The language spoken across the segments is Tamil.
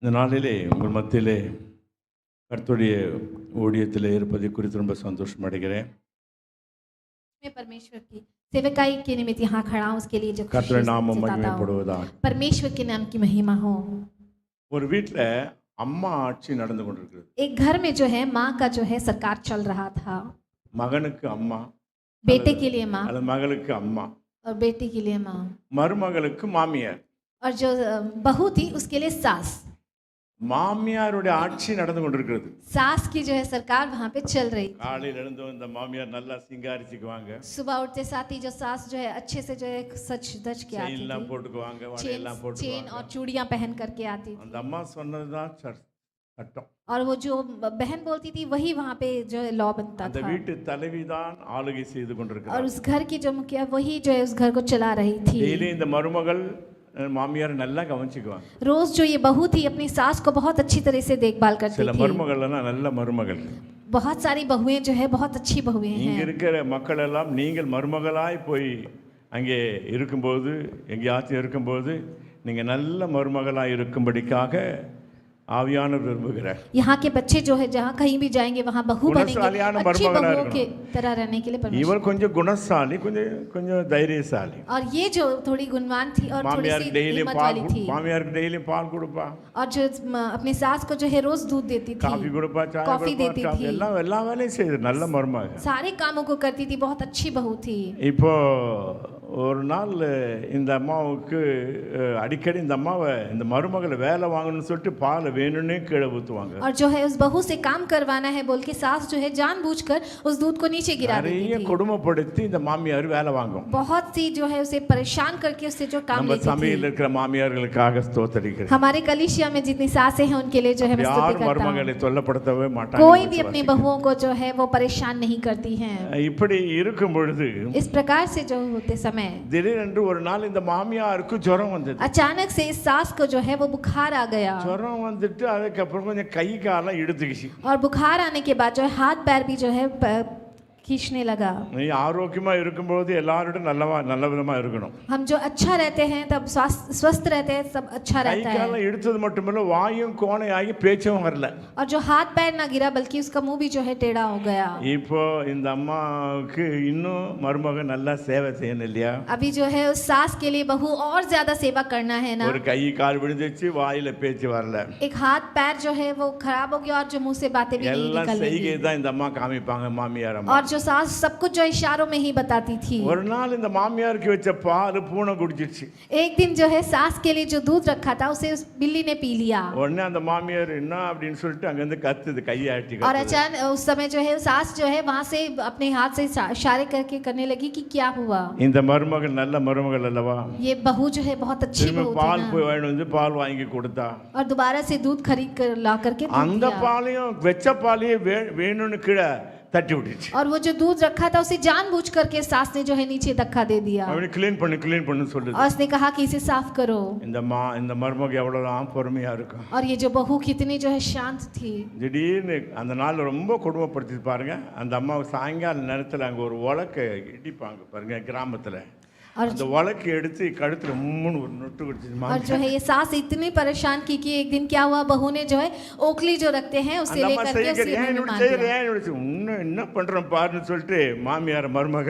இந்த நாளிலே உங்கள் மத்தியிலே கர்த்தருடைய ஊழியத்திலே இருப்பதை குறித்து ரொம்ப சந்தோஷம் அடைகிறேன். मैं परमेश्वर की सेवकाई के निमित्त यहाँ खड़ा हूँ, उसके लिए जो खुशी கர்த்தருடைய நாமம் जताता हूँ। மகிமைப்படுவதாக. परमेश्वर के नाम की महिमा हो। ஒரு வீட்டில் அம்மா ஆட்சி நடந்து கொண்டிருக்கிறது. एक घर में जो है माँ का जो है सरकार चल रहा था। மகனுக்கு அம்மா, बेटे के लिए माँ அல்லது மகளுக்கு அம்மா, और बेटी के लिए माँ, மருமகளுக்கு மாமியார். और जो बहू थी उसके लिए सास। மாமியாருடைய ஆட்சி நடந்து கொண்டிருக்கிறது. सास की जो है सरकार वहाँ पे चल रही थी। காலையில் எழுந்து இந்த மாமியார் நல்லா சிங்காரிச்சுக்குவாங்க, सुबह उठते साथ ही जो सास जो है अच्छे से जो है सच धज के आती செயின்லாம் थी, போட்டுக்குவாங்க, चेन வளையெல்லாம் चेन போட்டுக்குவாங்க. और चूड़ियाँ पहन करके आती थी। அந்த அம்மா சொன்னதுதான் சட்டம். और वो जो बहन बोलती थी वही वहाँ पे जो है लॉ बनता அந்த था। வீட்டு தலைவிதான் ஆளுகை செய்து और கொண்டிருக்கிறார். उस घर की जो मुखिया वही जो है उस घर को चला रही थी। டெய்லி இந்த மருமகள் மாமியார் நல்லா கவனிச்சுக்குவாங்க. रोज जो ये बहू थी अपनी सास को बहुत अच्छी तरह से देखभाल करती சில थी। மருமகள் எல்லாம் நல்ல மருமகள். बहुत सारी बहुएं जो है बहुत अच्छी बहुएं இங்க हैं। இருக்கிற மக்கள் எல்லாம் நீங்கள் மருமகளாய் போய் அங்கே இருக்கும்போது, எங்கேயாச்சும் இருக்கும்போது நீங்க நல்ல மருமகளாய் இருக்கும்படிக்காக ஆவியானவர் விரும்புகிறார். यहाँ के बच्चे जो है जहाँ कहीं भी जाएंगे वहाँ बहू बनेंगे, गुणशालियान अच्छी मर्मगला बहुओं के तरह रहने के लिए परमेश्वर। இவர் கொஞ்சம் குணசாலி, கொஞ்சம் தைரியசாலி. और ये जो थोड़ी गुणवान थी और थोड़ी सी டெய்லி हिम्मत பால் वाली थी, மாமியாருக்கு டெய்லி பால் கொடுப்பா, और जो अपनी सास को जो है रोज दूध देती காபி थी, கொடுப்பா, சாய் कॉफी देती கொடுப்பா, थी, எல்லா வேலையும் செய்து நல்ல மருமக. सारे कामों को करती थी, बहुत अच्छी बहू थी। இப்போ ஒரு நாள் இந்த அம்மாவுக்கு அடிக்கடி இந்த அம்மாவை இந்த மருமகளை வேலை வாங்கணும்னு சொல்லிட்டு பால் வேணும்னே கீழே ஊற்றுவாங்க. और जो है उस बहू से काम करवाना है बोल के सास जो है जानबूझकर उस दूध को नीचे गिरा देती நிறைய थी। கொடுமைப்படுத்தி இந்த மாமியார் வேலை வாங்கும். बहुत सी जो है उसे परेशान करके उससे जो काम நம்ம लेती சமையல் थी। இருக்கிற மாமியார்களுக்காக ஸ்தோத்திரிக்கிறேன். हमारे कलिसिया में जितनी सासें हैं उनके लिए जो है मैं स्तुति யார் करता மருமகளை हूँ। தொல்லப்படுத்தவே மாட்டாங்க. कोई भी अपनी बहुओं को जो है वो परेशान नहीं करती हैं। இப்படி இருக்கும் பொழுது इस प्रकार से जो होते समय திடீரென்று ஒரு நாள் இந்த மாமியாருக்கு ஜுரம் வந்தது. अचानक से इस सास को जो है वो बुखार आ गया, ஜுரம் வந்துட்டு அதுக்கப்புறம் கொஞ்சம் கை காலம் இழுத்துக்கிச்சு. और बुखार आने के बाद जो है हाथ पैर भी जो है खींचने लगा। நீ ஆரோக்கியமா இருக்கும்போது எல்லாரோடும் நல்ல விதமா இருக்கணும். हम जो अच्छा रहते हैं तब स्वस्थ रहते हैं, सब अच्छा கை रहता है। காலம் இழுத்தது மட்டுமில்ல, வாயும் கோணையாகி பேச்சும் வரல. और जो हाथ पैर ना गिरा बल्कि उसका मुंह भी जो है टेढ़ा हो गया। இப்போ இந்த அம்மாவுக்கு இன்னும் மருமக நல்லா சேவை செய்யணும் இல்லையா? अभी जो है उस सास के लिए बहू और ज्यादा सेवा करना है ना। ஒரு கை கால் விழுந்துச்சு, வாயில பேச்சு வரல. एक हाथ पैर जो है वो खराब हो गया और जो मुंह से बातें भी नहीं எல்லாம் निकल செய்கை रही। தான் இந்த அம்மா காமிப்பாங்க, மாமியார் அம்மா. और जो सास सब कुछ जो इशारों में ही बताती थी। ஒரு நாள் இந்த மாமியாருக்கு வச்ச பால் பூனை குடிச்சிருச்சு. एक दिन जो है सास के लिए जो दूध रखा था उसे उस बिल्ली ने पी लिया। உடனே அந்த மாமியார் என்ன அப்படின்னு சொல்லிட்டு அங்கிருந்து கத்துது, கையை ஆட்டி और கத்துது. अचानक उस समय जो है सास जो है वहां से अपने हाथ से इशारे करके करने लगी कि क्या हुआ। இந்த மருமகள் நல்ல மருமகள் அல்லவா? ये बहू जो है बहुत अच्छी திரும்ப बहू थी பால் ना। போய் வாங்கிட்டு வந்து பால் வாங்கி கொடுத்தா. और दोबारा से दूध खरीद कर ला करके दूध அந்த दिया। பாலையும் வெச்ச பாலையும் வேணும்னு கீழே தட்டி விட்டுச்சு. और वो जो दूध रखा था उसे जानबूझ करके सास ने जो है नीचे धक्का दे दिया அப்படி க்ளீன் பண்ணு சொல்லுது. और उसने कहा कि इसे साफ करो। இந்த மருமக எவ்வளவுதான் பொறுமையா இருக்கும். और ये जो बहू कितनी जो है शांत थी। திடீர்னு அந்த நாள் ரொம்ப கொடுமைப்படுத்தி பாருங்க. அந்த அம்மா சாயங்கால நேரத்தில் அங்கே ஒரு உலக்கை இடிப்பாங்க பாருங்க கிராமத்தில். और அந்த உலக்கை எடுத்து கழுத்துல முன்னு ஒரு நொட்டு और குடிச்சு. जो है ये सास इतनी परेशान की कि एक दिन क्या हुआ, बहू ने जो है ओखली जो रखते हैं उसे அந்த அம்மா लेकर के उसे मुंह में मार दिया। இன்னும் என்ன பண்றோம் பாருன்னு சொல்லிட்டு மாமியார் மருமக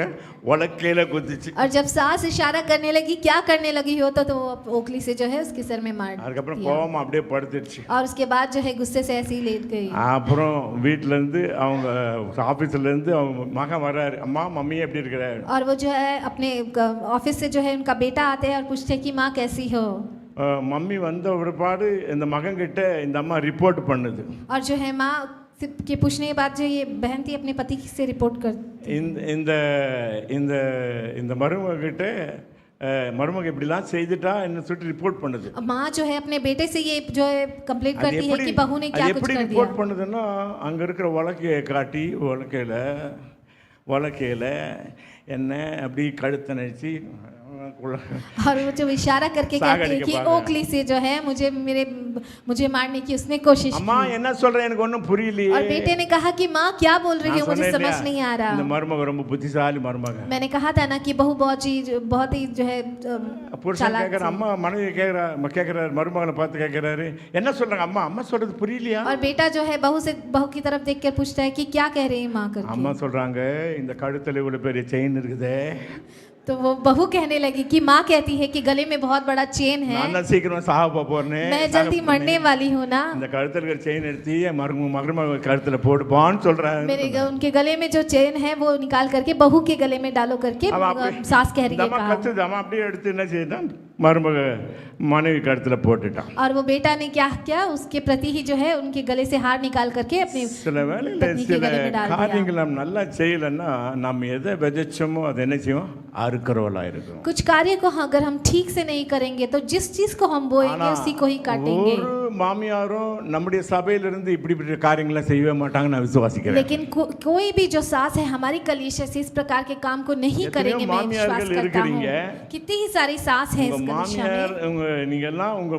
உலக்கையில குதிச்சு. और जब सास इशारा करने लगी क्या करने लगी हो तो वो ओखली से जो है उसके सर में मार அதுக்கப்புறம் दिया। கோவமா அப்படியே படுத்துடுச்சு. और उसके बाद जो है गुस्से से ऐसे ही लेट गई। அப்புறம் வீட்டுல இருந்து அவங்க ஆபீஸ்ல இருந்து அவங்க மகன் வர்றாரு, அம்மா மம்மி எப்படி இருக்கிற? और वो जो है अपने ऑफिस से जो है उनका बेटा आते हैं और पूछते हैं कि माँ कैसी हो। மம்மி வந்த பிற்பாடு இந்த மகன் கிட்ட இந்த அம்மா ரிப்போர்ட் பண்ணுது. और जो है माँ के पूछने के बाद जो ये बहन थी अपने पति से रिपोर्ट कर இந்த இந்த இந்த மருமக கிட்ட மருமக இப்படிலாம் செய்துட்டா என்ன சொல்லிட்டு ரிப்போர்ட் பண்ணுது. माँ जो है अपने बेटे से ये जो है कंप्लेंट அது करती है कि बहू ने क्या कुछ எப்படி कर दिया। ரிப்போர்ட் பண்ணுதுன்னா அங்க இருக்கிற வழக்கையை காட்டி வழக்கையில என்ன அப்படி கழுத்தை நடிச்சு और वो जो इशारा करके सागड़ कहती है के कि पास है। ओकली से जो है मुझे मारने की उसने कोशिश அம்மா की। என்ன சொல்ற எனக்கு ஒன்றும் புரியலையே. और बेटे ने कहा कि माँ क्या बोल रही நான் हो, मुझे சொன்னேன் समझ இல்லையா, नहीं आ இந்த रहा। மருமக ரொம்ப புத்திசாலி மருமக. मैंने कहा था ना कि बहू बहुत ही जो है புருஷன் चालाक கேட்குற थी। அம்மா மனைவி கேட்குறாரு மருமகனை பார்த்து கேட்குறாரு என்ன சொல்றாங்க அம்மா அம்மா சொல்றது புரியலையா. और बेटा जो है बहू की तरफ देख कर पूछता है कि क्या कह रही है माँ அம்மா करके। சொல்றாங்க இந்த கழுத்துல இவ்வளவு பெரிய செயின் இருக்குதே, तो वो बहू कहने लगी कि माँ कहती है कि गले में बहुत बड़ा चेन है, நான் தான் சீக்கிரமா சாக போறேன், मैं जल्दी मरने वाली हूँ ना, இந்த கழுத்துல இருக்கிற செயின் எடுத்து என் மருமக கழுத்துல போடுப்பான்னு சொல்றாங்க. उनके गले में जो चेन है वो निकाल करके बहू के गले में डालो करके अब आप- सास कह रही है அம்மா कहा। கத்துது, அம்மா அப்படியே எடுத்து என்ன செய்தான் மருமக மனைவி கழுத்துல போட்டுட்டான். और वो बेटा ने क्या किया, उसके प्रति ही जो है उनके गले से हार निकाल करके अपने சில வேளையில पत्नी के சில गले में डाल दिया। காரியங்கள் நம்ம நல்லா செய்யலைன்னா நம்ம எதை விதைச்சோமோ அதை என்ன செய்வோம் அறுக்கிறவளா இருக்கும். कुछ कार्य को अगर हम ठीक से नहीं करेंगे तो जिस चीज को हम बोएंगे उसी को ही काटेंगे। ஒரு மாமியாரும் நம்முடைய சபையிலிருந்து இப்படி காரியங்களை செய்யவே மாட்டாங்க நான் விசுவாசிக்கிறேன். लेकिन कोई भी जो सास है हमारी कलीसिया से इस प्रकार के काम को नहीं எத்தனையோ करेंगे, मैं विश्वास மாமியார்கள் करता இருக்கிறீங்க. हूँ। कितनी ही सारी सास है इस உங்க कलीसिया மாமியார் में। நீங்க எல்லாம் உங்க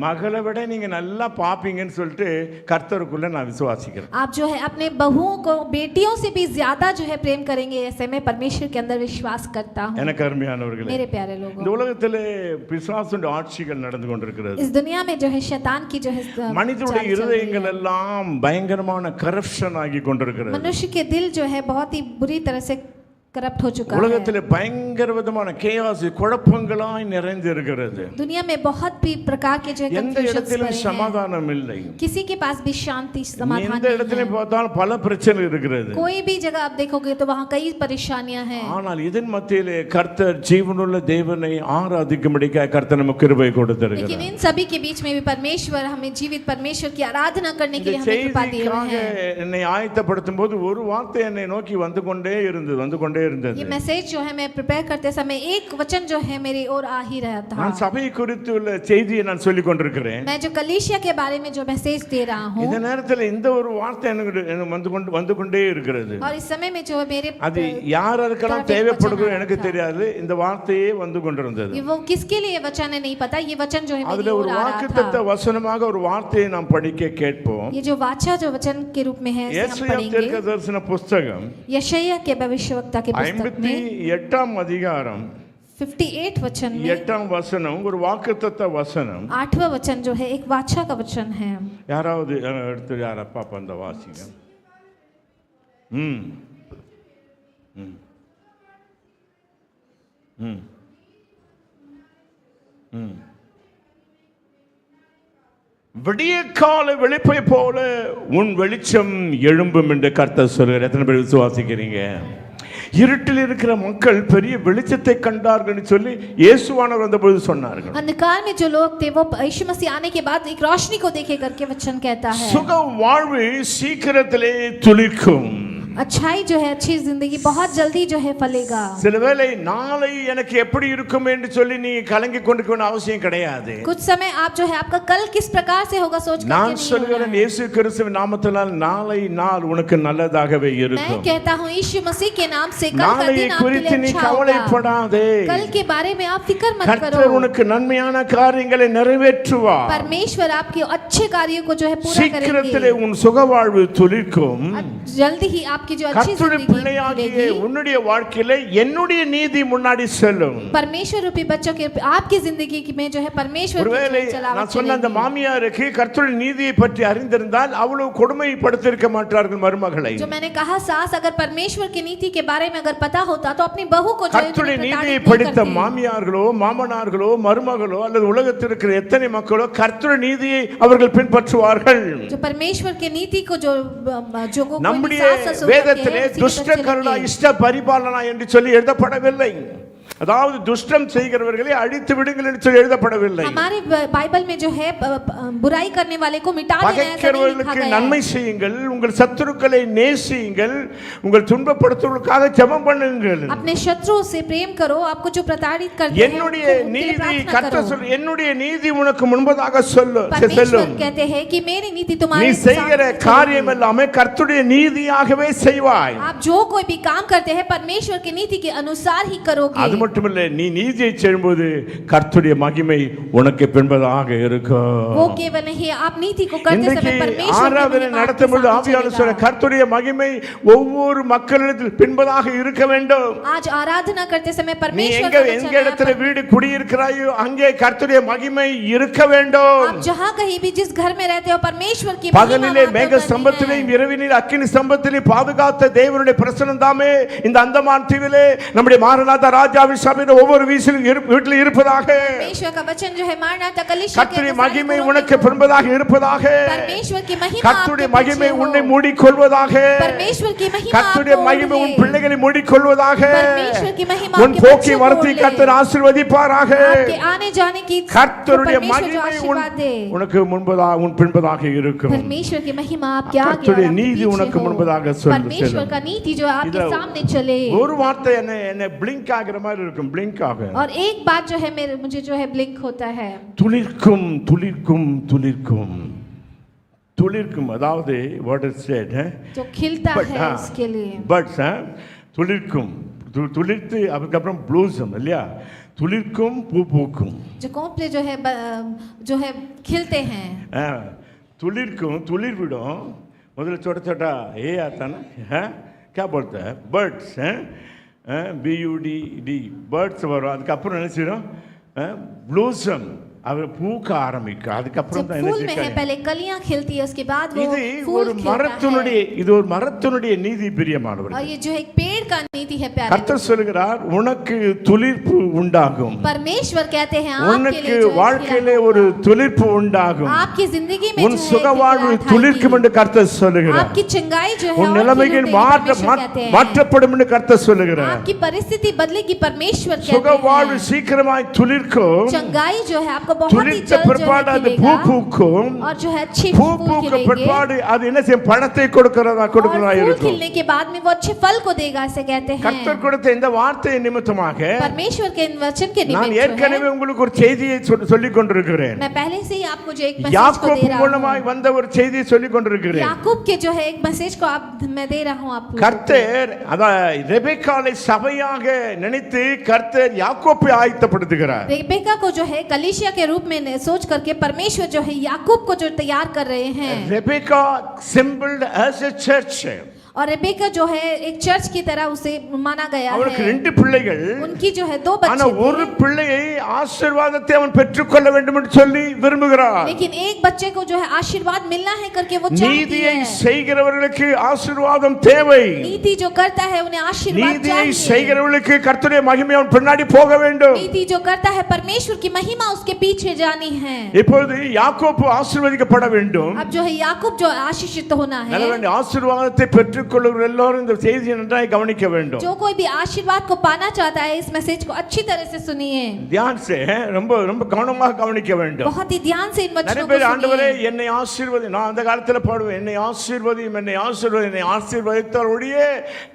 மகளை விட நீங்க நல்லா பாப்பீங்கன்னு சொல்லிட்டு கர்த்தருக்குள்ள நான் விசுவாசிக்கிறேன். आप जो है अपने बहुओं को बेटियों से भी ज्यादा जो है प्रेम करेंगे, ऐसे मैं परमेश्वर के अंदर विश्वास करता हूँ। எனக்கு அருமையானவர்களே, मेरे प्यारे இந்த लोगों, உலகத்திலே பிசாசுடைய ஆட்சிகள் நடந்து கொண்டிருக்கிறது. इस दुनिया में जो है शैतान की जो है மனிதனுடைய चाल चल रही இருதயங்கள் है। எல்லாம் பயங்கரமான கரப்ஷன் ஆகி கொண்டிருக்கிறது. मनुष्य के दिल जो है बहुत ही बुरी तरह से करप्ट हो चुका है। உலகத்திலே பயங்கர விதமான கேயாஸ் குழப்பங்களாய் நிறைந்து இருக்கிறது. दुनिया में बहुत भी प्रकार के जो है எந்த confusions இடத்திலும் भरे हैं। சமாதானம் இல்லை. किसी के पास भी शांति समाधान எந்த नहीं இடத்திலும் है। பார்த்தாலும் பல பிரச்சனை இருக்கிறது. कोई भी जगह आप देखोगे तो वहाँ कई परेशानियां हैं। ஆனால் இதன் மத்தியிலே கர்த்தர் ஜீவனுள்ள தேவனை ஆராதிக்கும்படிக்காக கர்த்தர் நமக்கு கிருபை लेकिन கொடுத்திருக்கிறார். इन सभी के बीच में भी परमेश्वर हमें जीवित परमेश्वर की आराधना करने के இந்த लिए हमें कृपा दिए हुए செய்திக்காக हैं। என்னை ஆயத்தப்படுத்தும் போது ஒரு வார்த்தை என்னை நோக்கி வந்து கொண்டே இருந்தது. ये मैसेज जो है मैं प्रिपेयर करते समय एक वचन जो है मेरी ओर आ ही रहा நான் था। சபை குறித்து உள்ள செய்தியை நான் சொல்லிக் கொண்டிருக்கிறேன். मैं जो कलीसिया के बारे में जो मैसेज दे रहा हूँ, இந்த நேரத்தில் இந்த ஒரு வார்த்தை எனக்கு வந்து கொண்டே இருக்கிறது. और इस समय में जो मेरे அது யாருக்கெல்லாம் தேவைப்படுதோ எனக்கு தெரியாது, இந்த வார்த்தையே வந்து கொண்டிருந்தது. ये वो किसके लिए वचन है नहीं पता, ये वचन जो है मेरी அதுல ओर ஒரு आ रहा வாக்குத்தத்த था। வசனமாக ஒரு வார்த்தையை நாம் படிக்க கேட்போம். ये जो वाचा जो वचन के रूप में है इसे हम ஏசாயா पढ़ेंगे। தீர்க்கதரிசன புஸ்தகம் यशायाह के भविष्यवक्ता के पुस्तक में 58 அதிகாரம் 58 वचन में 8 வசனம் ஒரு வாக்குத்தத்த வசனம். 8वां वचन जो है एक वाचा का वचन है। யாராவது எடுத்து யார் அப்பா அந்த வாசிங்க. ம் ம் ம் ம் விடிய கால வெளிப்பை போல உன் வெளிச்சம் எழும்பும் என்று கர்த்தர் சொல்கிறார். எத்தனை பேர் விசுவாசிக்கிறீங்க? இருட்டில் இருக்கிற மக்கள் பெரிய வெளிச்சத்தை கண்டார்கள் சொல்லி இயேசுவானவர் வந்தபோது சொன்னார்கள். अंधकार में जो लोग थे वो यीशु मसीह आने के बाद एक रोशनी को देखे करके वचन कहता है। சுக வாழ்வு சீக்கிரத்திலே துளிர்க்கும். अच्छाई जो है, अच्छी जिंदगी बहुत जल्दी जो है फलेगा। சில வேளை நாளை எனக்கு எப்படி இருக்கும் என்று சொல்லி நீ கலங்கி கொண்டிருக்க அவசியம் கிடையாது. कुछ समय आप जो है आपका कल किस प्रकार से होगा सोच करके நான் नहीं சொல்கிறேன் होना है। இயேசு கிறிஸ்துவின் நாமத்தினால் நாளை நாள் உனக்கு நல்லதாகவே मैं இருக்கும். कहता हूँ यीशु मसीह के नाम से कल का நாளை दिन आपके குறித்து लिए நீ अच्छा होगा। கவலைப்படாதே. कल के बारे में आप फिक्र मत கர்த்தர் करो। உனக்கு நன்மையான காரியங்களை நிறைவேற்றுவார். परमेश्वर आपके अच्छे कार्यों को जो है पूरा சீக்கிரத்திலே करेंगे। உன் சுக வாழ்வு துளிர்க்கும். जल्दी ही आपकी जो अच्छी கர்த்தருடைய जिंदगी பிள்ளையாகிய मिलेगी। உன்னுடைய வாழ்க்கையில என்னுடைய நீதி முன்னாடி செல்லும். परमेश्वर रूपी बच्चों के आपकी जिंदगी में जो है परमेश्वर की ஒருவேளை जो चलावट நான் சொன்ன அந்த चलेगी। மாமியாருக்கு கர்த்தருடைய நீதியை பற்றி அறிந்திருந்தால் அவ்வளவு கொடுமைப்படுத்திருக்க மாட்டார்கள் மருமகளை. जो मैंने कहा सास अगर परमेश्वर की नीति के बारे में अगर पता होता तो अपनी बहू को जो है கர்த்தருடைய इतनी நீதியை प्रताड़ित नहीं படித்த करती। மாமியார்களோ மாமனார்களோ மருமகளோ அல்லது உலகத்தில் இருக்கிற எத்தனை மக்களோ கர்த்தருடைய நீதியை அவர்கள் பின்பற்றுவார்கள். जो परमेश्वर के नीति को जो कोई நம்முடைய सास ससुर வேதத்திலே करते हैं, துஷ்ட उसी के கருணா चलेंगे। இஷ்ட பரிபாலனா என்று சொல்லி எழுதப்படவில்லை. அதாவது துஷ்டம் செய்கிறவர்களை அழித்து விடுங்கள் என்று சொல்லி எழுதப்படவில்லை. हमारे बाइबल में जो है बुराई करने वाले को मिटा देना ऐसा नहीं लिखा பகைக்கிறவர்களுக்கு गया நன்மை है। செய்யுங்கள், உங்கள் சத்துருக்களை நேசியுங்கள், உங்கள் துன்பப்படுத்துவதற்காக ஜெபம் பண்ணுங்கள். अपने शत्रुओं से प्रेम करो, आपको जो प्रताड़ित करते हैं என்னுடைய उनके लिए நீதி प्रार्थना கர்த்தர் करो। சொல் என்னுடைய நீதி உனக்கு முன்பதாக செல்லும். परमेश्वर कहते हैं कि मेरी नीति நீ तुम्हारे செய்கிற सामने காரியம் चलेगी। எல்லாமே கர்த்தருடைய நீதியாகவே செய்வாய். आप जो कोई भी काम करते हैं परमेश्वर की नीति के अनुसार ही करोगे। அது மட்டுமில்லை, நீ நீதியை செய்யும்போது கர்த்தருடைய மகிமை உனக்கு பின்பதாக இருக்கும். वो केवल नहीं, आप नीति को करते समय परमेश्वर ஆராதனை நடத்தும் பொழுது ஆவியானவர் சொல்ற கர்த்தருடைய மகிமை ஒவ்வொரு மக்களிடத்தில் பின்பதாக இருக்க வேண்டும். आज आराधना करते समय நீ परमेश्वर எங்க இடத்துல வீடு குடியிருக்கிறாயோ அங்கே கர்த்தருடைய மகிமை இருக்க வேண்டும். आप जहां कहीं भी जिस घर में रहते हो परमेश्वर की महिमा பகலிலே மேக ஸ்தம்பத்திலேயும் இரவிலே அக்கினி ஸ்தம்பத்திலேயும் பாதுகாத்த தேவனுடைய பிரசன்னம் தாமே இந்த அந்தமான் தீவிலே நம்முடைய மாரநாத ராஜாவின் சபையில ஒவ்வொரு வீட்டில் இருப்பதாக. परमेश्वर का वचन जो है मारनाथा कलीसिया கர்த்தருடைய மகிமை உனக்கு பின்பதாக இருப்பதாக. परमेश्वर की महिमा கர்த்தருடைய மகிமை உன்னை மூடிக்கொள்வதாக. परमेश्वर की महिमा கர்த்தருடைய மகிமை உன் பிள்ளைகளை மூடிக்கொள்வதாக. परमेश्वर की महिमा உன் போக்கி வரத்தை கர்த்தர் ஆசீர்வதிப்பாராக. आपके आने जाने की கர்த்தருடைய மகிமை உனக்கு முன்பதாக உன் பின்பதாக இருக்கும். परमेश्वर की महिमा आपके आगे கர்த்தருடைய நீதி உனக்கு முன்பதாக சொல்லும். परमेश्वर का नीति जो आपके सामने चले. ஒரு வார்த்தை என்ன பிளிங்க் ஆகுற மாதிரி இருக்கும், பிளிங்க் ஆகும். और एक बात जो है मुझे जो है ब्लिंक होता है. துளிர்க்கும் துளிர்க்கும் துளிர்க்கும் துளிர்க்கும், அதாவது what is said जो खिलता है इसके लिए பட்ஸ் துளிர்க்கும், துளிர்த்து அதுக்கப்புறம் ப்ளூசம் இல்லையா, துளிர்க்கும் பூ பூக்கும். जो कोपले जो है खिलते हैं. துளிர்க்கும் துளிர் விடும். முதல்ல छोटा छोटा ये आता ना, क्या बोलता है, बर्ड्स BUDD बर्ड्स வரும். அதுக்கப்புறம் என்ன செய்யும், ப்ளூசம், அவர் பூக்க ஆரம்பிக்கும். அதுக்கப்புறம் தான் என்ன செய்யும், पहले कलियां खिलती है उसके बाद वो फूल खिलता है. இது ஒரு மரத்தினுடைய நீதி பிரியமானவர்களே. और ये जो एक पेड़ का नीति है प्यारे. கர்த்தர் சொல்கிறார் உனக்கு துளிர்ப்பு உண்டாகும். परमेश्वर कहते हैं आपके लिए உனக்கு வாழ்க்கையிலே ஒரு துளிர்ப்பு உண்டாகும். आपकी जिंदगी में உன் சுகவாழ்வு துளிர்க்கும் என்று கர்த்தர் சொல்கிறார். आपकी चंगाई जो है உன் நிலைமைகள் மாற்றப்படும் என்று கர்த்தர் சொல்கிறார். आपकी परिस्थिति बदलेगी परमेश्वर कहते हैं. சுகவாழ்வு சீக்கிரமாய் துளிர்க்கும். चंगाई जो है आपको बहुत ही जल्द பிற்பாடு அது பூ பூக்கும். और जो है अच्छे பூ பூக்க பிற்பாடு அது என்ன செய்யும், பழத்தை கொடுக்கிறதா இருக்கும். खिलने के बाद में वो अच्छे फल को देगा, ऐसे कहते हैं. கர்த்தர் கொடுத்த இந்த வார்த்தை நிமித்தமாக परमेश्वर के वचन के निमित्त நான் ஏற்கனவே உங்களுக்கு ஒரு செய்தியை சொல்லிக் கொண்டிருக்கிறேன். मैं पहले से ही आपको जो एक मैसेज को दे யாக்கோபு रहा हूं, மூலமாய் வந்த ஒரு செய்தியை சொல்லிக் கொண்டிருக்கிறேன். याकूब के जो है एक मैसेज को मैं दे रहा हूं आपको. கர்த்தர் அத ரெபெக்காளை சபையாக நினைத்து கர்த்தர் யாக்கோபை ஆயத்தப்படுத்துகிறார். रेबेका को जो है कलीसिया के रूप में सोच करके परमेश्वर जो है याकूब को जो तैयार कर रहे हैं. Rebecca symbolised as a church. और रेबेका जो है एक चर्च की तरह उसे माना गया है. அவருக்கு ரெண்டு பிள்ளைகள், उनकी जो है दो बच्चे ஆனா ஒரு பிள்ளையை ஆசீர்வாதத்தை அவன் பெற்றுக்கொள்ள வேண்டும் என்று சொல்லி விரும்புகிறார். लेकिन एक बच्चे को जो है आशीर्वाद मिलना है करके वो चाहती है. நீதியை செய்கிறவர்களுக்கு ஆசீர்வாதம் தேவை. नीति जो करता है उन्हें आशीर्वाद चाहिए. நீதியை செய்கிறவர்களுக்கு கர்த்தருடைய மகிமை அவன் பின்னாடி போக வேண்டும். नीति जो करता है परमेश्वर की महिमा उसके पीछे जानी है. இப்பொழுது யாக்கோபு ஆசீர்வதிக்கப்பட வேண்டும். अब जो है याकूब जो आशीषित होना है. நல்ல ஆசீர்வாதத்தை பெற்றுக்கொள்ளுகிற எல்லாரும் இந்த செய்தியை நன்றாய் கவனிக்க வேண்டும். जो कोई भी आशीर्वाद को पाना चाहता है इस मैसेज को अच्छी तरह से सुनिए. ध्यान से ரொம்ப ரொம்ப கவனமாக கவனிக்க வேண்டும். बहुत ही ध्यान से इन वचनों को सुनिए. ஆண்டவரே सुनिए. என்னை ஆசீர்வதி. நான் அந்த காலத்துல பாடுவேன், என்னை ஆசீர்வதியும், என்னை ஆசீர்வதி, என்னை ஆசீர்வதித்தால் ஒழியே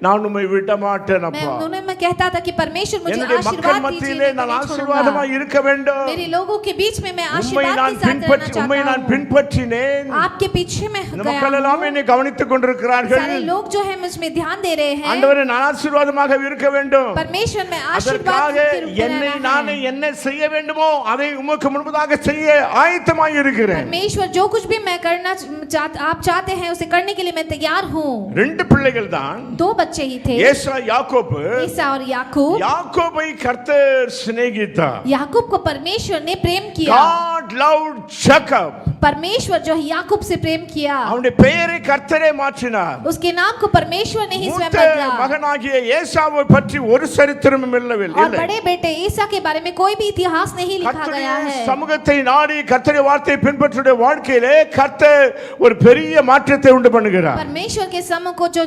நான் உம்மை விட மாட்டேன் அப்பா. मैं कहता था कि परमेश्वर मुझे आशीर्वाद दीजिए, நான் ஆசீர்வாதமாக இருக்க வேண்டும். मेरे लोगों के बीच में मैं आशीर्वाद के साथ रहना चाहता हूं. உம்மை நான் பின்பற்றினேன். आपके पीछे मैं गया. மக்கள் எல்லாம் என்னை கவனித்துக் கொண்டிருக்கிறார்கள். सारे लोग जो है मुझ में ध्यान दे रहे हैं. ஆண்டவரே நான் ஆசீர்வாதமாக இருக்க வேண்டும். परमेश्वर में आशीर्वाद के रूप में என்னை நானே என்ன செய்ய வேண்டுமோ அதை உமக்கு முன்பதாக செய்ய ஆயத்தமாய் இருக்கிறேன். परमेश्वर जो कुछ भी मैं करना आप चाहते हैं उसे करने के लिए मैं तैयार हूं. ரெண்டு பிள்ளைகள் தான், दो बच्चे ही थे, ஏசா யாக்கோபு. ईसा और याकूब. யாக்கோபை கர்த்தர் சிநேகித்தார். याकूब को परमेश्वर ने प्रेम किया. God loved Jacob. परमेश्वर जो है याकूब से प्रेम किया. அவனுடைய பெயரை கர்த்தரே மாற்றினார். उसके नाम को परमेश्वर ने ही स्वयं बदला. மகனாகிய ஏசாவை பற்றி ஒரு சரித்திரமும் இல்லவே இல்லை. और बड़े बेटे ईसा के बारे में कोई भी इतिहास नहीं लिखा गया है. சமூகத்தை நாடி கர்த்தருடைய வார்த்தையை பின்பற்றுடைய வாழ்க்கையிலே கர்த்தர் ஒரு பெரிய மாற்றத்தை உண்டு பண்ணுகிறார். परमेश्वर के समूह को जो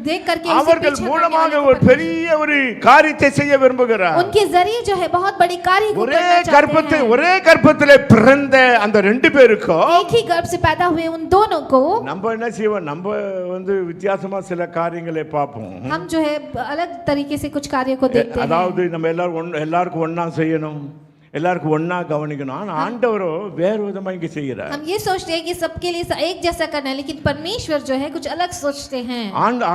देख करके அவர்கள் மூலமாக ஒரு பெரிய ஒரு காரியத்தை செய்ய விரும்புகிறார். उनके जरिए जो है बहुत बड़ी कार्य को करना चाहते हैं. ஒரே கர்ப்பத்திலே பிறந்த அந்த ரெண்டு பேருக்கும் एक ही गर्भ से पैदा हुए उन दोनों को நம்ம என்ன செய்வோம், நம்ம வந்து வித்தியாசமா சில காரியங்களை பார்ப்போம். हम जो है अलग तरीके से कुछ कार्य को देखते हैं. அதாவது நம்ம எல்லாருக்கும் ஒண்ணா செய்யணும், எல்லாருக்கும் ஒண்ணா கவனிக்கணும். ஆனா ஆண்டவரோ வேறு விதமா இங்க செய்கிறார். हम ये सोचते हैं कि सबके लिए एक जैसा करना है, लेकिन परमेश्वर जो है कुछ अलग सोचते हैं।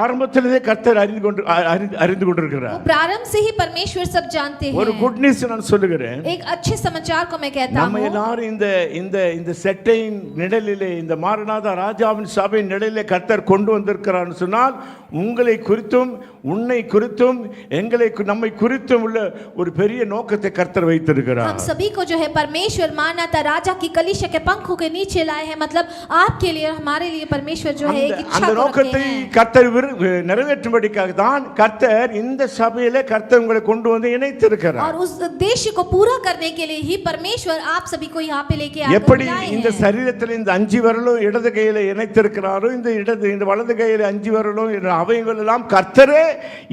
ஆரம்பத்திலே கர்த்தர் அறிந்து கொண்டிருக்கிறார். वो प्रारंभ से ही परमेश्वर सब जानते हैं। ஒரு குட் நியூஸ் நான் சொல்லுகிறேன். एक अच्छे समाचार को मैं कहता हूं। நம்ம எல்லாரும் இந்த செட்டையின் நிழலிலே, இந்த மாரநாதா ராஜாவின் சபையின் நிழலிலே கர்த்தர் கொண்டு வந்திருக்கிறார்னு சொன்னால், உங்களை குறித்தும் உன்னை குறித்தும் நம்மை குறித்தும் உள்ள ஒரு பெரிய நோக்கத்தை கர்த்தர் வைத்திருக்கிறார். हम सभी को जो है परमेश्वर मारनाथा राजा की कलीसिया के पंखों के नीचे लाए हैं। मतलब आपके लिए और हमारे लिए परमेश्वर जो है एक इच्छा அந்த நோக்கத்தை கர்த்தர் நிறைவேற்றும்படிக்காக தான் கர்த்தர் இந்த சபையிலே கர்த்தர் உங்களை கொண்டு வந்து இணைத்திருக்கிறார். और उस उद्देश्य को पूरा करने के लिए ही परमेश्वर आप सभी को यहाँ पे लेके आकर எப்படி बुलाए हैं। இந்த சரீரத்தில் இந்த 5 விரலும் இடது கையில இணைத்திருக்கிறாரோ, இந்த வலது கையில 5 விரலும் அவயங்கள் எல்லாம் கர்த்தரே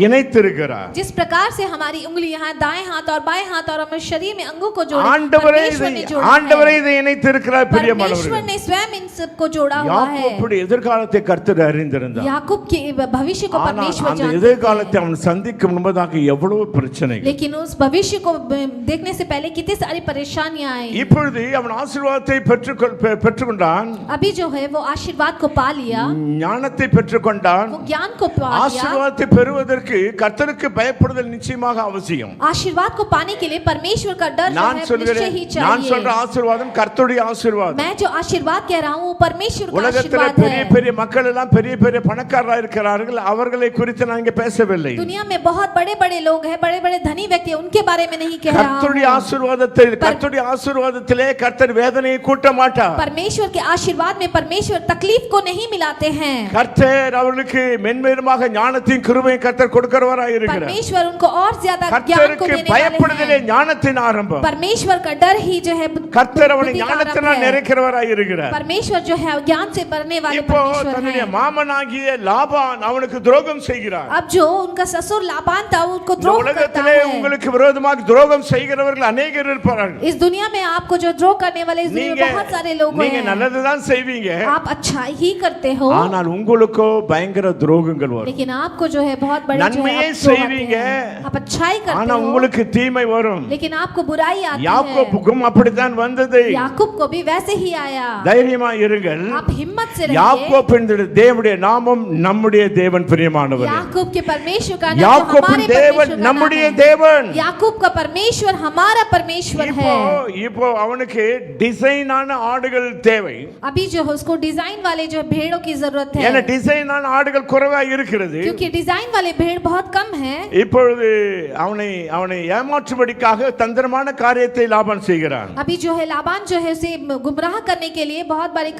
இணைத்திருக்கிறார். जिस प्रकार से हमारी उंगली यहाँ दाएं हाथ और बाएं हाथ और हमारे शरीर में अंगों को जोड़ा, ஆண்டவரே இதை இணைத்திருக்கிறார். பிரியமானவர்களே, परमेश्वर ने स्वयं इन सब को जोड़ा हुआ है। யாக்கோபுடைய எதிர்காலத்தை கர்த்தர் அறிந்திருந்தார். याकूब के भविष्य को परमेश्वर அந்த जानते எதிர்காலத்தை அவன் சந்திக்கும் முன்பதாக எவ்வளவு பிரச்சனைகள், लेकिन उस भविष्य को देखने से पहले कितनी सारी परेशानियां आई। இப்பொழுது அவன் ஆசீர்வாதத்தை பெற்றுக்கொண்டான். अभी जो है वो आशीर्वाद को पा लिया, ஞானத்தை பெற்றுக்கொண்டான். वो ज्ञान को पा लिया। ஆசீர்வாதத்தை பெறுவதற்கு கர்த்தருக்கு பயப்படுதல் நிச்சயமாக அவசியம். आशीर्वाद को पाने के लिए परमेश्वर का डर जो है निश्चय ही चाहिए। நான் சொல்ற ஆசீர்வாதம் கர்த்தருடைய ஆசீர்வாதம். मैं जो आशीर्वाद कह रहा हूं वो परमेश्वर का உலகத்திலே आशीर्वाद பெரிய है। பெரிய மக்கள் எல்லாம் பெரிய பெரிய பணக்காரராக இருக்கிறார்கள். அவர்களை குறித்து நான் இங்கே பேசவில்லை. दुनिया में बहुत बड़े-बड़े लोग हैं, बड़े-बड़े धनी व्यक्ति हैं, उनके बारे में नहीं कह रहा हूं। கர்த்தருடைய ஆசீர்வாதத்திலே கர்த்தர் வேதனையை கூட்ட மாட்டார். परमेश्वर के आशीर्वाद में परमेश्वर तकलीफ को नहीं मिलाते हैं। கர்த்தர் அவர்களுக்கு மென்மேலுமாக ஞானத்தின் கிருபையை கர்த்தர் கொடுக்கிறவராய் இருக்கிறார். परमेश्वर उनको और ज्यादा ज्ञान को கர்த்தருக்கு देने वाले பயப்படுதலே हैं। ஞானத்தின் ஆரம்பம். परमेश्वर का डर ही जो है கர்த்தர் அவனை बुद्धि का ஞானத்தினால் आरंभ है। நிறைக்கிறவராய் இருக்கிறார். परमेश्वर जो है ज्ञान से भरने वाले இப்போ परमेश्वर தன்னுடைய हैं। மாமனாகிய லாபான் அவனுக்கு துரோகம் செய்கிறார். अब जो उनका ससुर लाबान था उनको இந்த द्रोह करता உலகத்திலே है। உங்களுக்கு விரோதமாக துரோகம் செய்கிறவர்கள் अनेகர் இருப்பார்கள். इस दुनिया में आपको जो द्रोह करने वाले इस दुनिया में बहुत सारे लोग நீங்க हैं। நல்லதுதான் செய்வீங்க, आप अच्छा ही करते हो, ஆனால் உங்களுக்கோ பயங்கர துரோகங்கள் வரும். लेकिन आपको जो है बहुत बड़े जो है நன்மையை आप द्रोह செய்வீங்க, आते हैं। आप अच्छाई करते ஆனா हो, உங்களுக்கு தீமை வரும். लेकिन आपको बुराई आती है। யாக்கோபுக்கும் அப்படித்தான் வந்தது. याकूब को भी वैसे ही आया। தைரியமா இருங்கள். आप हिम्मत से रहिए। யாக்கோபின் தேவனுடைய நாமம் நம்முடைய தேவன். பிரியமானவரே, याकूब के परमेश्वर का नाम யாக்கோபின் हमारे தேவன் परमेश्वर का நம்முடைய नाम है। தேவன். याकूब का परमेश्वर हमारा परमेश्वर है। இப்போ அவனுக்கு டிசைனான ஆடுகள் தேவை. अभी जो है उसको डिजाइन वाले जो भेड़ों की जरूरत है, ஏன்னா டிசைனான ஆடுகள் குறைவா இருக்கிறது. क्योंकि डिजाइन वाले भेड़ बहुत कम है। இப்பொழுது அவனை ஏமாற்றும்படிக்காக தந்திரமான காரியத்தை லாபான் செய்கிறான். अभी जो है लाबान जो है उसे गुमराह करने के लिए बहुत बारी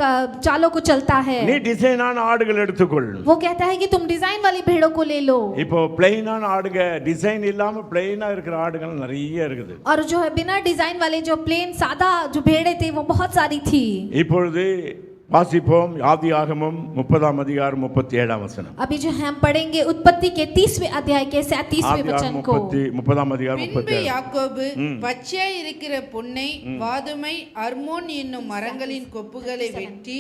चालों को चलता है। நீ டிசைனான ஆடுகள் எடுத்துக்கொள். वो कहता है कि तुम डिजाइन वाली भेड़ों को ले लो। இப்போ பிளைனான ஆடுக, டிசைன் இல்லாம பிளைனா இருக்கிற ஆடுகள் நிறைய இருக்குது. और जो है बिना डिजाइन वाले जो प्लेन सादा जो भेड़े थे वो बहुत सारी थी। இப்பொழுது வாசிப்போம் ஆதியாகமம் 30 அதிகாரம் 37 வசனம். अभी जो हम पढ़ेंगे उत्पत्ति के 30वें अध्याय के 37वें वचन को। 30 அதிகாரம் 37. யாக்கோபு பச்சையாய் இருக்கிற பொன்னை, வாதுமை, அர்மோன் என்னும் மரங்களின் கொப்புகளை வெட்டி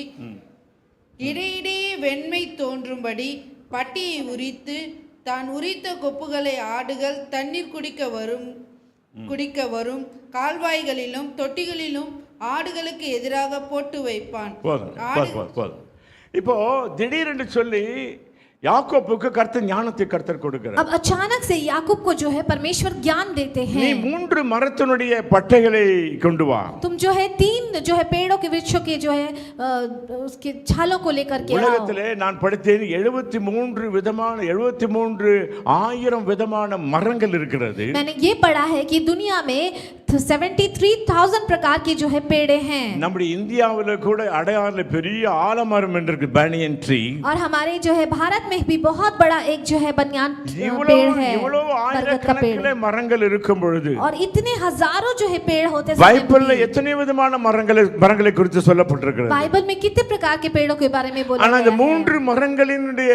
இடையிடையே வெண்மை தோன்றும்படி பட்டியை உரித்து, தான் உரித்த கொப்புகளை ஆடுகள் தண்ணீர் குடிக்க வரும் கால்வாய்களிலும் தொட்டிகளிலும் ஆடுகளுக்கு எதிராக போட்டு வைப்பான். போதும். இப்போ திடீரென்று சொல்லி யாக்கோபுக்கு கர்த்தர் ஞானத்தை கர்த்தர் கொடுக்கிறார். अब अचानक से याकूब को जो है परमेश्वर ज्ञान देते हैं। நீ 3 மரத்தினுடைய பட்டைகளை கொண்டு வா. तुम जो है 3 जो है पेड़ों के वृक्षों के जो है उसके छालों को लेकर के आओ। உலகத்திலே நான் படித்தேன் 73,000 விதமான மரங்கள் இருக்கிறது. मैंने ये पढ़ा है कि दुनिया में 73,000 प्रकार के जो है पेड़े हैं। நம்முடைய இந்தியாவில கூட அடையாறுல பெரிய ஆலமரம் இருக்கு, பனியன் ட்ரீ. और हमारे जो है भारत में भी बहुत बड़ा एक जो है बनियान पेड़ है, இவ்வளவு ஆயிரக்கணக்கிலே மரங்கள் இருக்கும் பொழுது, और इतने हजारों जो है पेड़ होते हैं। பைபிள்ல எத்தனை விதமான மரங்களை குறித்து சொல்லப்பட்டிருக்கிறது. बाइबल में कितने प्रकार के पेड़ों के बारे में बोला ஆனா அந்த गया है। 3 மரங்களினுடைய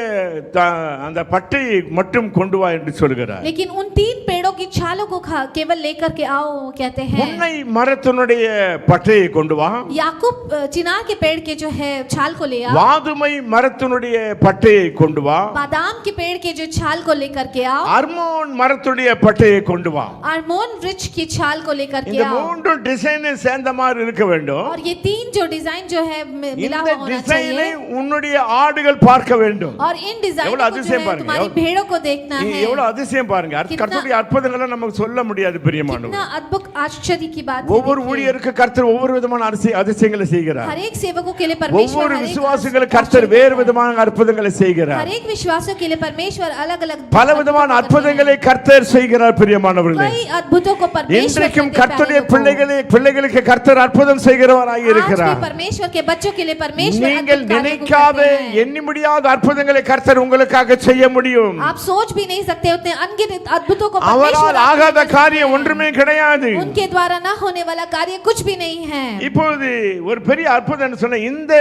அந்த பட்டையை மட்டும் கொண்டு வா என்று சொல்கிறார். लेकिन उन 3 पेड़ों की छाल छालों को केवल लेकर के आओ कहते हैं। புன்னை மரத்தினுடைய பட்டையை கொண்டு வா, याकूब चिनार के पेड़ के जो है छाल को ले आओ, வாதுமை மரத்தினுடைய பட்டையை கொண்டு வா, बादाम के पेड़ के जो छाल को लेकर के आओ, அர்மோன் மரத்துடைய பட்டையை கொண்டு வா. आर्मोन वृक्ष की छाल को लेकर के இந்த आओ। மூன்று டிசைனும் சேர்ந்த மாதிரி இருக்க வேண்டும். और ये तीन जो डिजाइन जो है मिला இந்த हुआ होना டிசைனை चाहिए। உன்னுடைய ஆடுகள் பார்க்க வேண்டும். और इन डिजाइन எவ்வளவு को जो அதிசயம் है பாருங்க. तुम्हारी भेड़ों को देखना है। எவ்வளவு அதிசயம் பாருங்க. கர்த்தருடைய அற்புதங்களை நமக்கு சொல்ல முடியாது பிரியமானவர்களே. कितना अद्भुत आश्चर्य की बात है। ஒவ்வொரு ஊழியருக்கு கர்த்தர் ஒவ்வொரு விதமான அதிசயங்களை செய்கிறார். हर एक सेवकों के लिए परमेश्वर ஒவ்வொரு हर एक விசுவாசிகளுக்கு கர்த்தர் வேறு விதமான அற்புதங்களை செய்கிறார். हर एक विश्वासियों के लिए परमेश्वर अलग-अलग பல விதமான அற்புதங்களை கர்த்தர் செய்கிறார் பிரியமானவர்களே. कई अद्भुतों को परमेश्वर இன்றைக்கும் करते கர்த்தருடைய प्यारे लोगों। பிள்ளைகளுக்கு கர்த்தர் அற்புதம் செய்கிறவராய் आज भी இருக்கிறார். परमेश्वर के बच्चों के लिए परमेश्वर நீங்கள் अद्भुत कार्यों को நினைக்காத करते हैं। எண்ணி முடியாத அற்புதங்களை கர்த்தர் உங்களுக்காக செய்ய முடியும். आप सोच भी नहीं सकते उतने अनगिनत अद्भुतों को அவரால் परमेश्वर ஆகாத காரியம் ஒன்றுமே கிடையாது. उनके द्वारा ना होने वाला कार्य कुछ भी नहीं है। இப்போது ஒரு பெரிய அற்புதம் சொன்ன இந்த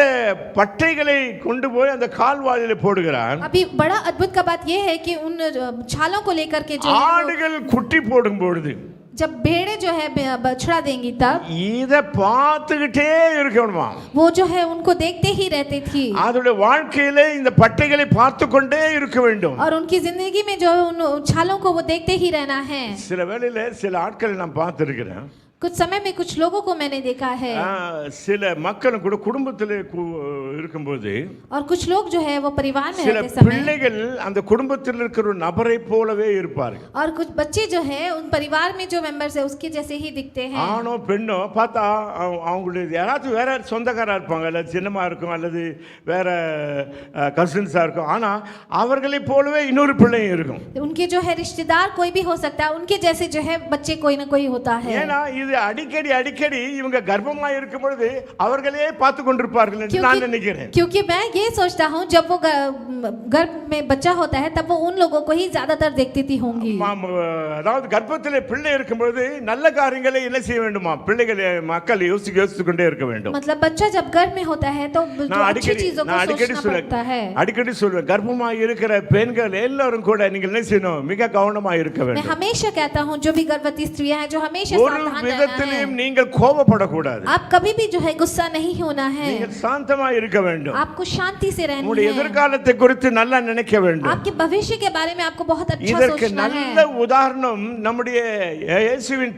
பட்டைகளை கொண்டு போய் அந்த கால்வாயில போடுகிறார். अभी बड़ा अद्भुत का बात यह है कि उन छालों को लेकर के जो है वो- ஆடுகள் குட்டி போடும் பொழுது जब भेड़े जो है बछड़ा देंगी तब இத பார்த்துக்கிட்டே இருக்கணுமா. वो जो है उनको देखते ही रहती थी அதோட வாழ்க்கையில இந்த பட்டைகளை பார்த்து கொண்டே இருக்க வேண்டும். और उनकी जिंदगी में जो है उन छालों को वो देखते ही रहना है। சில வேளையில சில ஆட்களை நான் பார்த்திருக்கிறேன். कुछ समय में कुछ लोगों को मैंने देखा है சில மக்களும் கூட குடும்பத்திலே இருக்கும்போது और कुछ लोग जो है वो परिवार में சில रहते समय பிள்ளைகள் அந்த குடும்பத்தில் இருக்கிற ஒரு நபரை போலவே இருப்பார்கள். और कुछ बच्चे जो है उन परिवार में जो मेंबर्स है उसके जैसे ही दिखते हैं। ஆணோ பெண்ணோ பார்த்தா அவங்களுடைய யாராச்சும் வேற சொந்தக்காரா இருப்பாங்க, அல்லது சின்னமா இருக்கும், அல்லது வேற கசின்ஸா இருக்கும். ஆனா அவர்களை போலவே இன்னொரு பிள்ளையும் இருக்கும். उनके जो है रिश्तेदार कोई भी हो सकता है, उनके जैसे जो है बच्चे कोई ना कोई होता है। ஏன்னா இது அடிக்கடி இவங்க கர்ப்பமா இருக்கும் பொழுது அவர்களே பார்த்து கொண்டிருப்பார்கள் என்று நான் நினைக்கிறேன். क्योंकि मैं ये सोचता हूँ जब वो गर्भ में बच्चा होता है तब वो उन लोगों को ही ज्यादातर देखती थी होंगी। அதாவது கர்ப்பத்திலே பிள்ளை இருக்கும் பொழுது நல்ல காரியங்களை என்ன செய்ய வேண்டுமா, பிள்ளைகளை மக்கள் யோசித்து கொண்டே இருக்க வேண்டும். मतलब बच्चा जब गर्भ में होता है तो जो अच्छी चीजों को सोचना पड़ता है। அடிக்கடி சொல்வேன், கர்ப்பமா இருக்கிற பெண்கள் எல்லாரும் கூட நீங்கள் என்ன செய்யணும், மிக கவனமா இருக்க வேண்டும். मैं हमेशा कहता हूँ जो भी गर्भवती स्त्रियां हैं जो हमेशा सावधान रहना है। நீங்கள் கோபப்படக்கூடாது. आप कभी भी जो है गुस्सा नहीं होना है। நீங்கள் சாந்தமா இருக்க வேண்டும். आपको शांति से रहना உங்களுடைய है। எதிர்காலத்தை குறித்து நல்லா நினைக்க வேண்டும். आपके भविष्य के बारे में आपको बहुत अच्छा இதற்கு सोचना है। நல்ல உதாரணம் நம்முடைய இயேசுவின்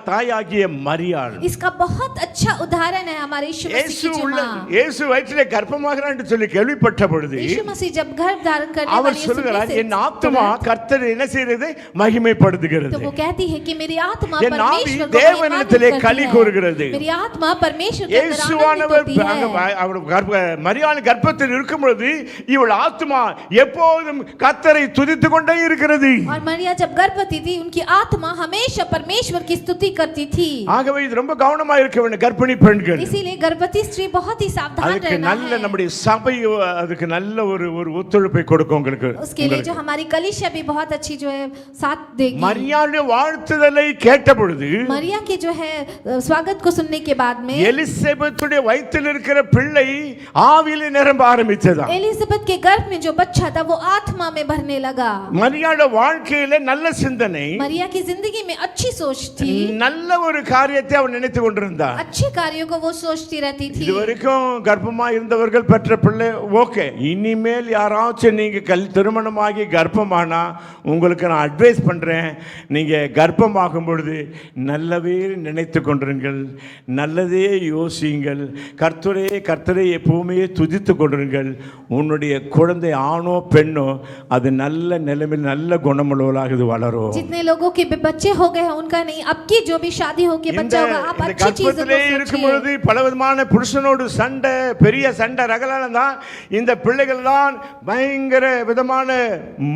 தாயாகிய மரியாள். इसका बहुत अच्छा उदाहरण है हमारे यीशु मसीह की मां। இயேசு வயிற்றிலே கர்ப்பமாகிறார் என்று சொல்லி கேள்விப்பட்ட பொழுது यीशु मसीह जब गर्भ धारण करने அவர் वाली சொல்கிறார், என் ஆத்துமா கர்த்தரை என்ன செய்கிறது, மகிமைப்படுத்துகிறது. तो वो कहती है कि मेरी आत्मा என் ஆவி परमेश्वर को தேவனிடத்திலே महिमान्वित களி करती கூறுகிறது. है। मेरी आत्मा परमेश्वर के अंदर இயேசுவானவர் आनंदित होती है। மரியாள் கர்ப்பத்தில் இருக்கும் பொழுது இவள் ஆத்துமா எப்போதும் கர்த்தரை துதித்துக் கொண்டே இருக்கிறது. और मरिया जब गर्भवती थी उनकी आत्मा हमेशा परमेश्वर की स्तुति करती थी। ஆகவே இது ரொம்ப கவனமா இருக்க வேண்டும் கர்ப்பிணி பெண்கள். इसीलिए गर्भवती स्त्री बहुत ही सावधान அதுக்கு रहना நல்ல है। நம்முடைய சபை அதுக்கு நல்ல ஒரு ஒத்துழைப்பை கொடுக்கும் உங்களுக்கு. उसके लिए जो हमारी कलीसिया भी बहुत अच्छी जो है साथ देगी। மரியாளுடைய வாழ்த்துதலை கேட்ட பொழுது मरिया के जो है स्वागत को सुनने के बाद में எலிசபெத்துடைய வயிற்றில் இருக்கிற பிள்ளை ஆவியிலே நிரம்ப ஆரம்பிச்சதா. एलिजाबेथ के गर्भ में जो बच्चा था वो आत्मा में भरने लगा। மரியாளுடைய வாழ்க்கையில நல்ல சிந்தனை, मरिया की जिंदगी में अच्छी सोच थी। நல்ல ஒரு காரியத்தை அவன் நினைத்து கொண்டிருந்தார். अच्छे कार्यों को वो सोचती रहती थी। இதுவரைக்கும் கர்ப்பமா இருந்தவர்கள் பெற்ற பிள்ளை ஓகே, இனிமேல் யாராச்சும் நீங்க திருமணமாகி கர்ப்பமானா உங்களுக்கு நான் அட்வைஸ் பண்றேன், நீங்க கர்ப்பமாகும் பொழுது நல்லவே நினைத்து கொண்டிருங்கள், நல்லதே யோசியுங்கள், கர்த்தரை எப்பவுமே துதித்து கொண்டிருங்கள். உன்னுடைய குழந்தை ஆணோ பெண்ணோ அது நல்ல நிலைமையில் நல்ல குணமுள்ளவளாக இது வளரும். जितने लोगों के बच्चे हो गए हैं उनका नहीं, अब की जो भी शादी होके बच्चा होगा आप अच्छी चीजों को இருக்கும் सोचिए। பொழுது பலவிதமான புருஷனோடு சண்டை, பெரிய சண்டை ரகலான தான் இந்த பிள்ளைகள் தான் பயங்கர விதமான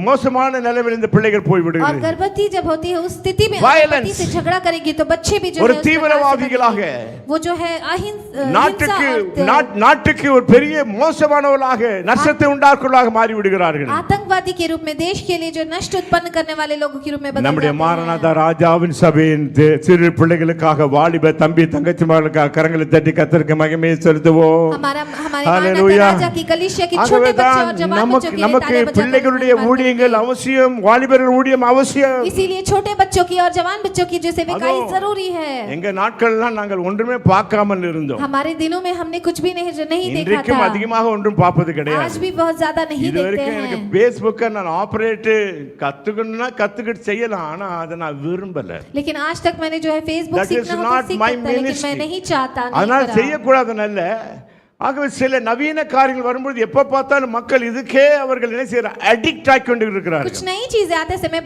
மோசமான நிலைமையில் இந்த பிள்ளைகள் போய் और விடுகிறது. गर्भवती जब होती है उस स्थिति में Violence. पति से झगड़ा करेगी तो बच्चे भी जो ஒரு है उस प्रकार से தீவிரவாதிகளாக बनेंगे। वो जो है हिंसा நாட்டுக்கு और நாட்டுக்கு ஒரு பெரிய மோசமானவர்களாக நஷ்டத்தை உண்டாக்குவதாக மாறி விடுகிறார்கள். आतंकवादी के रूप में देश के लिए जो नष्ट उत्पन्न करने वाले लोगों के रूप में बदल நம்முடைய जाते மாரநாதா ராஜாவின் சபையின் சிறு பிள்ளைகளுக்காக வாலிப தம்பி தங்கச்சிமார்களுக்காக கரங்களை தட்டி கர்த்தருக்கு மகிமையை செலுத்துவோம். हमारे हालेलुया. राजा की कलीसिया की छोटे बच्चे और जवान बच्चों के लिए நமக்கு तालियां बजाकर பிள்ளைகளுடைய ஊழியங்கள் அவசியம், வாலிபர்கள் ஊழியம் அவசியம். इसीलिए छोटे बच्चों की और जवान बच्चों की जो सेविकाई जरूरी है। எங்க நாட்கள்லாம் நாங்கள் ஒன்றுமே பார்க்காமல் இருந்தோம். हमारे दिनों में हमने कुछ भी नहीं देखा இன்றைக்கும் था। அதிகமாக ஒன்றும் பார்ப்பது आज கிடையாது. भी बहुत ज्यादा नहीं देखते இதுவரைக்கும் எனக்கு हैं। பேஸ்புக்கை நான் ஆபரேட் கத்துக்கணும்னா கத்துக்கிட்டு செய்யலாம், ஆனா அதை நான் விரும்பல. लेकिन आज तक मैंने जो है फेसबुक That is सीखना not होता सीख my सकता, लेकिन ministry. मैं नहीं चाहता नहीं அதனால करा। செய்யக்கூடாதுன்னு இல்ல. ஆகவே சில நவீன காரியங்கள் வரும்போது எப்ப பார்த்தாலும் மக்கள் இதுக்கே அவர்கள் என்ன செய்யற அடிக்ட் ஆகி கொண்டு இருக்கிறார்கள். कुछ नई चीजें आते समय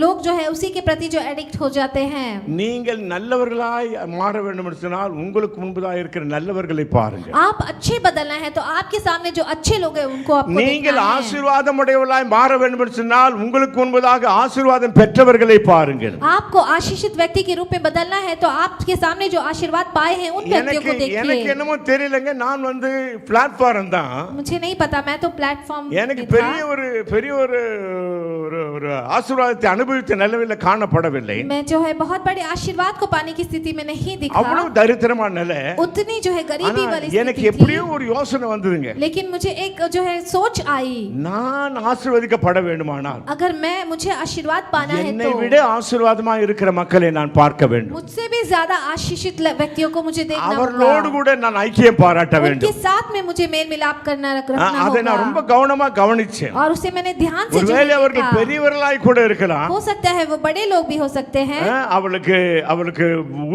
लोग जो है उसी के प्रति जो एडिक्ट हो जाते हैं। நீங்கள் நல்லவர்களாய் மாற வேண்டும் என்று சொன்னால் உங்களுக்கு முன்பதாக இருக்கிற நல்லவர்களை பாருங்க. आप अच्छे बदलना है तो आपके सामने जो अच्छे लोग हैं उनको आपको நீங்கள் देखना है। ஆசீர்வாதம் உடையவர்களாய் மாற வேண்டும் என்று சொன்னால் உங்களுக்கு முன்பதாக ஆசீர்வாதம் பெற்றவர்களை பாருங்கள். आपको आशीषित व्यक्ति के रूप में बदलना है तो आपके सामने जो आशीर्वाद पाए हैं उन व्यक्तियों को எனக்கு देखिए। என்னமோ தெரியலங்க, நான் வந்து பிளாட்ஃபார்ம் தான். मुझे नहीं पता, मैं तो प्लेटफॉर्म எனக்கு பெரிய ஒரு ஆசீர்வாதத்தை அனுபவித்த நிலையில காணப்படவில்லை. मैं जो है बहुत बड़े आशीर्वाद को पाने की स्थिति में नहीं दिखा। அவ்வளவு தரித்திரமான நிலை. उतनी जो है गरीबी वाली எனக்கு स्थिति எப்படியோ थी। ஒரு யோசனை வந்ததுங்க. लेकिन मुझे एक जो है सोच आई, நான் ஆசீர்வதிக்கப்பட வேண்டுமானால் अगर मैं मुझे आशीर्वाद पाना है என்னை तो விட ஆசீர்வாதமா இருக்கிற மக்களை நான் பார்க்க வேண்டும். मुझसे भी ज्यादा आशीषित व्यक्तियों को मुझे देखना அவர்களோடு होगा। கூட நான் ஐக்கியம் பாராட்ட उनके வேண்டும். साथ में मुझे मेल मिलाप करना रखना அதை நான் ரொம்ப होगा கவனமா கவனிச்சேன். और उसे मैंने ध्यान से जो ஒருவேளை है அவர்கள் देखा। பெரியவர்களாய் கூட இருக்கலாம். हो सकता है वो बड़े लोग भी हो सकते हैं। அவளுக்கு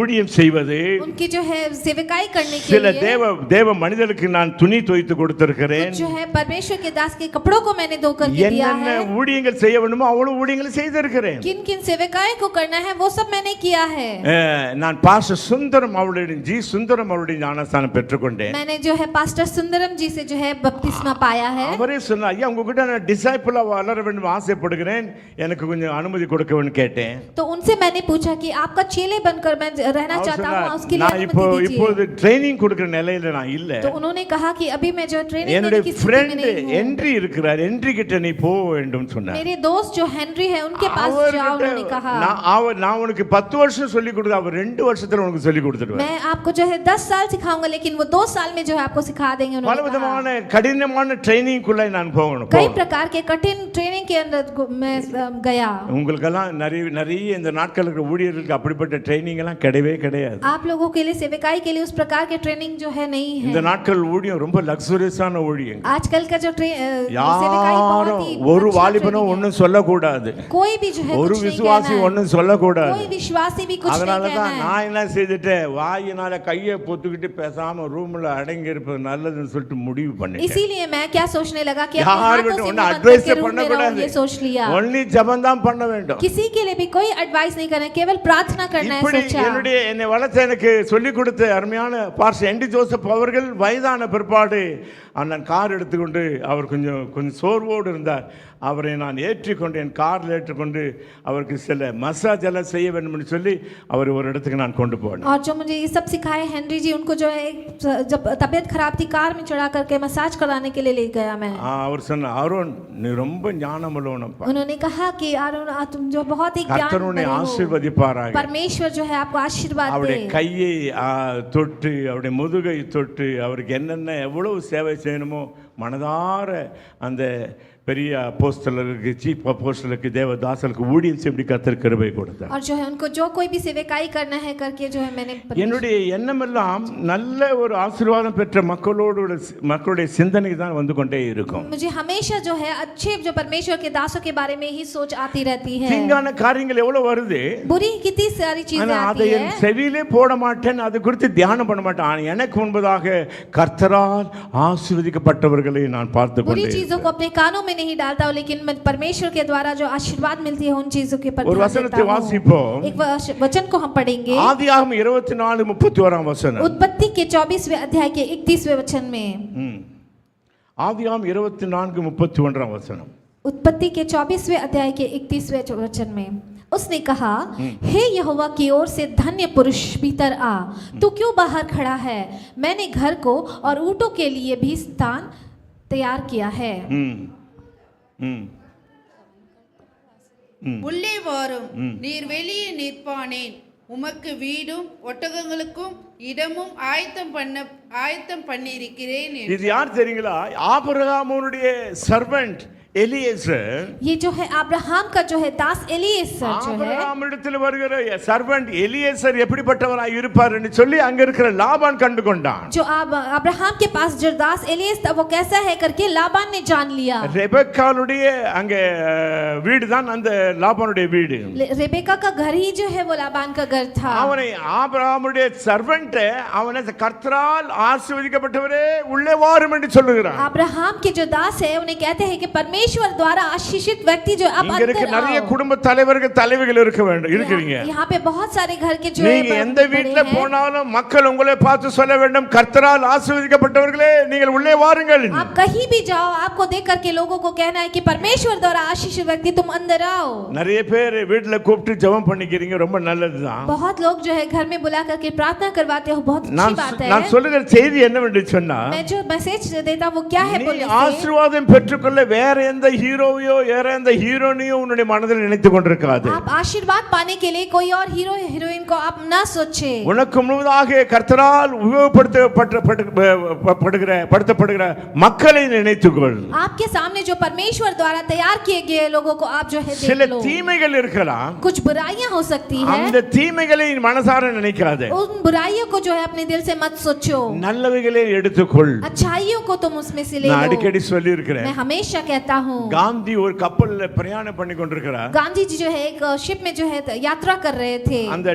ஊழியம் செய்வது, उनकी जो है सेवकाई करने के சில लिए தேவ மனிதர்களுக்கு நான் துணி துவைத்து கொடுத்திருக்கிறேன். जो है परमेश्वर के दास के कपड़ों को मैंने धो करके दिया என்னென்ன है। ஊழியங்கள் செய்ய வேண்டுமோ அவ்வளவு ஊழியங்களை செய்திருக்கிறேன். किन किन सेवकाई को करना है वो सब मैंने किया है। நான் பாஸ்டர் சுந்தரம் அவருடைய ஞானஸ்தானம் பெற்றுக்கொண்டேன். मैंने जो है पास्टर सुंदरम जी से जो है बपतिस्मा पाया है। அவரே சொன்னார், ஐயா உங்ககிட்ட நான் டிசைபிளா வளர வேண்டும் ஆசைப்படுகிறேன், எனக்கு கொஞ்சம் அனுமதி கொடுக்க வேண்டும் கேட்டேன். तो उनसे मैंने पूछा कि आपका चेले बनकर मैं रहना அவர் चाहता हूँ, சொன்னார், उसके लिए நான் अनुमति இப்போது दीजिए। ட்ரைனிங் கொடுக்கிற நிலையில நான் இல்ல. तो उन्होंने कहा कि अभी मैं जो ट्रेनिंग என்னுடைய देने की स्थिति में ஃப்ரெண்ட் नहीं हूँ। என்ட்ரி இருக்கிறார், என்ட்ரி கிட்ட நீ போக வேண்டும் சொன்னார். मेरे दोस्त जो हेनरी है उनके पास जाओ, उन्होंने कहा। நான் உனக்கு 10 வருஷம் சொல்லி கொடுத்து அவர் 2 வருஷத்துல உனக்கு சொல்லி கொடுத்துடுவார். मैं आपको जो है 10 साल सिखाऊंगा, लेकिन वो 2 साल में जो है आपको सिखा देंगे, பல उन्होंने कहा। விதமான கடினமான ட்ரைனிங் குள்ள நான் போகணும். कई प्रकार के कठिन ट्रेनिंग के अंदर मैं गया। உங்களுக்கெல்லாம் நிறைய இந்த நாட்களுக்கு ஊழியர்களுக்கு அப்படிப்பட்ட ட்ரைனிங் எல்லாம் கிடையவே கிடையாது. आप लोगों के लिए सेवकाई के लिए उस प्रकार के ट्रेनिंग जो है नहीं है। இந்த நாட்கள் ஊழியம் ரொம்ப லக்ஸூரியஸான ஊழியம். आजकल का जो सेवकाई யாரும் बहुत ही ஒரு अच्छा வாலிபனும் training है। ஒன்னும் சொல்லக்கூடாது. कोई भी जो है ஒரு कुछ नहीं விசுவாசி कहना है। ஒன்னும் சொல்லக்கூடாது. कोई विश्वासी भी कुछ அதனால नहीं தான் कहना है। நான் என்ன செய்துட்டேன், வாயினால கையை பொத்துக்கிட்டு பேசாம ரூம்ல அடங்கி இருப்பது நல்லதுன்னு சொல்லிட்டு முடிவு பண்ணிட்டேன். इसीलिए मैं क्या सोचने लगा कि अपने யாருக்கு हाथों से ஒன்னும் मुंह बंद அட்வைஸ் करके रूम பண்ண में रहूं, கூடாது. ये सोच लिया। ஒன்லி ஜெபம் தான் பண்ண வேண்டும். किसी के लिए भी कोई एडवाइस नहीं करना, केवल प्रार्थना करना है இப்படி सोचा। என்னை வளர்த்த எனக்கு சொல்லிக் கொடுத்த அருமையான பாஸ்டர் என்டி ஜோசப் அவர்கள் வயதான பிற்பாடு நான் கார் எடுத்துக்கொண்டு அவர் கொஞ்சம் சோர்வோடு இருந்தார். அவரை நான் ஏற்றிக்கொண்டு என் காரில் ஏற்றுக்கொண்டு அவருக்கு சில மசாஜ் எல்லாம் செய்ய வேண்டும் என்று சொல்லி அவர் ஒரு இடத்துக்கு நான் கொண்டு போனேன். और जो मुझे ये सब सिखाए हेनरी जी, उनको जो है जब तबीयत खराब थी कार में चढ़ा करके मसाज कराने के लिए ले गया मैं। அவர் சொன்ன, அருண் நீ ரொம்ப ஞானமுள்ளவனப்பா, उन्होंने कहा कि अरुण तुम जो बहुत ही கர்த்தர் உன்னை ज्ञान ஆசீர்வதிப்பாராக. परमेश्वर जो है आपको आशीर्वाद அவருடைய दे। கையை தொட்டு அவருடைய முதுகை தொட்டு அவருக்கு என்னென்ன எவ்வளவு சேவை செய்யணுமோ மனதார அந்த பெரிய அப்போஸ்தலருக்கு சீஃப் அப்போஸ்தலருக்கு தேவதாசருக்கு ஊழியம் செய்ய கர்த்தர் கிருபை கொடுத்தார். और जो है उनको जो कोई भी सेवकाई करना है करके जो है मैंने என்னுடைய எண்ணமெல்லாம் நல்ல ஒரு ஆசீர்வாதம் பெற்ற மக்களுடைய சிந்தனை தான் வந்து கொண்டே இருக்கும். मुझे हमेशा जो है अच्छे जो परमेश्वर के दासों के बारे में ही सोच आती रहती है। தீங்கான காரியங்கள் எவ்வளவு வருது, बुरी कितनी सारी चीजें ஆனா அதை आती என் है। செவியிலே போட மாட்டேன், அது குறித்து தியானம் பண்ண மாட்டேன். ஆனா எனக்கு முன்பதாக கர்த்தரால் ஆசீர்வதிக்கப்பட்டவர்களை நான் பார்த்து बुरी கொண்டே चीजों को अपने कानों में नहीं डालता हूं, लेकिन मैं परमेश्वर के द्वारा जो आशीर्वाद मिलती है उन चीजों के पर ஒரு ध्यान வசனத்தை देता हूं। வாசிப்போம். एक वचन को हम पढ़ेंगे ஆதியாகமம் 24:31 வசனம். उत्पत्ति के 24वें अध्याय के 31वें वचन में। ஆதியாகமம் 24:31 வசனம். उत्पत्ति के 24वें अध्याय के 31वें वचन में, उसने कहा, हे यहोवा की ओर से धन्य पुरुष भीतर आ, तू क्यों बाहर खड़ा है? मैंने घर को और ऊँटों के लिए भी स्थान तैयार किया है। உள்ளே வாரும், நீர் வெளியே நிற்பானேன். உமக்கு வீடும் ஒட்டகங்களுக்கும் இடமும் ஆயத்தம் பண்ணியிருக்கிறேன். இது யார் தெரியுங்களா? ஆபிரகாமுடைய சர்வெண்ட் எலியேசர். ये जो है अब्राहम का जो है दास एलिएसर जो है, ஆபிரகாமிடத்தில் வருகிற சர்வெண்ட் எலியேசர் எப்படிப்பட்டவராய் இருப்பார்னு சொல்லி அங்க இருக்கிற லாபான் கண்டு கொண்டான். जो अब्राहम के पास जो दास एलियस था वो कैसा है करके लाबान ने जान लिया। ரெபெக்காளுடைய அங்க வீடு தான் அந்த லாபானுடைய வீடு. रेबेका का घर ही जो है वो लाबान का घर था। அவனை ஆபிரகாமுடைய சர்வெண்ட் அவனை கர்த்தரால் ஆசீர்வதிக்கப்பட்டவரே உள்ளே வாரும் என்று சொல்லுகிறான். अब्राहम के जो दास है उन्हें कहते हैं कि परमेश्वर द्वारा आशीषित व्यक्ति जो अब இங்க இருக்க நிறைய குடும்ப தலைவர்கள் தலைவிகள் இருக்க வேண்டும் இருக்கிறீங்க. यहाँ पे बहुत सारे घर के जो நீங்க எந்த வீட்ல போனாலும் மக்கள் உங்களை பார்த்து சொல்ல வேண்டும், கர்த்தரால் ஆசீர்வதிக்கப்பட்டவர்களே நீங்கள் உள்ளே வாருங்கள். आप कहीं भी जाओ आपको देख करके लोगों को कहना है कि परमेश्वर द्वारा आशीषित व्यक्ति तुम अंदर आओ। நிறைய பேர் வீட்ல கூப்பிட்டு ஜெபம் பண்ணிக்கிறீங்க, ரொம்ப நல்லதுதான். बहुत लोग जो है घर में बुला करके प्रार्थना करवाते हो, बहुत अच्छी बात है। நான் சொல்லுகிற செய்தி என்னவென்று சொன்னா, मैं जो मैसेज देता वो क्या है बोलने से, ஆசீர்வாதம் பெற்றுக்கொள்ள வேற எந்த ஹீரோவையோ வேற எந்த ஹீரோனியோ உன்னுடைய மனதில் நினைத்து கொண்டிருக்காது. आप आशीर्वाद पाने के लिए कोई और हीरो हीरोइन को आप ना सोचे। உனக்கு முழுவதாக கர்த்தரால் உபயோகப்படுத்தப்படுகிற மக்களை நினைத்துக்கொள். आपके सामने जो परमेश्वर द्वारा तैयार किए गए लोगों को आप जो है देख சில लो। தீமைகள் இருக்கலாம், कुछ बुराइयां हो सकती है, அந்த தீமைகளை மனசார நினைக்காதே. उन बुराइयों को जो है अपने दिल से मत सोचो, நல்லவைகளை எடுத்துக்கொள். अच्छाइयों को तुम उसमें से ले நான் लो। அடிக்கடி சொல்லி இருக்கிறேன், मैं हमेशा कहता हूँ, காந்தி ஒரு கப்பல்ல பிரயாணம் பண்ணி கொண்டிருக்கிறார். गांधी जी जो है एक शिप में जो है यात्रा कर रहे थे, அந்த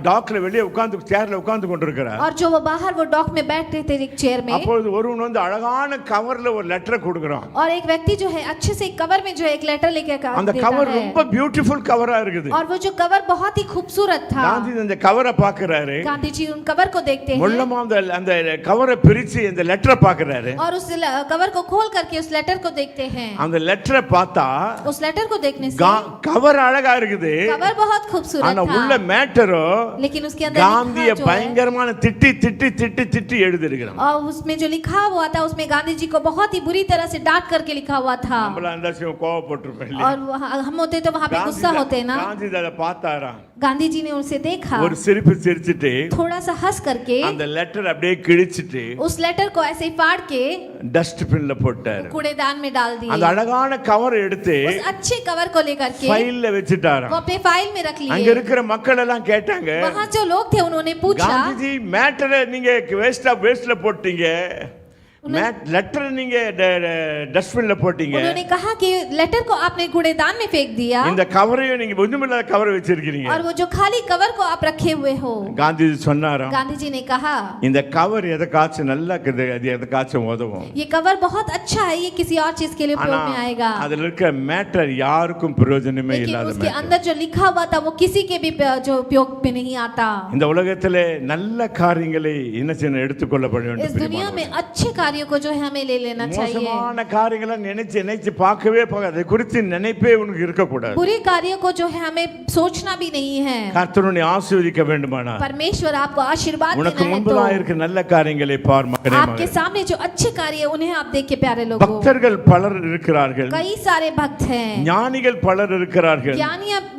டாக்ல வெளியே உட்கார்ந்து சேர்ல உட்கார்ந்து கொண்டிருக்கிறார். और जो वो बाहर वो डॉक में बैठ रहे थे एक चेयर में, அப்பொழுது ஒருவன் வந்து அழகான கவர்ல ஒரு லெட்டர் கொடுக்கறான். और एक व्यक्ति जो है अच्छे से कवर में जो है एक लेटर लेके அந்த देता கவர் है, ரொம்ப பியூட்டிஃபுல் கவரா இருக்குது. और वो जो कवर बहुत ही खूबसूरत था। காந்தி அந்த கவரை பார்க்கறாரு, गांधी जी उन कवर को देखते हैं, முள்ளமா அந்த கவரை பிரிச்சு அந்த லெட்டரை பார்க்கறாரு. और उस कवर को खोल करके उस लेटर को देखते हैं। அந்த லெட்டரை பார்த்தா उस लेटर को देखने से கவர் அழகா இருக்குது, कवर बहुत खूबसूरत ஆனா था, உள்ள மேட்டரோ लेकिन उसके अंदर காந்திய लिखा जो है, பயங்கரமான திட்டி எழுதி இருக்கிறான். और उसमें जो लिखा हुआ था उसमें गांधी जी को बहुत ही बुरी तरह से डांट करके लिखा हुआ था, நம்மள அந்த சிவ கோவப்பட்டிருப்பேன். और हम होते तो वहां पे गुस्सा होते ना। காந்தி அதை பார்த்தாரா, गांधी जी ने उसे देखा, ஒரு சிரிப்பு சிரிச்சிட்டு थोड़ा सा हंस करके அந்த லெட்டர் அப்படியே கிழிச்சிட்டு उस लेटर को ऐसे ही फाड़ के டஸ்ட்பின்ல போட்டார். कूड़ेदान में डाल दिए। அந்த அழகான கவர் எடுத்து उस अच्छे कवर को लेकर के ஃபைல்ல வச்சிட்டாராம். वो अपने फाइल में रख அங்க लिए। இருக்கிற மக்கள் எல்லாம் கேட்டாங்க, वहां जो लोग थे उन्होंने पूछा, காந்திஜி மேட்டரை நீங்க வேஸ்ட்ல போட்டீங்க, लेटर நீங்க டஸ்ட்பின்ல போட்டீங்க. उन्होंने कहा कि लेटर को आपने कूड़ेदान में फेंक दिया இந்த கவரையும் நீங்க ஒண்ணுமில்லாத கவர் வச்சிருக்கீங்க. और वो जो खाली कवर को आप रखे हुए हो। காந்திஜி சொன்னாராம், गांधी जी ने कहा இந்த கவர் எதற்காச்சும் நல்லா இருக்குது, அது எதற்காச்சும் உதவும். ये कवर बहुत अच्छा है, ये किसी और चीज के लिए उपयोग में आएगा। அதுல இருக்க மேட்டர் யாருக்கும் பிரயோஜனமே लेकिन இல்லாத उसके மேட்டர். अंदर जो लिखा हुआ था वो किसी के भी जो उपयोग में नहीं आता। இந்த உலகத்திலே நல்ல காரியங்களை என்ன செய்யணும், எடுத்துக்கொள்ளப்பட வேண்டும். इस दुनिया में अच्छे कार्यों को जो है हमें ले लेना चाहिए। மோசமான காரியங்களை நினைச்சு பார்க்கவே போகாது, அதை குறித்து நினைப்பே உனக்கு இருக்க கூடாது. बुरे कार्यों को जो है हमें सोचना भी नहीं है। கர்த்தர் உன்னை ஆசீர்வதிக்க வேண்டுமானா परमेश्वर आपको आशीर्वाद உனக்கு देना है முன்பதாக तो இருக்க நல்ல காரியங்களை பார் மகனே आपके மகளே. सामने जो अच्छे कार्य है उन्हें आप देखिए प्यारे लोगों। பக்தர்கள் பலர் இருக்கிறார்கள், कई सारे भक्त हैं, ஞானிகள் பலர் இருக்கிறார்கள்,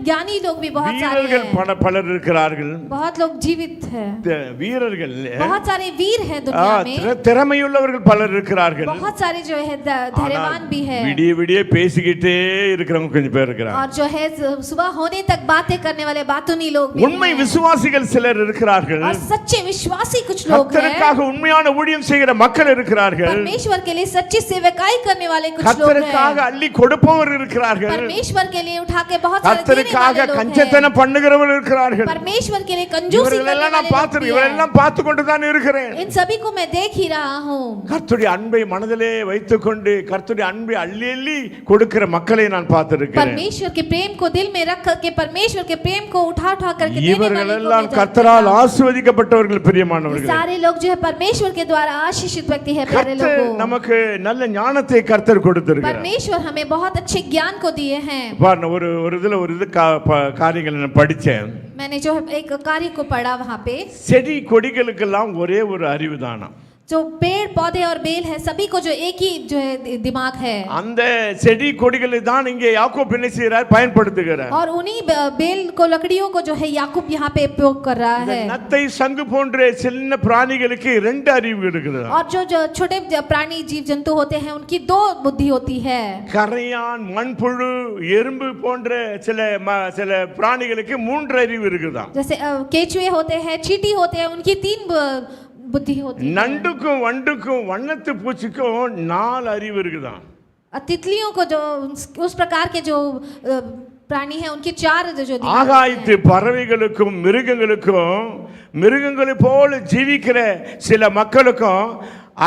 ज्ञानी लोग भी बहुत सारे வீரர்கள் हैं, பலர் இருக்கிறார்கள். बहुत लोग जीवित हैं, வீரர்கள் बहुत सारे वीर हैं दुनिया में, திறமையுள்ளவர்கள் பலர் இருக்கிறார்கள். बहुत सारे जो है धैर्यवान भी है, விடிய விடிய பேசிக்கிட்டே இருக்கிறவங்க கொஞ்சம் பேர் இருக்கிறாங்க. और जो है सुबह होने तक बातें करने वाले बातूनी लोग भी உண்மை हैं, விசுவாசிகள் சிலர் இருக்கிறார்கள், और सच्चे विश्वासी कुछ लोग हैं, கர்த்தருக்காக உண்மையான ஊழியம் செய்கிற மக்கள் இருக்கிறார்கள், परमेश्वर के लिए सच्ची सेवकाई करने वाले कुछ लोग கர்த்தருக்காக हैं, அள்ளி கொடுப்பவர் இருக்கிறார்கள், परमेश्वर के लिए उठा के बहुत सारे देने கர்த்தருக்காக वाले लोग हैं, கஞ்சத்தனம் பண்ணுகிறவர் இருக்கிறார்கள். परमेश्वर के लिए कंजूसी करने இவர்களெல்லாம் वाले நான் लोग भी हैं। பார்த்து கொண்டு தான் இருக்கிறேன். इन सभी को मैं देख ही रहा हूँ। கர்த்தருடைய அன்பை மனதிலே வைத்துக்கொண்டு கர்த்தருடைய அன்பை அள்ளி அள்ளி கொடுக்கிற மக்களை நான் பார்த்திருக்கிறேன். परमेश्वर के प्रेम को दिल में रख करके परमेश्वर के प्रेम को उठा उठा करके देने वाले இவர்கள் को எல்லாம் मैं जानता கர்த்தரால் हूं। ஆசீர்வதிக்கப்பட்டவர்கள் ये பிரியமானவர்களே. सारे लोग जो है परमेश्वर के द्वारा आशीषित व्यक्ति है प्यारे கர்த்தர் लोगों। நமக்கு நல்ல ஞானத்தை கர்த்தர் கொடுத்திருக்கிறார். परमेश्वर हमें बहुत अच्छे ज्ञान को दिए हैं। பாருங்க ஒரு இது காரியங்களை நான் படிச்சேன். मैंने जो है एक कार्य को पढ़ा वहाँ पे, செடி கொடிகளுக்கெல்லாம் ஒரே ஒரு அறிவு தானா. जो पेड़ पौधे और बेल है सभी को जो एक ही जो है दिमाग है, அந்த செடி கொடிகளை தான் இங்கே யாக்கோபு என்ன செய்கிறார், பயன்படுத்துகிறார். और उन्हीं बेल को लकड़ियों को जो है याकूब यहाँ पे उपयोग कर रहा இந்த है। நத்தை சங்கு போன்ற சின்ன பிராணிகளுக்கு ரெண்டு அறிவு இருக்குது. और जो छोटे प्राणी जीव जंतु होते हैं उनकी दो बुद्धि होती है। கரையான், மண்புழு, எறும்பு போன்ற சில பிராணிகளுக்கு மூன்று அறிவு இருக்குதாம். जैसे केचुए होते हैं, चींटी होते हैं, उनकी तीन बुद्धि होती है। நண்டுக்கும் வண்டுக்கும் வண்ணத்து பூச்சிக்கும் 4 அறிவு இருக்குதாம். तितलियों को जो उस प्रकार के जो प्राणी है उनकी 4 जो दिमाग ஆகாயத்து பறவைகளுக்கும் மிருகங்களை போல ஜீவிக்கிற சில மக்களுக்கும்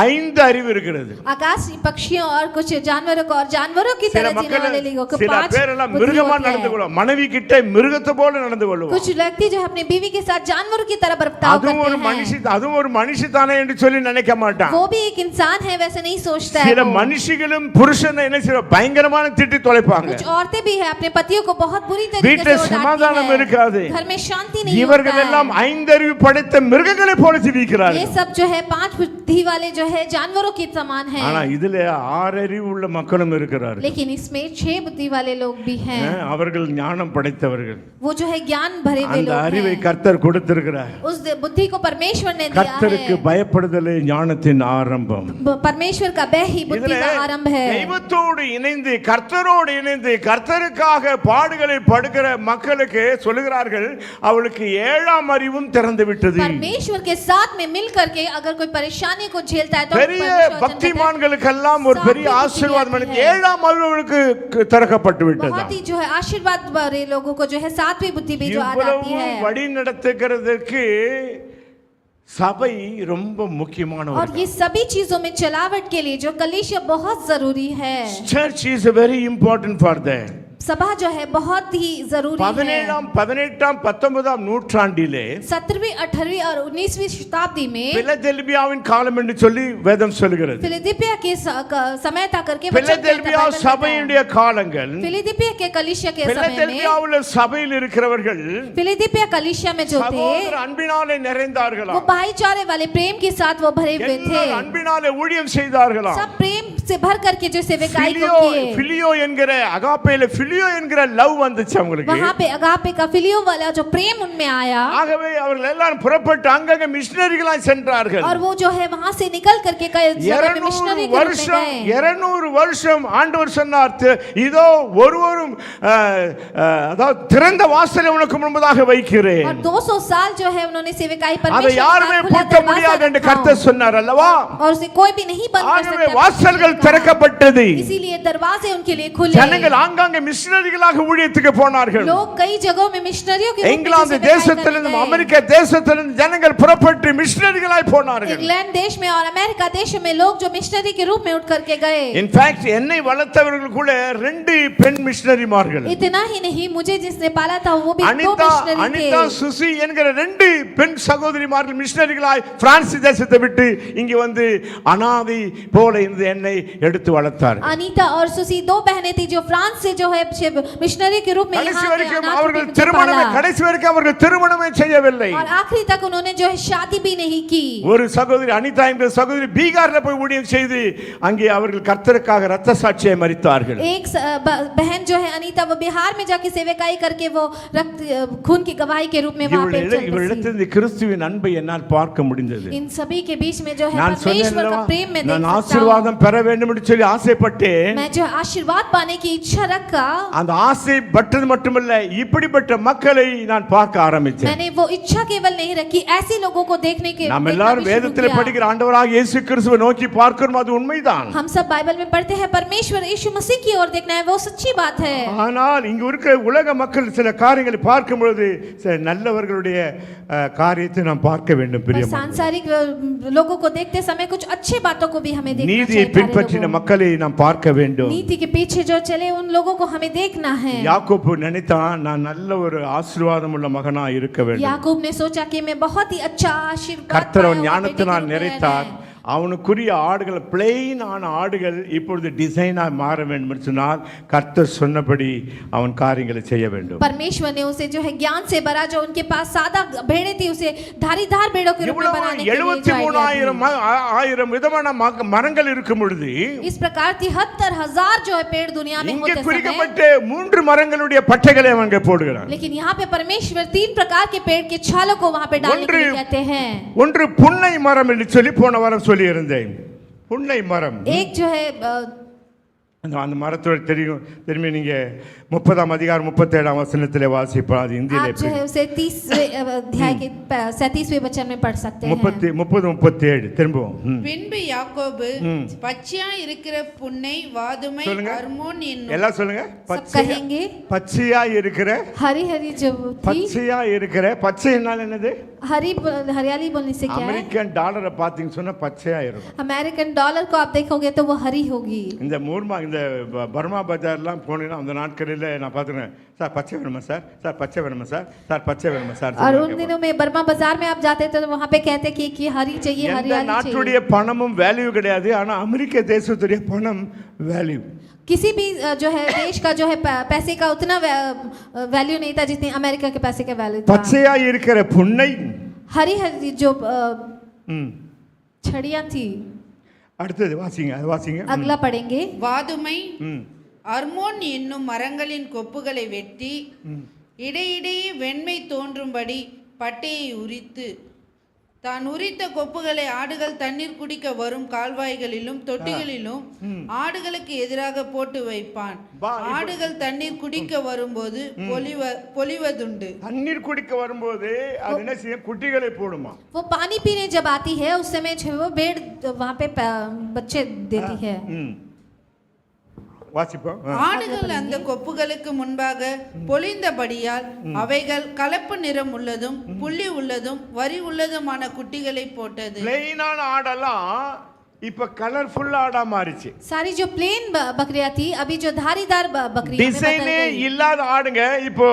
5 அறிவு இருக்கிறது. आकाशी पक्षियों और कुछ जानवरों को और जानवरों की சில तरह जीने மக்கள் वाले लोगों को சில 5 பேர் எல்லாம் बुद्धि மிருகமா होती நடந்து है। கொள்ளும், மனைவி கிட்ட மிருகத்தை போல நடந்து கொள்ளும். कुछ व्यक्ति जो है अपने बीवी के साथ जानवरों की तरह बर्ताव அதுவும் करते हैं। ஒரு மனுஷி தானே என்று சொல்லி நினைக்க மாட்டான். वो भी एक इंसान है वैसे नहीं सोचता है சில वो। மனுஷிகளும் புருஷனை என்ன செய்ய பயங்கரமான திட்டி தொலைப்பாங்க. कुछ औरतें भी है अपने पतियों को बहुत बुरी तरीके வீட்டில் से சமாதானம் डांटती இருக்காது. है, घर में शांति नहीं இவர்கள் होता எல்லாம் है। 5 அறிவு படைத்த மிருகங்களை போல ये ஜீவிக்கிறார்கள். सब जो है 5 बुद्धि वाले जो है जानवरों के समान ஆனா है। இதுல 6 அறிவு உள்ள மக்களும் இருக்கிறார்கள். लेकिन इसमें 6 बुद्धि वाले लोग भी हैं। அவர்கள் ஞானம் படைத்தவர்கள். वो जो है ज्ञान भरे हुए அந்த लोग அறிவை हैं। கர்த்தர் கொடுத்திருக்கிறார். उस बुद्धि को परमेश्वर ने दिया கர்த்தருக்கு है। பயப்படுதலே ஞானத்தின் ஆரம்பம். परमेश्वर का भय ही बुद्धि இதுல का आरंभ है। தெய்வத்தோடு இணைந்து கர்த்தரோடு இணைந்து கர்த்தருக்காக பாடுகளை படுகிற மக்களுக்கு சொல்லுகிறார்கள், அவளுக்கு 7ஆம் அறிவும் திறந்து விட்டது. परमेश्वर के साथ में मिल करके अगर कोई परेशानी को झेलता है तो பெரிய பக்திமான்களுக்கெல்லாம் ஒரு பெரிய ஆசீர்வாதம் 7ஆம் அறிவுக்கு திறக்கப்பட்டு விட்டது. बहुत ही जो है आशीर्वाद वाले लोगों को जो है 7वीं बुद्धि भी जो आ जाती है। வழி நடத்துகிறதுக்கு சபை ரொம்ப முக்கியமான और ये सभी चीजों में चलावट के लिए जो कलीसिया बहुत जरूरी है। church is very important for that. सभा जो है बहुत ही जरूरी है। 17ஆம் 19ஆம் நூற்றாண்டிலே 17वीं 18वीं और 19वीं शताब्दी में பிலதெல்பியாவின் காலம் என்று சொல்லி வேதம் சொல்கிறது. फिलिदिपिया के समय था करके பிலதெல்பியா சபையுடைய காலங்கள். फिलिदिपिया के कलीसिया के समय में பிலதெல்பியாவுல சபையில் இருக்கிறவர்கள் फिलिदिपिया कलीसिया में जो थे சகோதர அன்பினாலே நிறைந்தார்களாம். वो भाईचारे वाले प्रेम के साथ वो भरे हुए थे। அன்பினாலே ஊழியம் செய்தார்களாம். सब प्रेम से भर करके जो सेवकाई को किए। फिलियो என்கிற அகாப்பேல फिलियो என்கிற லவ் வந்துச்சு அவங்களுக்கு. वहां पे अगापे का फिलियो वाला जो प्रेम उनमें आया। ஆகவே அவர்கள் எல்லாம் புறப்பட்டு அங்கங்க மிஷனரிகளாய் சென்றார்கள். और वो जो है वहां से निकल करके कई जगह में मिशनरी के रूप में गए। 200 வருஷம் ஆண்டவர் சொன்னார், இதோ ஒருவரும் அதாவது திறந்த வாசலை உனக்கு முன்பதாக வைக்கிறேன். और 200 साल जो है उन्होंने सेवकाई परमेश्वर அதை யாருமே பூட்ட முடியாது என்று கர்த்தர் சொன்னார் அல்லவா? और उसे कोई भी नहीं बंद कर ஆகவே सकता। வாசல்கள் திறக்கப்பட்டது. इसीलिए दरवाजे उनके लिए खुले। ஜனங்கள் ஆங்காங்கே மிஷனரிகளாக ஊழியத்துக்கு போனார்கள். लोग कई जगहों में मिशनरियों के रूप में இங்கிலாந்து தேசத்திலிருந்து அமெரிக்கா தேசத்திலிருந்து ஜனங்கள் புறப்பட்டு மிஷனரிகளாய் போனார்கள். इंग्लैंड देश में और अमेरिका देश में लोग जो मिशनरी के रूप में उठ करके गए। இன்ஃபேக்ட் என்னை வளர்த்தவர்கள் கூட 2 பெண் மிஷனரிமார்கள். इतना ही नहीं, मुझे जिसने पाला था वो भी 2 அனிதா मिशनरी थे। சுசி என்கிற 2 பெண் சகோதரிமார்கள் மிஷனரிகளாய் பிரான்ஸ் தேசத்தை விட்டு இங்கே வந்து அனாதை போல இருந்து என்னை எடுத்து வளர்த்தார்கள். अनीता और सुसी 2 बहनें थी जो फ्रांस से जो है मिशनरी के रूप में கடைசி यहाँ வரைக்கும் அவர்கள் திருமணமே செய்யவில்லை. और आखिरी तक उन्होंने जो है शादी भी नहीं की। ஒரு சகோதரி அனிதா என்ற சகோதரி பீகார்ல போய் ஊழியம் செய்து அங்கே அவர்கள் கர்த்தருக்காக இரத்த சாட்சியை மரித்தார்கள். एक बहन जो है अनीता वो बिहार में जाके सेवकाई करके वो रक्त खून की गवाही के रूप में वहां पे இவரிடத்தில் கிறிஸ்துவின் அன்பை என்னால் பார்க்க முடிந்தது. इन सभी के बीच में जो है நான் परमेश्वर का प्रेम में நான் देख सकता हूं। ஆசீர்வாதம் பெற வேண்டும் என்று சொல்லி ஆசைப்பட்டேன். मैं जो आशीर्वाद पाने की इच्छा रखा, அந்த ஆசைப்பட்டது மட்டுமல்ல, இப்படிப்பட்ட மக்களை நான் பார்க்க ஆரம்பிச்சேன். मैंने वो इच्छा केवल नहीं रखी, ऐसे लोगों को देखने के நாம் देखना எல்லாரும் भी शुरू வேதத்தில் किया। படிக்கிற ஆண்டவராக இயேசு கிறிஸ்துவை நோக்கி பார்க்கிறோம், அது உண்மைதான். हम सब बाइबल में पढ़ते हैं परमेश्वर यीशु मसीह की ओर देखना है, वो सच्ची बात है। ஆனால் இங்க இருக்கிற உலக மக்கள் சில காரியங்களை பார்க்கும் பொழுது சில நல்லவர்களுடைய காரியத்தை நாம் பார்க்க வேண்டும். पर பிரியமான सांसारिक लोगों को देखते समय कुछ अच्छी बातों को भी हमें देखना நீதியை चाहिए। பின்பற்றின प्यारे लोगों। மக்களை நாம் பார்க்க வேண்டும். नीति के पीछे जो चले उन लोगों को हमें देखना है। யாக்கோபு நினைத்தான், நான் நல்ல ஒரு ஆசீர்வாதம் உள்ள மகனா இருக்க வேண்டும். याकूब ने सोचा कि मैं बहुत ही अच्छा आशीर्वाद கர்த்தர் पाया அவன் हूं, बेटे के ஞானத்தினால் रूप में நிறைத்தார். रहना है। அவனுக்குரிய ஆடுகள் பிளெயின் ஆன ஆடுகள் இப்பொழுது டிசைனாக மாற வேண்டும் என்று சொன்னால் கர்த்தர் சொன்னபடி அவன் காரியங்களை செய்ய வேண்டும். परमेश्वर ने उसे जो है ज्ञान से भरा, जो उनके पास सादा भेड़े थी उसे धारीदार भेड़ों के रूप में बनाने के लिए जो आज्ञा दी। ஆயிரம் விதமான மரங்கள் இருக்கும் பொழுது इस प्रकार 73,000 जो है पेड़ दुनिया में இங்கே होते समय, குறிக்கப்பட்ட 3 மரங்களுடைய பட்டைகளை அவன் அங்கே போடுகிறான். लेकिन यहाँ पे परमेश्वर 3 प्रकार के पेड़ के छालों को वहाँ पे डालने के लिए कहते हैं। ஒன்று புன்னை மரம் என்று சொல்லி போன வாரம் சொல்லி இருந்தேன். புன்னை மரம் एक जो है அந்த மரத்தோட தெரியும். திரும்பி நீங்க 30ஆம் அதிகாரம் 37ஆம் வசனத்திலே வாசிப்பா. அது இந்தியிலே आप जो है उसे 30वें अध्याय के 37वें वचन में पढ़ सकते हैं। 30-37 திரும்பவும். பின்பு யாக்கோபு பச்சையா இருக்கிற புன்னை வாதுமை அர்மோன் என்னும் எல்லாம் சொல்லுங்க. सब कहेंगे பச்சையா இருக்கிற, हरी हरी जो थी, பச்சையா இருக்கிற. பச்சைனால் என்னது? हरियाली बोलने से क्या है? அமெரிக்கன் டாலரை பாத்தீங்க சொன்னா பச்சையா இருக்கும். अमेरिकन डॉलर को आप देखोगे तो वो हरी होगी। இந்த இந்த பர்மா பஜார்லாம் போனீங்கன்னா அந்த நாட்களில் நான் பார்த்துக்கிறேன். சார் பச்சை வேணுமா சார், சார் பச்சை வேணுமா சார், சார் பச்சை வேணுமா சார். और उन दिनों में बर्मा बाजार में आप जाते थे तो वहाँ पे कहते कि हरी चाहिए, हरियाली நாட்டுடைய चाहिए। பணமும் வேல்யூ கிடையாது, ஆனா அமெரிக்க தேசத்துடைய பணம் வேல்யூ. किसी भी जो है देश का जो है पैसे का उतना वैल्यू नहीं था जितनी अमेरिका के पैसे का वैल्यू था। பச்சையா இருக்கிற புன்னை, हरी हरी जो छड़ियाँ थी। அடுத்தது வாசிங்க, அது வாசிங்க. अगला पढ़ेंगे। வாதுமை அர்மோன் என்னும் மரங்களின் கொப்புகளை வெட்டி இடையிடையே வெண்மை தோன்றும்படி பட்டையை உரித்து தான் உரித்த கொப்புகளை ஆடுகள் தண்ணீர் குடிக்க வரும் கால்வாய்களிலும் தொட்டிகளிலும் ஆடுகளுக்கு எதிராக போட்டு வைப்பான். ஆடுகள் தண்ணீர் குடிக்க வரும்போது பொலிவதுண்டு. தண்ணீர் குடிக்க வரும்போது அது என்ன செய்யும்? குட்டிகளை போடுமா. वो पानी पीने जब आती है उस समय जो वो भेड़ वहाँ पे बच्चे देती है। வாசிப்போம். ஆடுகள் அந்த கொப்புகளுக்கு முன்பாக பொழிந்தபடியால் அவைகள் கலப்பு நிறம் உள்ளதும் புள்ளி உள்ளதும் வரி உள்ளதுமான குட்டிகளை போட்டது. பிளெயினான ஆடெல்லாம் இப்ப கலர்ஃபுல் ஆடா மாறிச்சு. सारी जो प्लेन बकरियां थी अभी जो धारीदार बकरियां में बदल டிசைனே गई। இல்லாத ஆடுங்க இப்போ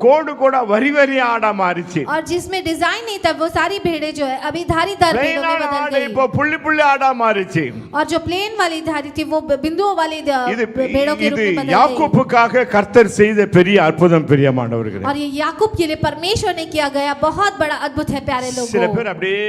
கோடு கோடா வரி வரி ஆடா மாறிச்சு. और जिसमें डिजाइन नहीं था वो सारी भेड़ें जो है अभी धारीदार भेड़ों में बदल ஆடு गई। இப்போ புள்ளி புள்ளி ஆடா மாறிச்சு. और जो प्लेन वाली धारी थी वो बिंदुओं वाली भेड़ों के रूप में बदल गई। யாக்கோபுக்காக கர்த்தர் செய்த பெரிய அற்புதம் பிரியமானவர்களே. और ये याकूब के लिए परमेश्वर ने किया गया बहुत बड़ा अद्भुत है प्यारे சில लोगों। பேர் அப்படியே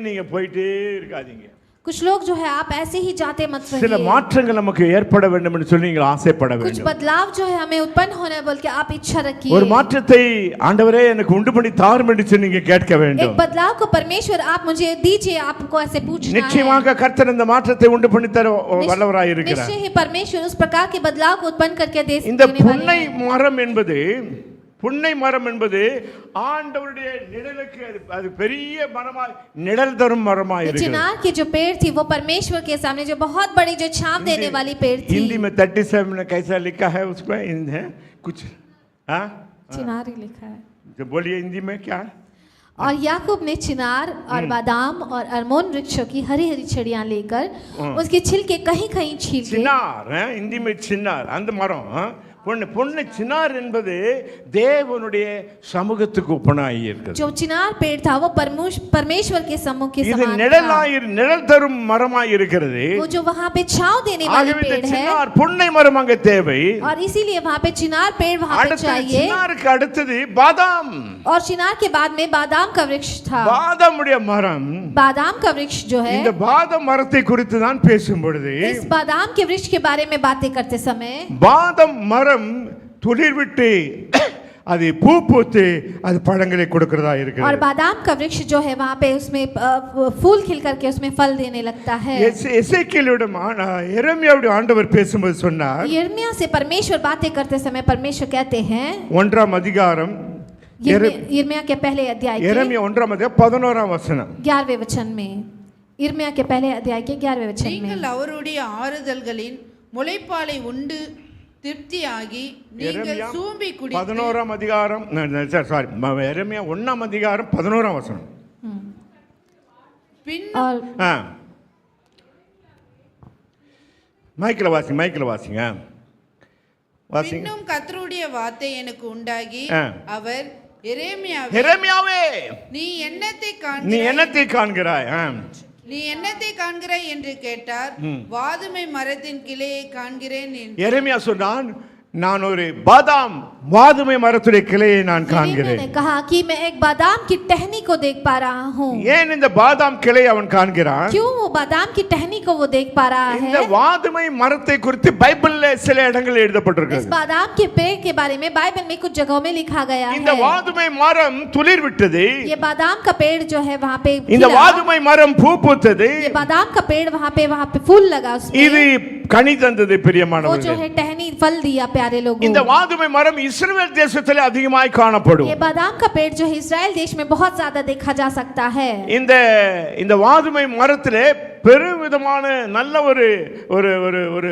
நீங்க போயிட்டே இருக்காதீங்க. कुछ लोग जो है आप ऐसे ही जाते मत சில रहिए। மாற்றங்கள் நமக்கு ஏற்பட வேண்டும் என்று சொல்லி நீங்கள் ஆசைப்பட कुछ வேண்டும். बदलाव जो है हमें उत्पन्न होने बोल के आप इच्छा रखिए। ஒரு மாற்றத்தை ஆண்டவரே எனக்கு உண்டு பண்ணி தாரும் என்று சொல்லி நீங்க கேட்க एक வேண்டும். बदलाव को परमेश्वर आप मुझे दीजिए, आपको ऐसे पूछना है। நிச்சயமாக கர்த்தர் இந்த மாற்றத்தை உண்டு பண்ணி தர வல்லவராய் இருக்கிறார். निश्चय ही परमेश्वर उस प्रकार के बदलाव को उत्पन्न करके दे இந்த देने वाले புன்னை हैं। மரம் என்பது ஆண்டவருடைய நிழலுக்கு அது பெரிய மரமாய் நிழல் தரும் மரமாய் இருக்கு. चिनार की जो पेड़ थी वो परमेश्वर के सामने जो बहुत बड़ी जो छांव देने वाली पेड़ थी। हिंदी में 37 में कैसा लिखा है उसमें है कुछ चिनार ही लिखा है। जो बोलिए हिंदी में क्या? और याकूब ने चिनार और बादाम और अरमोन वृक्षों की हरी हरी छड़ियां लेकर उसके छिलके कहीं कहीं छील के। चिनार हिंदी में चिनार அந்த மரம் பொண்ணு चिनार என்பது தேவனுடைய சமூகத்துக்கு ஒப்பனாய் இருக்கிறது. जो चिनार पेड़ था वो परमेश्वर के सम्मुख के இது समान நிழல் தரும் மரமாய் இருக்கிறது. वो जो वहाँ पे छांव देने वाला पेड़ है। चिनार புன்னை மரம் அங்க தேவை। और इसीलिए वहाँ पे चिनार पेड़ वहाँ पे चाहिए। चिनाருக்கு அடுத்தது பாதாம்। और चिनार के बाद में बादाम का वृक्ष था। பாதாமுடைய மரம் बादाम का वृक्ष जो है இந்த பாதாம் மரத்தை குறித்து தான் பேசும் பொழுது इस बादाम के वृक्ष के बारे में बातें करते समय பாதாம் மரம் துளிர் விட்டு அது பூ பூத்து அது பழங்களை கொடுக்கிறதா और இருக்கிறது. बादाम का वृक्ष जो है वहाँ पे उसमें फूल खिल करके उसमें फल देने लगता है। எசேக்கியேலுடன் எரேமியாவுடைய ஆண்டவர் பேசும்போது சொன்னார், यिर्मयाह से परमेश्वर बातें करते समय परमेश्वर कहते हैं, 1ஆம் அதிகாரம் यिर्मयाह के पहले अध्याय के எரேமியா 1ஆம் அதிகாரம் 11ஆம் வசனம். 11वें वचन में, यिर्मयाह के पहले अध्याय के 11वें वचन में, நீங்கள் அவருடைய ஆறுதல்களின் முளைப்பாலை உண்டு திருப்தியாகி நீங்கள் சூம்பி குடித்து 11ஆம் அதிகாரம் சாரி எரேமியா 1ஆம் அதிகாரம் 11ஆம் வசனம். और மைக்கில் வாசிங்க வாசிங்க. பின்னும் கர்த்தருடைய வார்த்தை எனக்கு உண்டாகி அவர் எரேமியாவே நீ என்னத்தை காண்கிறாய் நீ என்னத்தை காண்கிறாய் என்று கேட்டார். வாதுமை மரத்தின் கிளையை காண்கிறேன். எரேமியா சொன்னான், நான் ஒரு வாதுமை மரத்துடைய கிளையை நான் காண்கிறேன். मैंने कहा कि मैं एक बादाम की टहनी को देख पा रहा हूँ। ஏன் இந்த பாதாம் கிளையை அவன் காண்கிறான்? क्यों वो बादाम की टहनी को वो देख पा रहा இந்த है? வாதுமை மரத்தை குறித்து பைபிள்ல சில இடங்களில் इस எழுதப்பட்டிருக்கிறது. बादाम के पेड़ के बारे में बाइबल में कुछ जगहों में लिखा गया இந்த है। வாதுமை மரம் துளிர் விட்டது. ये बादाम का पेड़ जो है वहाँ पे இந்த खिला। வாதுமை மரம் பூ பூத்தது. ये बादाम का पेड़ वहाँ पे फूल लगा இது उसमें। கனி தந்தது वो जो பிரியமானவர்களே. है टहनी फल दिया प्यारे लोगों। இந்த வாதுமை மரம் இஸ்ரவேல் தேசத்திலே அதிகமாய் காணப்படும். ये बादाम का पेड़ जो है इस्राएल देश में बहुत ज्यादा देखा जा सकता है। இந்த வாதுமை மரத்திலே பெருவிதமான நல்ல ஒரு ஒரு ஒரு ஒரு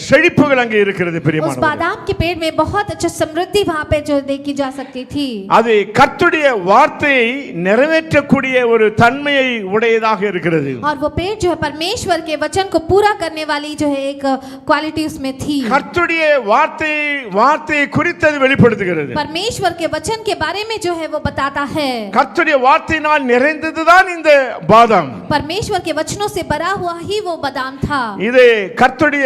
செழிப்புகள் அங்கே இருக்கிறது उस பிரியமானவர்களே. बादाम के पेड़ में बहुत अच्छा समृद्धि वहाँ पे जो देखी जा सकती थी। அது கர்த்தருடைய வார்த்தையை நிறைவேற்றக்கூடிய ஒரு தன்மையை உடையதாக இருக்கிறது. और वो पेड़ जो है परमेश्वर के वचन को पूरा करने वाली जो है एक क्वालिटी उसमें थी। கர்த்தருடைய வார்த்தையை குறித்து அது வெளிப்படுத்துகிறது. परमेश्वर के वचन के बारे में जो है वो बताता है। கர்த்தருடைய வார்த்தையினால் நிறைந்ததுதான் இந்த பாதாம். परमेश्वर के वचनों से भरा हुआ ही वो बादाम था। இது கர்த்தருடைய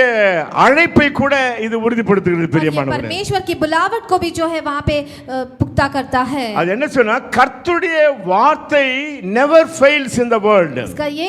அழைப்பை கூட இது உறுதிப்படுத்துகிறது और ये பிரியமானவர்களே. परमेश्वर की बुलावट को भी जो है वहाँ पे पुख्ता करता है। அது என்ன சொன்னா, கர்த்தருடைய வார்த்தை never fails in the world. इसका ये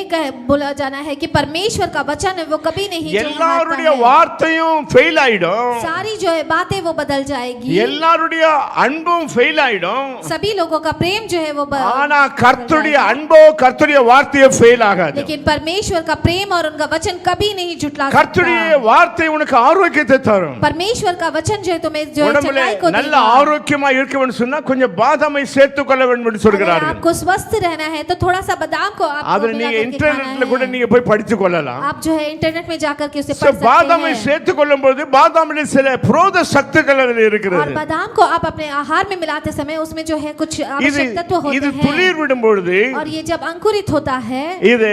बोला जाना है कि परमेश्वर का वचन है वो कभी नहीं जो है எல்லாருடைய हारता है। வார்த்தையும் ஃபெயில் ஆயிடும். सारी जो है बातें वो बदल जाएगी। எல்லாருடைய அன்பும் ஃபெயில் ஆயிடும். सभी लोगों का प्रेम जो है वो ஆனா கர்த்தருடைய அன்போ கர்த்தருடைய வார்த்தையோ ஃபெயில் ஆகாது. लेकिन परमेश्वर का प्रेम और उनका वचन कभी नहीं झुठला கர்த்தருடைய सकता। வார்த்தை உனக்கு ஆரோக்கியத்தை தரும். परमेश्वर का वचन जो है तुम्हें जो है உடம்புல चंगाई को நல்ல देगा। ஆரோக்கியமா இருக்க வேண்டும் சொன்னா கொஞ்சம் பாதாமை சேர்த்துக் கொள்ள வேண்டும் என்று अगर சொல்கிறார்கள். आपको स्वस्थ रहना है तो थोड़ा सा बादाम को அது आपको मिला நீங்க करके இன்டர்நெட்ல खाना கூட है। நீங்க போய் படிச்சு கொள்ளலாம். आप जो है इंटरनेट में जाकर के उसे So, पढ़ सकते பாதாமை हैं। சேர்த்துக் கொள்ளும்போது பாதாமில் சில புரோத சக்திகள் அதில் और இருக்கிறது. बादाम को आप अपने आहार में मिलाते समय उसमें जो है कुछ आवश्यक तत्व இது होते துளிர் हैं। விடும் பொழுது और ये जब अंकुरित होता है இது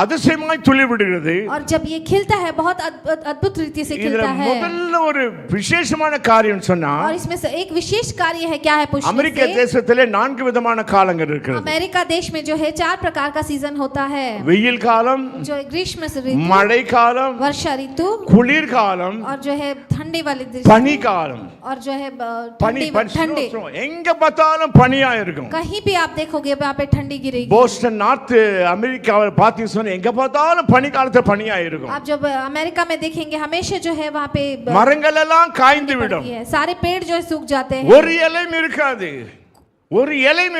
அதிசயமாய் துளிர் விடுகிறது. और जब ये खिलता है बहुत अद्भुत रीति से இதுல खिलता है। முதல்ல ஒரு விசேஷமான காரியம் சொன்னா, और इसमें से एक विशेष कार्य है क्या है पूछने அமெரிக்க से? தேசத்திலே 4 விதமான காலங்கள் இருக்கிறது. अमेरिका देश में जो है 4 प्रकार का सीजन होता है। வெயில் காலம், जो है ग्रीष्म ऋतु, மழை காலம், वर्षा ऋतु குளிர் காலம், और जो है ठंडी वाली ऋतु, பனி காலம். और जो है பனி ठंडी எங்க பார்த்தாலும் பனியா இருக்கும். कहीं भी आप देखोगे वहाँ पे ठंडी गिरेगी। போஸ்டன் நார்த் அமெரிக்காவில் பார்த்தீங்கன்னா எங்க பார்த்தாலும் பனி காலத்துல பனியா இருக்கும். आप जब अमेरिका में देखेंगे हमेशा जो है वहाँ पे மரங்கள் எல்லாம் காய்ந்து விடும். सारे पेड़ जो है सूख जाते हैं। ஒரு இலையும்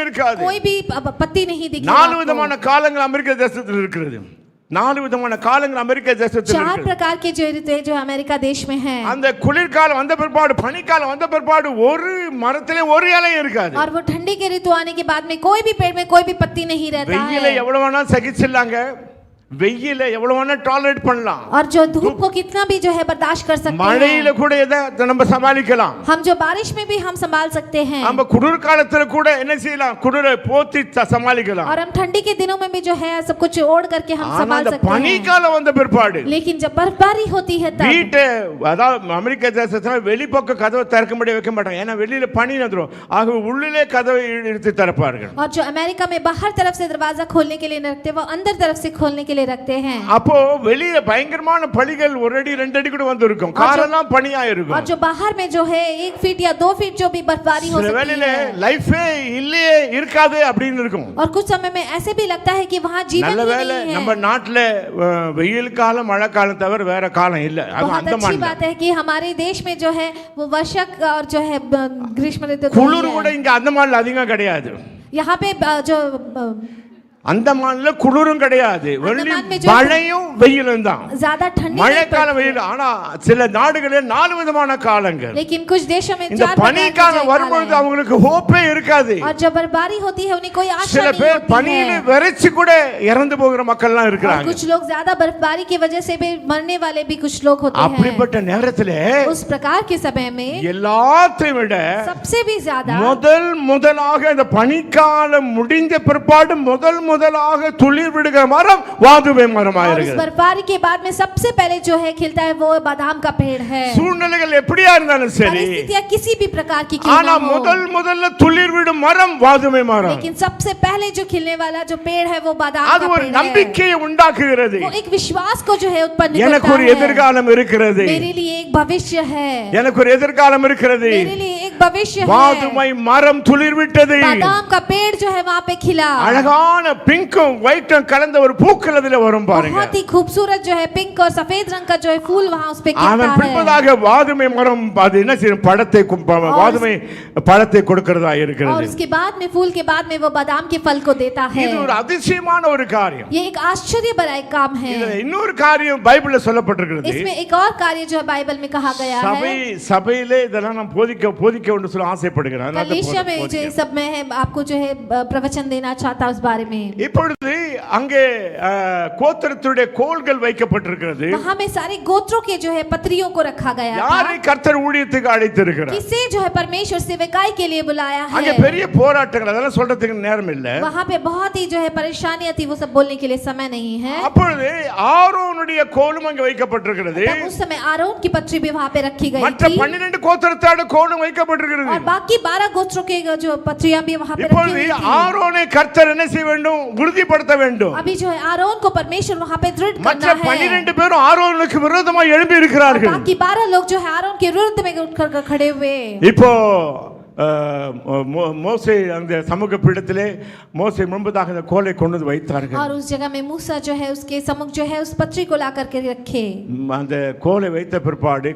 இருக்காது. कोई भी पत्ती नहीं दिखेगी। 4 விதமான காலங்கள் அமெரிக்க தேசத்தில் இருக்கிறது. 4 விதமான காலங்கள் அமெரிக்க தேசத்தில் 4 இருக்கிறது. प्रकार के जो ऋतु है जो अमेरिका देश में है। அந்த குளிர்காலம் வந்த பிற்பாடு, பனிக்காலம் வந்த பிற்பாடு ஒரு மரத்திலே ஒரு இலையும் இருக்காது. और वो ठंडी के ऋतु आने के बाद में कोई भी पेड़ में कोई भी पत्ती नहीं रहता வெயிலை है। எவ்வளவு வேணா சகிச்சிடலாங்க. வெயிலை எவ்வளவு வேணா டாலரேட் பண்ணலாம். और जो धूप को कितना भी जो है बर्दाश्त कर सकते மழையில हैं। கூட எதை நம்ம சமாளிக்கலாம். हम जो बारिश में भी हम संभाल सकते हैं। நம்ம குளிர் காலத்துல கூட என்ன செய்யலாம், குளிரை போத்தி சமாளிக்கலாம். और हम ठंडी के दिनों में भी जो है सब कुछ ओढ़ करके हम ஆனா संभाल அந்த सकते हैं। பனிக்காலம் வந்த பிற்பாடு लेकिन जब बर्फबारी होती है तब வீட்டை, அதாவது அமெரிக்க தேசத்துல வெளிப்பக்க கதவை திறக்கும்படி வைக்க மாட்டாங்க. ஏன்னா வெளியில பனி வந்துடும். ஆகவே உள்ளிலே கதவை இழுத்து திறப்பார்கள். और जो अमेरिका में बाहर तरफ से दरवाजा खोलने के लिए नहीं रखते वो अंदर तरफ से खोलने के लिए रखते हैं। அப்போ வெளியில பயங்கரமான பழிகள் ஒரு அடி ரெண்டு அடி கூட வந்திருக்கும், காரெல்லாம் பனியா இருக்கும். और जो बाहर में जो है 1 फीट या 2 फीट जो भी बर्फबारी हो சில सकती வேளையில है, லைஃபே இல்லையே இருக்காது அப்படின்னு இருக்கும். और कुछ समय में ऐसे भी लगता है कि वहाँ जीवन நல்ல ही வேளை नहीं நம்ம है। நாட்டுல வெயில் காலம் மழை காலம் தவிர வேற காலம் இல்ல. அது बहुत अच्छी அந்தமான் बात है कि हमारे देश में जो है वो वर्षा और जो है ग्रीष्म ऋतु குளிர் नहीं கூட है। இங்க அந்தமான்ல அதிகம் கிடையாது. यहाँ पे जो அந்தமான்ல குளிரும் கிடையாது, अंडमान में जो மழையும் வெயிலும் தான். ज्यादा ठंडी नहीं மழைக்கால पड़ती வெயில், ஆனா சில நாடுகளில் 4 விதமான காலங்கள். लेकिन कुछ देशों में இந்த 4 प्रकार பனிக்காலம் के வரும்போது काल है। அவங்களுக்கு ஹோப்பே இருக்காது. और जब बर्फबारी होती है उन्हें कोई आशा சில नहीं பேர் होती பனியில है। விரைச்சு கூட இறந்து போகிற மக்கள்லாம் और இருக்கிறாங்க. कुछ लोग ज्यादा बर्फबारी की वजह से भी मरने वाले भी कुछ लोग होते हैं। அப்படிப்பட்ட நேரத்திலே उस प्रकार के समय में எல்லாத்தையும் விட सबसे भी ज्यादा முதலாக இந்த பனிக்காலம் முடிந்த பிற்பாடு முதலாக துளிர் விடுகிற மரம் வாதுமை மரமாக और इस இருக்கிறது. बर्फबारी के बाद में सबसे पहले जो है खिलता है वो बादाम का पेड़ है। சூழ்நிலைகள் எப்படியா இருந்தாலும் சரி, परिस्थितियां किसी भी प्रकार की क्यों ஆனா ना हो, முதல்ல துளிர் விடும் மரம் வாதுமை மரம். लेकिन सबसे पहले जो खिलने वाला जो पेड़ है वो बादाम அது का ஒரு पेड़ है। நம்பிக்கையை உண்டாக்குகிறது. वो एक विश्वास को जो है उत्पन्न எனக்கு करता ஒரு है। எதிர்காலம் இருக்கிறது, मेरे लिए एक भविष्य है, எனக்கு ஒரு எதிர்காலம் இருக்கிறது. मेरे लिए एक भविष्य है। வாதுமை மரம் துளிர் விட்டது. बादाम का पेड़ जो है वहाँ पे खिला। அழகான பிங்க்கும் ஒயிட்டும் கலந்த ஒரு பூக்கள் அதுல வரும் பாருங்க. बहुत ही खूबसूरत जो है पिंक और सफेद रंग का जो है फूल वहाँ उस पे அவன் खिलता है। பின்பதாக வாதுமை மரம் அது என்ன செய்யும், வாதுமை பழத்தை கொடுக்கிறதா और இருக்கிறது. उसके बाद में फूल के बाद में वो बादाम के फल को देता है। இது ஒரு அதிசயமான ஒரு காரியம். ये एक आश्चर्य भरा एक काम है। இதுல இன்னொரு காரியம் பைபிள்ல சொல்லப்பட்டிருக்கிறது. इसमें एक और कार्य जो है बाइबल में कहा गया है। சபையிலே இதெல்லாம் நான் போதிக்க என்று சொல்ல ஆசைப்படுகிறேன். कलीसिया में जो इस सब में है आपको जो है प्रवचन देना चाहता उस बारे में। இப்பொழுது அங்கே கோத்திரத்துடைய கோல்கள் வைக்கப்பட்டிருக்கிறது. वहाँ में सारे गोत्रों के जो है पत्रियों को रखा गया था। யாரை கர்த்தர் ஊழியத்துக்கு அழைத்திருக்கிறார், किसे जो है परमेश्वर सेवकाई के लिए बुलाया அங்கே है। பெரிய போராட்டங்கள், அதெல்லாம் சொல்றதுக்கு நேரம் இல்ல. वहाँ पे बहुत ही जो है परेशानियां थी, वो सब बोलने के लिए समय नहीं है। அப்பொழுது ஆரோனுடைய கோலும் அங்கே வைக்கப்பட்டிருக்கிறது. तब उस समय आरोन की पत्री भी वहाँ पे रखी गई மற்ற थी 12 கோத்திரத்தாட கோலும் வைக்கப்பட்டிருக்கிறது. और बाकी 12 गोत्रों के जो पत्रियां भी वहाँ पे रखी இப்பொழுது हुई थी। ஆரோனை கர்த்தர் என்ன செய்ய வேண்டும், உறுதிப்படுத்த வேண்டும். अभी जो है आरोन को परमेश्वर वहाँ पे दृढ़ மற்ற करना है। 12 பேரும் ஆரோனுக்கு விரோதமாக எழும்பி और இருக்கிறார்கள். बाकी 12 लोग जो है आरोन के विरुद्ध में उठकर खड़े हुए। இப்போ மோசே அந்த சமூக பீடத்திலே மோசே முன்பதாக அந்த கோலை கொண்டு வந்து வைத்தார்கள். और उस जगह में मूसा जो है उसके सम्मुख जो है उस पत्री को ला करके रखे। அந்த கோலை வைத்த பிற்பாடு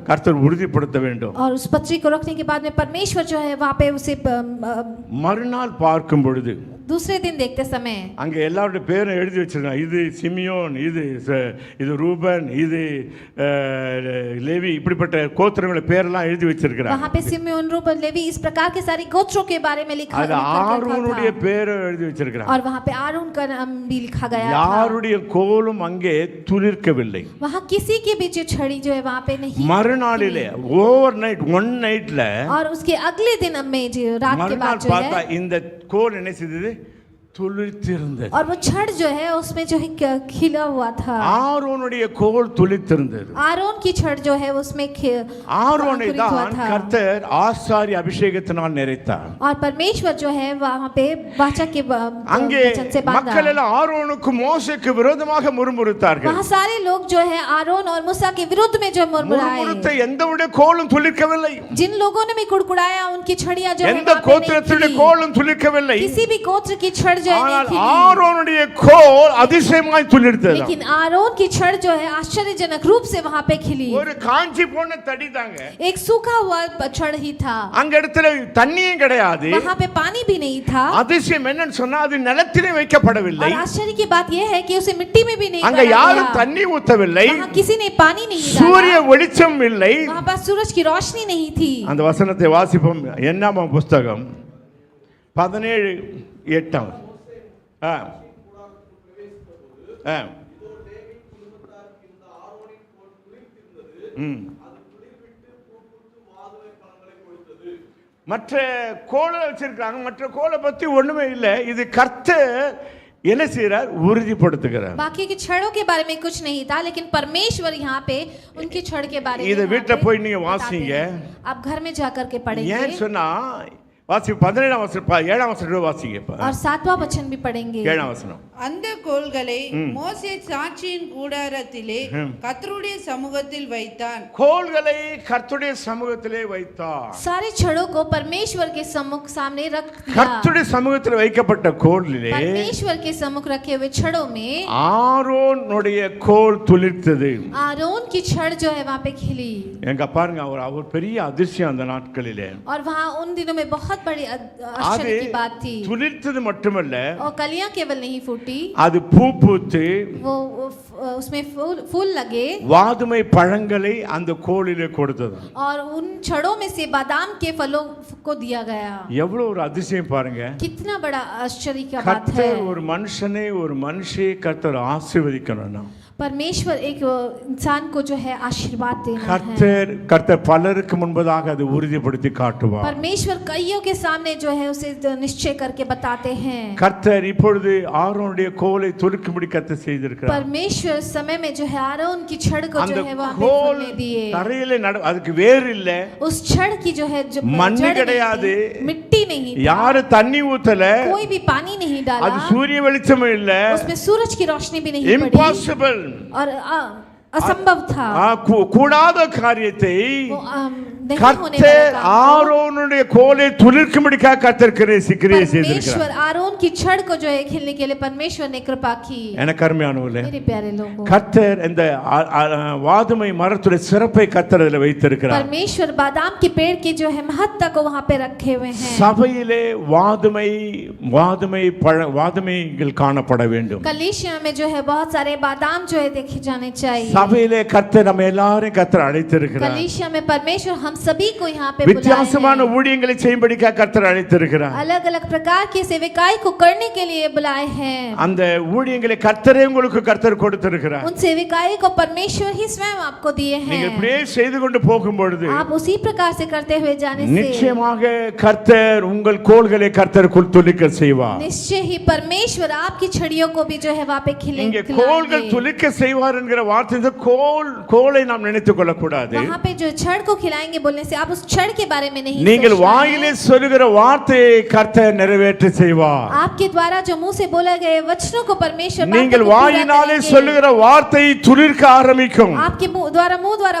கர்த்தர் உறுதிப்படுத்த வேண்டும். और उस पत्री को रखने के बाद में परमेश्वर जो है वहाँ पे उसे மறுநாள் பார்க்கும் பொழுது दूसरे दिन देखते समय அங்கே எல்லாருடைய பேரும் எழுதி வச்சிருக்காங்க. இது சிமியோன், இது ரூபன், இது லேவி, இப்படிப்பட்ட கோத்திரங்களோட பேரெல்லாம் எழுதி வச்சிருக்கிறாங்க. वहाँ पे सिम्योन, रूबन, लेवी इस प्रकार के सारे गोत्रों के बारे में लिखा அது ஆரோனுடைய பேரை எழுதி வச்சிருக்கிறாங்க. और वहाँ पे आरोन का नाम भी लिखा गया था। யாருடைய கோலும் அங்கே துளிர்க்கவில்லை. वहाँ किसी की भी जो छड़ी जो है वहाँ पे नहीं। மறுநாளிலே ஓவர் நைட் ஒன் நைட்ல और उसके अगले दिन में जो रात के बाद மறுநாள் जो பார்த்தா है இந்த கோல் என்ன செய்தது, துளிர்த்திருந்தது. और वो छड़ जो है उसमें जो है खिला हुआ था। ஆரோனுடைய கோல் துளிர்த்திருந்தது. आरोन की छड़ जो है उसमें ஆரோனை अंकुरित हुआ தான் था। கர்த்தர் ஆசாரி அபிஷேகத்தினால் நிறைத்தார். और परमेश्वर जो है वहाँ पे वाचा के அங்கே वचन से बांधा। மக்கள் எல்லாம் ஆரோனுக்கு மோசேக்கு விரோதமாக முறுமுறுத்தார்கள். वहाँ सारे लोग जो है आरोन और मूसा के विरुद्ध में जो मुरमुराए। முறுமுறுத்த எந்தவுடைய கோலும் துளிர்க்கவில்லை. जिन लोगों ने भी कुड़कुड़ाया उनकी छड़ियां जो है எந்த वहाँ पे नहीं கோத்திரத்துடைய खिली। கோலும் துளிர்க்கவில்லை. किसी भी गोत्र की छड़ जो है ஆனால் नहीं खिली। ஆரோனுடைய கோல் அதிசயமாய் துளிர்த்தது. लेकिन आरोन की छड़ जो है आश्चर्यजनक रूप से वहाँ पे खिली। ஒரு காஞ்சி போன தடி தாங்க. एक सूखा हुआ छड़ ही था। அங்க இடத்துல தண்ணியும் கிடையாது. वहाँ पे पानी भी नहीं था। அதிசயம் என்னன்னு சொன்னா அது நிலத்திலே வைக்கப்படவில்லை. और आश्चर्य की बात यह है कि उसे मिट्टी में भी नहीं அங்க गाड़ा யாரும் गया। தண்ணி ஊத்தவில்லை. वहाँ किसी ने पानी नहीं சூரிய डाला। வெளிச்சம் இல்லை. वहाँ पर सूरज की रोशनी नहीं थी। அந்த வசனத்தை வாசிப்போம். என்னாம புஸ்தகம் 17:8. மற்ற கோலை வச்சிருக்காங்க. மற்ற கோலை பத்தி ஒண்ணுமே இல்லை. இது கர்த்தர் என்ன செய்றார், உறுதிப்படுத்துகிறார். बाकी की छड़ों के बारे में कुछ नहीं था, लेकिन परमेश्वर यहाँ पे उनकी छड़ के बारे में இத यहाँ வீட்ல पे போய் நீங்க बताते வாசிங்க. हैं। आप घर में जाकर के पढ़ेंगे। ஏன் சொன்னா வாசி 17ஆம் வசனம் 7ஆம் வசனம் வாசிங்க இப்ப और 7वां वचन भी पढ़ेंगे। 7ஆம் வசனம் அந்த கோல்களை மோசே சாட்சியின் கூடாரத்திலே கர்த்தருடைய சமூகத்தில் வைத்தான். கோல்களை கர்த்தருடைய சமூகத்திலே வைத்தார். सारे छड़ों को परमेश्वर के सम्मुख सामने रख दिया। கர்த்தருடைய சமூகத்தில் வைக்கப்பட்ட கோலிலே परमेश्वर के सम्मुख रखे हुए छड़ों में ஆரோனுடைய கோல் துளிர்த்தது. आरोन की छड़ जो है वहाँ पे खिली। எங்க பாருங்க அவர் பெரிய அதிசயம் அந்த நாட்களிலே. और वहाँ उन दिनों में बहुत बड़ी அது आश्चर्य की बात थी। துளிர்த்தது மட்டுமல்ல, और कलियां केवल नहीं फूटी, அது பூ பூத்து वो उसमें फूल लगे வாதுமை பழங்களை அந்த கோலிலே கொடுத்தது. और उन छड़ों में से बादाम के फलों को दिया गया। எவ்வளவு ஒரு அதிசயம் பாருங்க. कितना बड़ा आश्चर्य की बात है। கர்த்தர் ஒரு மனுஷனை ஒரு மனுஷியை கர்த்தர் ஆசீர்வதிக்கணும். परमेश्वर एक इंसान को जो है आशीर्वाद देना है। கர்த்தர் பலருக்கு முன்பதாக அது உறுதிப்படுத்தி காட்டுவார். परमेश्वर कईयों के सामने जो है उसे निश्चय करके बताते हैं। கர்த்தர் இப்பொழுது ஆரோனுடைய கோலை துளிர்க்கும்படி கர்த்தர் செய்திருக்கிறார். परमेश्वर समय में जो है आरोन की छड़ को जो है वहां पे கோல் फूलने दिए। தரையிலே அதுக்கு வேர் இல்ல, उस छड़ की जो है மண்ணு கிடையாது, मिट्टी नहीं, யாரு தண்ணி ஊத்தல, कोई भी पानी नहीं डाला, அது சூரிய வெளிச்சம் இல்ல, उसमें सूरज की रोशनी भी नहीं पड़ी इम्पॉसिबल और असंभव था। கூடாத காரியத்தை वो नहीं होने கர்த்தர் वाला काम को ஆரோனுடைய கோலை துளிர்க்கும்படியாக கர்த்தர் கிரியை செய்திருக்கிறார். परमेश्वर आरोन की छड़ को जो है खिलने के लिए परमेश्वर ने कृपा की। எனக்கு அருமையானவர்களே, मेरे प्यारे लोगों, கர்த்தர் இந்த வாதுமை மரத்துடைய சிறப்பை கர்த்தர் அதில் வைத்திருக்கிறார். परमेश्वर बादाम के पेड़ की जो है महत्ता को वहां पे रखे हुए हैं। சபையிலே வாதுமைகள் காணப்பட வேண்டும். कलीसिया में जो है बहुत सारे बादाम जो है देखे जाने चाहिए। சபையிலே கர்த்தர் நம்ம எல்லாரையும் கர்த்தர் அழைத்திருக்கிறார். कलीसिया में परमेश्वर हम सभी को यहाँ पे बुलाया வித்தியாசமான है। ஊழியங்களை செய்யும்படியாக கர்த்தர் அழைத்திருக்கிறார். अलग अलग प्रकार के सेविकाई को करने के लिए बुलाए हैं। அந்த ஊழியங்களை கர்த்தரே உங்களுக்கு கர்த்தர் கொடுத்திருக்கிறார். उन सेविकाई को परमेश्वर ही स्वयं आपको दिए நீங்க हैं। இப்படியே செய்து கொண்டு போகும்பொழுது आप उसी प्रकार से करते हुए जाने से நிச்சயமாக கர்த்தர் உங்கள் கோல்களை கர்த்தர் துளிர்க்க செய்வார். निश्चय ही परमेश्वर आपकी छड़ियों को भी जो है वहाँ पे இங்கே கோல்கள் துளிர்க்க செய்வார் என்கிற வார்த்தை கோலை நாம் நினைத்துக் கொள்ள கூடாது. वहाँ पे जो छड़ को खिलाएंगे बोलने से आप उस छड़ के बारे में नहीं நீங்கள் सोचना வாயிலே है। சொல்லுகிற வார்த்தையை கர்த்தர் நிறைவேற்ற செய்வார். आपके द्वारा जो मुंह से बोले गए वचनों को परमेश्वर बातों நீங்கள் को पूरा வாயினாலே करेंगे। சொல்லுகிற வார்த்தை துளிர்க்க ஆரம்பிக்கும். आपके मुंह द्वारा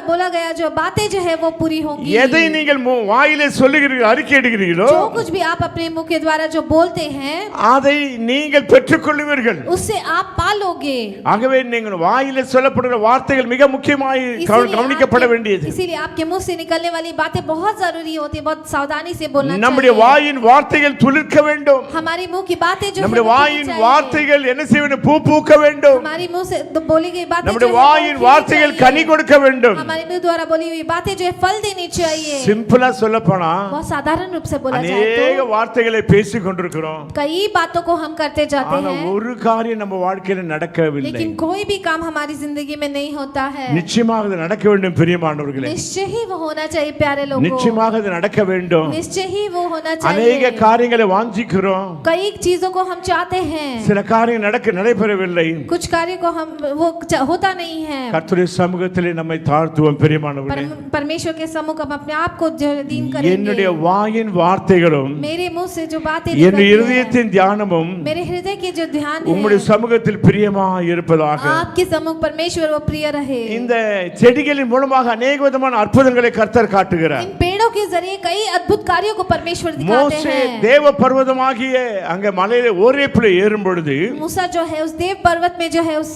बोला गया जो बातें जो है वो पूरी होंगी। எதை நீங்கள் வாயிலே சொல்லுகிறீர்கள் அறிக்கையிடுகிறீர்களோ जो कुछ भी आप अपने मुंह के द्वारा जो बोलते हैं அதை நீங்கள் பெற்றுக்கொள்வீர்கள். उससे आप पालोगे। ஆகவே நீங்கள் வாயிலே சொல்லப்படுகிற வார்த்தைகள் மிக முக்கியமாய் கவனிக்கப்பட வேண்டியது. इसीलिए आपके मुंह से निकलने वाली बातें बहुत जरूरी होती है, बहुत सावधानी से बोलना நம்முடைய चाहिए। வாயின் வார்த்தைகள் துளிர்க்க வேண்டும். हमारी मुंह की बातें जो है நம்முடைய वो खिलनी வாயின் चाहिए। வார்த்தைகள் என்ன செய்ய வேண்டும்? பூ பூக்க வேண்டும். हमारी मुंह से बोली गई बातें நம்முடைய जो है वो வாயின் खिलनी வார்த்தைகள் चाहिए। கனி கொடுக்க வேண்டும். हमारे मुंह द्वारा बोली हुई बातें जो है फल देनी चाहिए। சிம்பிளா சொல்லப்போனா बहुत साधारण रूप से बोला जाए अनेक तो வார்த்தைகளை பேசிக் கொண்டிருக்கிறோம். कई बातों को हम करते जाते ஆனா हैं, ஒரு காரியம் நம்ம வாழ்க்கையில நடக்கவில்லை. लेकिन कोई भी काम हमारी जिंदगी में नहीं होता है। நிச்சயமாக இது நடக்க வேண்டும் பிரியமானவர்களே. निश्चय ही वो होना चाहिए प्यारे लोगों। நிச்சயமாக இது நடக்க வேண்டும். निश्चय ही वो होना अनेक चाहिए। காரியங்களை வாஞ்சிக்கிறோம். कई चीजों को हम चाहते हैं, சில காரியம் நடைபெறவில்லை. कुछ कार्य को हम वो होता नहीं है। கர்த்தருடைய சமூகத்திலே நம்மை தாழ்த்துவோம் பிரியமானவர்களே. परमेश्वर के सम्मुख हम अपने आप को दीन என்னுடைய करेंगे। வாயின் வார்த்தைகளும் मेरे मुंह से जो बातें என் निकलती हैं, இருதயத்தின் தியானமும் मेरे हृदय के जो ध्यान உம்முடைய है சமூகத்தில் பிரியமாய் இருப்பதாக. आपके सम्मुख परमेश्वर वो प्रिय रहे। இந்த செடிகளின் மூலமாக अनेक விதமான அற்புதங்களை கர்த்தர் காட்டுகிறார். इन पेड़ों के जरिए कई अद्भुत कार्यों को परमेश्वर दिखाते மோசே हैं। தேவ பர்வதமாகிய அங்க மலையில ஓரேப்பிலே ஏறும் பொழுது मूसा जो है उस देव पर्वत में जो है उस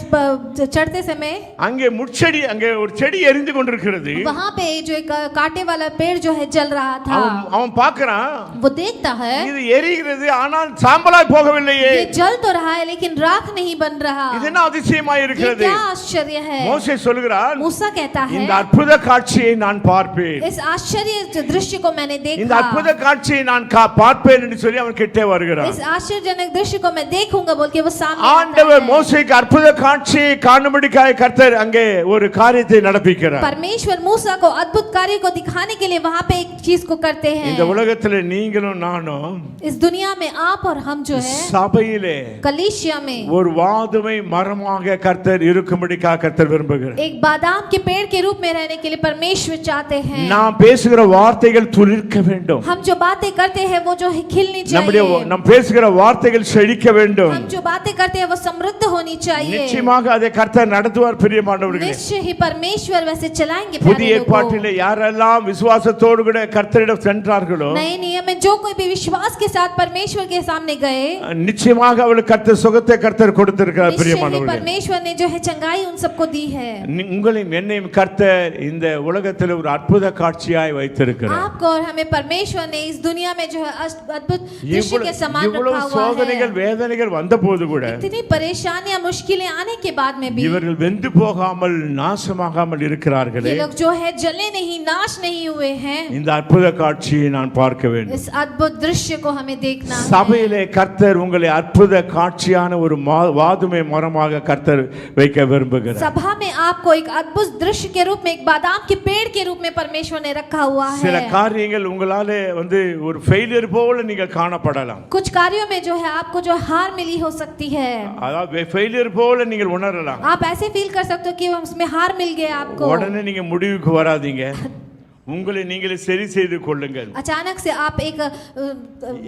चढ़ते समय அங்கே முட்செடி அங்கே ஒரு செடி எரிந்து கொண்டிருக்கிறது. वहां पे जो एक कांटे वाला पेड़ जो है जल रहा था। அவன் பார்க்கறான், वो देखता है இது எரிகிறது ஆனால் சாம்பலாய் போகவில்லையே. ये जल तो रहा है लेकिन राख नहीं बन रहा। இது என்ன அதிசயமாய் ये இருக்கிறது. क्या आश्चर्य है। மோசே சொல்கிறான், मूसा कहता है இந்த அற்புத காட்சியை நான் பார்ப்பேன். इस आश्चर्य दृश्य को मैंने இந்த देखा। அற்புத காட்சியை நான் பார்ப்பேன் என்று சொல்லி அவன் கிட்டே வருகிறான். इस आश्चर्यजनक दृश्य को मैं देखूंगा बोल के वो सामने ஆண்டவர் आता है। மோசேக்கு அற்புத காட்சியை காணும்படிக்காக கர்த்தர் அங்கே ஒரு காரியத்தை நடப்பிக்கிறார். परमेश्वर मूसा को अद्भुत कार्य को दिखाने के लिए वहां पे एक चीज को करते இந்த हैं। உலகத்திலே நீங்களும் நானும் इस दुनिया में आप और हम जो है சபையிலே कलीसिया में ஒரு வாதுமை மரமாக கர்த்தர் இருக்கும்படிக்காக கர்த்தர் விரும்புகிறார். एक बादाम के पेड़ के रूप में रहने के लिए परमेश्वर चाहते हैं। நாம் பேசுகிற வார்த்தை வார்த்தைகள் துளிர்க்க வேண்டும். हम जो बातें करते हैं वो जो है खिलनी நம்முடைய चाहिए. நாம் பேசுகிற வார்த்தைகள் செழிக்க வேண்டும். हम जो बातें करते हैं वो समृद्ध होनी चाहिए. நிச்சயமாக அதை கர்த்தர் நடத்துவார் பிரியமானவர்களே. निश्चय ही परमेश्वर वैसे चलाएंगे புதிய प्यारे लोगों. ஏற்பாட்டிலே யாரெல்லாம் விசுவாசத்தோடு கூட கர்த்தரிடம் சென்றார்களோ नए नियम में जो कोई भी विश्वास के साथ परमेश्वर के सामने गए, நிச்சயமாக அவளுக்கு கர்த்தர் சுகத்தை கர்த்தர் கொடுத்திருக்கிறார் निश्चय ही பிரியமானவர்களே. परमेश्वर ने जो है चंगाई उन सबको दी है. உங்களையும் என்னையும் கர்த்தர் இந்த உலகத்தில் ஒரு அற்புத காட்சியாய் வைத்திருக்கிறார். आपको और हमें परमेश्वर ने इस दुनिया में जो है अद्भुत दृश्य के समान இவ்வளவு रखा हुआ சோதனைகள் है. வேதனைகள் வந்தபோது கூட इतनी परेशानियां मुश्किलें आने के बाद में भी இவர்கள் வெந்து போகாமல் நாசமாகாமல் இருக்கிறார்களே. ये लोग जो है जले नहीं, नाश नहीं हुए हैं. இந்த அற்புத காட்சியை நான் பார்க்க வேண்டும். इस अद्भुत दृश्य को हमें देखना है. சபையிலே கர்த்தர் உங்களை அற்புத காட்சியான ஒரு வாதுமை மரமாக கர்த்தர் வைக்க விரும்புகிறார். सभा में आपको एक अद्भुत दृश्य के रूप में, एक बादाम के पेड़ के रूप में परमेश्वर ने रखा हुआ சில है. காரியங்கள் உங்களாலே ஒரு ஃபெயிலியர் போல நீங்கள் காணப்படலாம். कुछ कार्यों में जो है आपको जो हार मिली हो सकती है. அதாவது ஃபெயிலியர் போல நீங்கள் உணரலாம். आप ऐसे फील कर सकते हो कि उसमें हार मिल गया आपको. உடனே நீங்க முடிவுக்கு வராதீங்க. உங்களை நீங்களே சரி செய்து கொள்ளுங்கள். अचानक से आप एक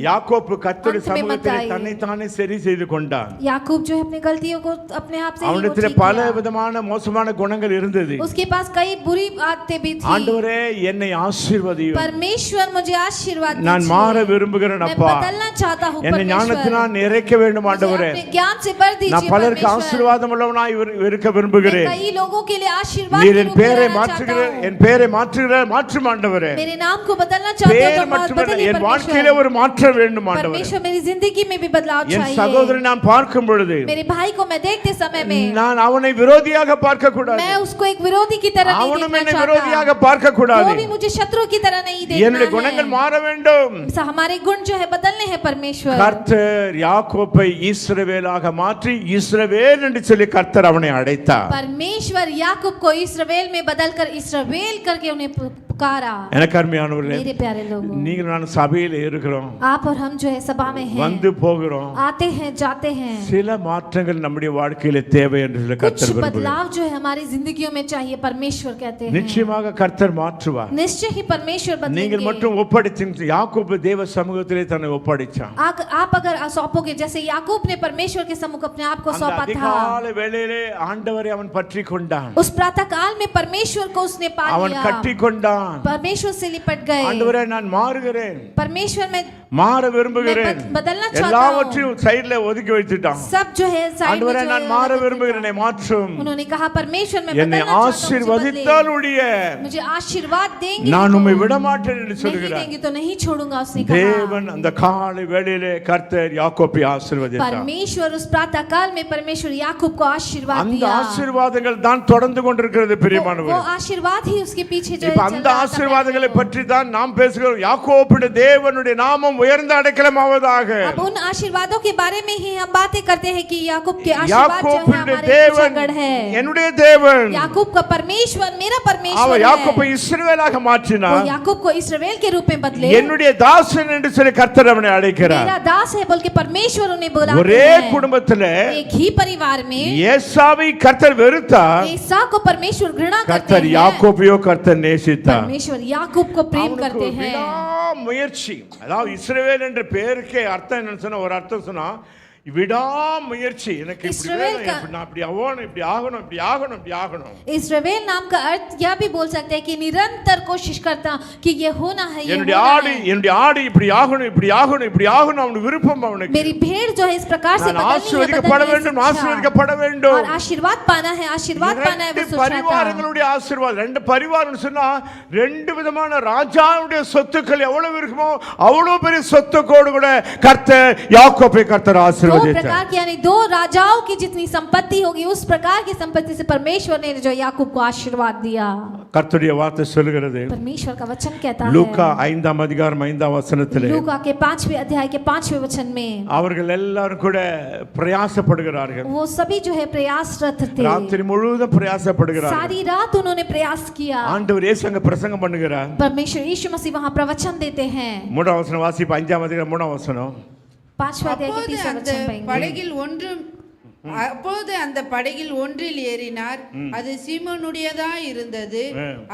யாக்கோப்பு கர்த்தருடைய अंत में मत சமூகத்தில் आइए. தன்னை தானே சரி செய்து கொண்டான். याकूब जो है अपनी गलतियों को अपने आप से ही वो அவனிடத்தில் ठीक பல किया. விதமான மோசமான குணங்கள் இருந்தது. उसके पास कई बुरी आदतें भी थी. ஆண்டவரே என்னை ஆசீர்வதியும். परमेश्वर मुझे आशीर्वाद நான் दीजिए. மாற விரும்புகிறேன் मैं அப்பா. बदलना चाहता हूँ என்னை परमेश्वर. ஞானத்தினால் நிறைக்க வேண்டும் मुझे ஆண்டவரே. अपने ज्ञान से भर दीजिए நான் பலருக்கு परमेश्वर. ஆசீர்வாதம் உள்ளவனாய் இருக்க मैं விரும்புகிறேன். कई लोगों के लिए आशीर्वाद நீர் के என் रूप में பேரை रहना चाहता மாற்றுகிற हूँ. என் பேரை மாற்றும் ஆண்டவரே. मेरे नाम को बदलना चाहते हो பேர் तो மட்டுமல்ல बदलिए என் வாழ்க்கையில परमेश्वर. ஒரு மாற்றம் வேண்டும் ஆண்டவரே. परमेश्वर मेरी जिंदगी में भी बदलाव என் चाहिए. சகோதரனை நான் பார்க்கும் பொழுது मेरे भाई को मैं देखते समय में நான் அவனை விரோதியாக பார்க்க கூடாது. मैं उसको एक विरोधी की तरह नहीं அவனும் देखना என்னை चाहता. விரோதியாக பார்க்க கூடாது. वो भी मुझे शत्रु की तरह नहीं என்னுடைய देखना குணங்கள் है. மாற வேண்டும். हमारे गुण जो है बदलने हैं परमेश्वर. கர்த்தர் யாக்கோப்பை இஸ்ரவேலாக மாற்றி இஸ்ரவேல் என்று சொல்லி கர்த்தர் அவனை அழைத்தார். परमेश्वर याकूब को इस्राएल में बदलकर इस्राएल करके उन्हें पुकारा. எனக்கு அருமையானவர்களே, मेरे प्यारे लोगों, நீங்கள் நான் சபையில் இருக்கிறோம், आप और हम जो है सभा में हैं, வந்து போகிறோம். आते हैं जाते हैं. சில மாற்றங்கள் நம்முடைய வாழ்க்கையில தேவை என்று சொல்லி कुछ கர்த்தர் விரும்புகிறார். बदलाव जो है हमारी जिंदगियों में चाहिए, परमेश्वर कहते हैं. நிச்சயமாக கர்த்தர் மாற்றுவார். निश्चय ही परमेश्वर நீங்கள் बदलेंगे. மட்டும் ஒப்படைச்சு யாக்கோபு தேவ சமூகத்திலே தன்னை ஒப்படைச்சான். आप अगर सौंपोगे, जैसे याकूब ने परमेश्वर के सम्मुख अपने आप को அந்த सौंपा था, அதிகாலை வேளையிலே ஆண்டவரை அவன் பற்றி கொண்டான். उस प्रातः काल में परमेश्वर को उसने पा அவன் लिया. கட்டி கொண்டான். परमेश्वर से लिपट गए. ஆண்டவரே நான் மாறுகிறேன், परमेश्वर में மாற விரும்புகிறேன். मैं बदलना चाहता हूँ. எல்லாவற்றையும் சைடுல ஒதுக்கி வச்சிட்டான். सब जो है साइड में ஆண்டவரே जो நான் है மாற अलग விரும்புகிறேன், रखा. என்னை மாற்றும். उन्होंने कहा परमेश्वर मैं என்னை बदलना चाहता हूँ, ஆசீர்வதித்தால் मुझे ஒழிய बदले. मुझे आशीर्वाद देंगे நான் तो உம்மை விட மாட்டேன் என்று नहीं சொல்கிறார். देंगे तो नहीं छोड़ूंगा, उसने कहा. தேவன் அந்த காலை வேளையிலே கர்த்தர் யாக்கோபை ஆசீர்வதித்தார். परमेश्वर उस प्रातः काल में परमेश्वर याकूब को आशीर्वाद அந்த दिया. ஆசீர்வாதங்கள் தான் தொடர்ந்து கொண்டிருக்கிறது वो பிரியமானவர்களே. आशीर्वाद ही उसके पीछे जो இப்ப है அந்த चल रहा था. ஆசீர்வாதங்களை பற்றி தான் நாம் பேசுகிறோம். யாக்கோபுடைய தேவனுடைய நாமம் உயர்ந்த அடைக்கலமாவதாக. अब उन आशीर्वादों के बारे में ही हम बातें करते हैं कि याकूब के आशीर्वाद जो है யாக்கோபுடைய हमारे தேவன் पीछे है. என்னுடைய தேவன். याकूब का परमेश्वर मेरा परमेश्वर அவர் है. யாக்கோபை இஸ்ரவேலாக वो மாற்றினார். याकूब को इस्राएल के रूप में बदले. என்னுடைய தாசன் என்று சொல்லி கர்த்தர் அவனை அழைக்கிறார். मेरा दास है बोल के परमेश्वर उन्हें बुलाते ஒரே हैं. குடும்பத்திலே एक ही परिवार में ஏசாவை கர்த்தர் வெறுத்தார். ईसा को परमेश्वर घृणा करते கர்த்தர் हैं. யாக்கோபையோ கர்த்தர் நேசித்தார். परमेश्वर याकूब को प्रेम அவனுக்கு करते हैं. விடாமுயற்சி, அதாவது இஸ்ரவேல் என்ற பெயருக்கே அர்த்தம் என்னன்னு சொன்னா, ஒரு அர்த்தம் சொன்னா விடாமுயற்சி. எனக்கு இப்படி இஸ்ரவேல் வேணும், का- நான் இப்படி ஆகணும், இப்படி ஆகணும், இப்படி ஆகணும், இப்படி ஆகணும். इस्राएल नाम का अर्थ यह भी बोल सकते हैं कि निरंतर कोशिश करता कि ये होना है, ये என்னுடைய होना ஆடு है. என்னுடைய ஆடு இப்படி ஆகணும், இப்படி ஆகணும், இப்படி ஆகணும், அவனுக்கு விருப்பம். அவனுக்கு मेरी भेड़ जो है इस प्रकार से நான் बदलनी है, ஆசீர்வதிக்கப்பட बदलनी है வேண்டும், शिक्षा। ஆசீர்வதிக்கப்பட வேண்டும். और आशीर्वाद पाना है, आशीर्वाद पाना है, वो ரெண்டு सोच रहा था. பரிவாரங்களுடைய ஆசீர்வாதம். ரெண்டு பரிவாரம் சொன்னா ரெண்டு விதமான ராஜாவுடைய சொத்துக்கள் எவ்வளவு இருக்குமோ அவ்வளவு பெரிய சொத்துக்கோடு கூட கர்த்தர் யாக்கோபை கர்த்தர் दो ஆசீர்வதித்தார். प्रकार की यानी दो राजाओं की जितनी संपत्ति होगी उस प्रकार की संपत्ति से परमेश्वर ने जो याकूब को आशीर्वाद दिया. கர்த்தருடைய வார்த்தை சொல்கிறது, परमेश्वर का वचन कहता லூக்கா है 5ஆம் அதிகாரம் 5ஆம் வசனத்திலே, लूका के 5वें अध्याय के 5वें वचन में அவர்கள் எல்லாரும் கூட பிரயாசப்படுகிறார்கள். वो सभी जो है प्रयासरत थे. ராத்திரி முழுவதும் பிரயாசப்படுகிறார்கள். सारी रात उन्होंने प्रयास किया. ஆண்டவர் இயேசு அங்க பிரசங்கம் பண்ணுகிறார். परमेश्वर यीशु मसीह वहां प्रवचन देते हैं. 3ஆம் வசனம் வாசிப்பு. 5ஆம் அதிகாரம் 3ஆம் வசனம். 5वें अध्याय के அப்போது 30वें அந்த वचन पढ़ेंगे. படகில் அப்போது அந்த படகில் ஒன்றில் ஏறினார். அது சீமோனுடையதா இருந்தது.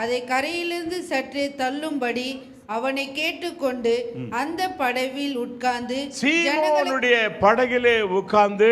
அதை கரையிலிருந்து சற்றே தள்ளும்படி அவனை கேட்டுக்கொண்டு அந்த படவில் உட்கார்ந்து சீமோனுடைய படகிலே உட்கார்ந்து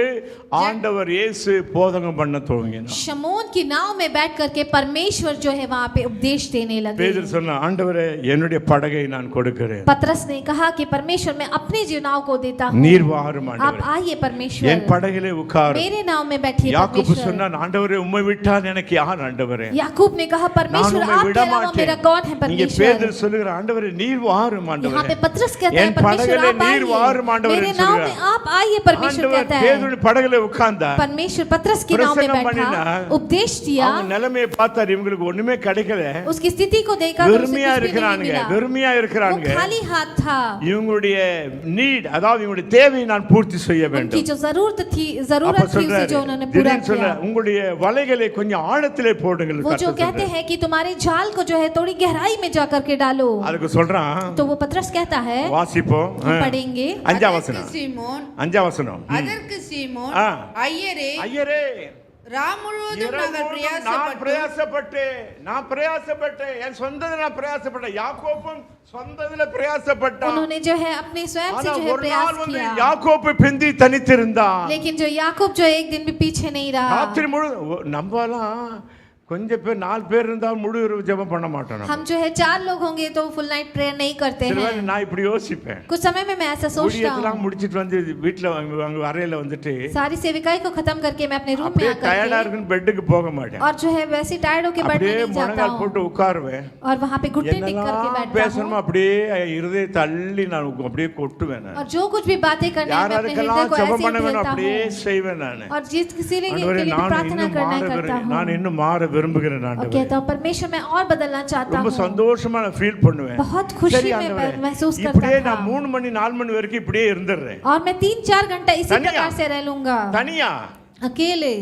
ஆண்டவர் இயேசு போதகம் பண்ண துவங்கினார். शमौन की नाव में बैठ करके परमेश्वर जो है वहाँ पे उपदेश देने लगे। பேதுரு சொன்னா, ஆண்டவரே என்னுடைய படகை நான் கொடுக்கிறேன். पतरस ने कहा कि परमेश्वर मैं अपनी जीव नाव को देता हूँ, நீர் வாரும் आप ஆண்டவரே, आइए परमेश्वर, என் படகிலே உட்காரும். मेरे नाव में बैठिए யாக்கோபு परमेश्वर। சொன்னான், ஆண்டவரே உம்மை விட்டால் எனக்கு யார் ஆண்டவரே, याकूब ने कहा நான் परमेश्वर உம்மை आपके விட अलावा மாட்டேன். मेरा कौन है இங்கே परमेश्वर। பேதுரு சொல்லுகிற, ஆண்டவரே நீர் வாரும் यहाँ ஆண்டவரே, पे पतरस कहता है என் परमेश्वर படகிலே आप நீர் வாரும் आइए, ஆண்டவரே मेरे नाव में சொல்லுகிறார். आप आइए परमेश्वर ஆண்டவர் कहता है। பேதுரு படகிலே உட்கார்ந்தார். परमेश्वर पतरस की नाव में பிரசங்கம் बैठा, பண்ணினார். उपदेश दिया, அவங்க நிலைமையை பார்த்தார், இவங்களுக்கு ஒண்ணுமே கிடைக்கல, उसकी स्थिति को देखा तो उसे வெறுமையா कुछ भी नहीं இருக்கிறாங்க, मिला, வெறுமையா वो இருக்கிறாங்க. खाली हाथ था। இவங்களுடைய நீட், அதாவது இவங்களுடைய தேவையை நான் பூர்த்தி செய்ய उनकी வேண்டும். जो जरूरत थी அப்ப उसे சொல்றாரு, जो उन्होंने पूरा திடீர்னு சொல்ற, किया। உங்களுடைய வலைகளை கொஞ்சம் ஆழத்திலே போடுங்கள். वो जो கர்த்தர் कहते சொல்றாரு. हैं कि तुम्हारे जाल को जो है थोड़ी गहराई में जा करके डालो, அதுக்கு சொல்றான், तो वो पतरस कहता है, வாசிப்போம். हम पढ़ेंगे, அஞ்சாம் அதற்கு வசனம், சீமோன் அஞ்சாம் வசனம். அதற்கு சீமோன் ஆ. ஐயரே ஐயரே, ராம் முழுவதும் இரவு நாங்கள் முழுவதும் நான் பிரயாசப்பட்டு பிரயாசப்பட்டேன், என் சொந்தத்துல நான் பிரயாசப்பட்டேன். யாக்கோபும் சொந்தத்துல பிரயாசப்பட்டான். उन्होंने जो है अपने स्वयं से ஆனா जो है ஒரு நாள் प्रयास வந்து किया, யாக்கோபு பிந்தி தனித்திருந்தான். लेकिन जो याकूब जो एक दिन भी पीछे नहीं रहा। ராத்திரி முழு நம்பலாம், கொஞ்சம் பேர் 4 பேர் இருந்தா முழு இரவு ஜெபம் பண்ண மாட்டோம். हम जो है 4 लोग होंगे तो फुल नाइट प्रेयर नहीं करते சில हैं। வேளை நான் இப்படி யோசிப்பேன், कुछ समय में मैं ऐसा सोचता ஊழியத்தெல்லாம் हूँ, முடிச்சிட்டு வந்து வீட்டுல அங்க அறையில வந்துட்டு सारी सेविकाई को खत्म करके मैं अपने रूम में அப்படியே டயர்டா आकर இருக்குன்னு பெட்டுக்கு போக மாட்டேன். और जो है वैसे टायर्ड होके बेड में அப்படியே नहीं जाता முழங்கால் हूँ போட்டு உட்காருவேன். और वहाँ पे घुटने टेक करके என்னெல்லாம் बैठता பேசணுமோ हूँ அப்படியே இருதய தள்ளி நான் அப்படியே கொட்டுவேன். நான் और जो कुछ भी बातें करनी है யார் मैं अपने हृदय யாருக்கெல்லாம் को ஜெபம் ऐसे பண்ண ही வேணும் बोलता அப்படியே हूँ செய்வேன். நான் और जिस किसी के ஆண்டவரே, लिए भी நான் प्रार्थना இன்னும் करना மாற करता हूँ நான் இன்னும் மாற விரும்புகிறேன். और ஆண்டவரே, कहता हूँ परमेश्वर मैं और बदलना चाहता ரொம்ப हूँ। சந்தோஷமா நான் ஃபீல் பண்ணுவேன். बहुत खुशी சரி में ஆண்டவரே, महसूस करता இப்படியே था நான் 3 மணி 4 மணி வரைக்கும் இப்படியே இருந்துறேன். और मैं 3-4 घंटा इसी तनिया। प्रकार से रह लूंगा தனியா. अकेले।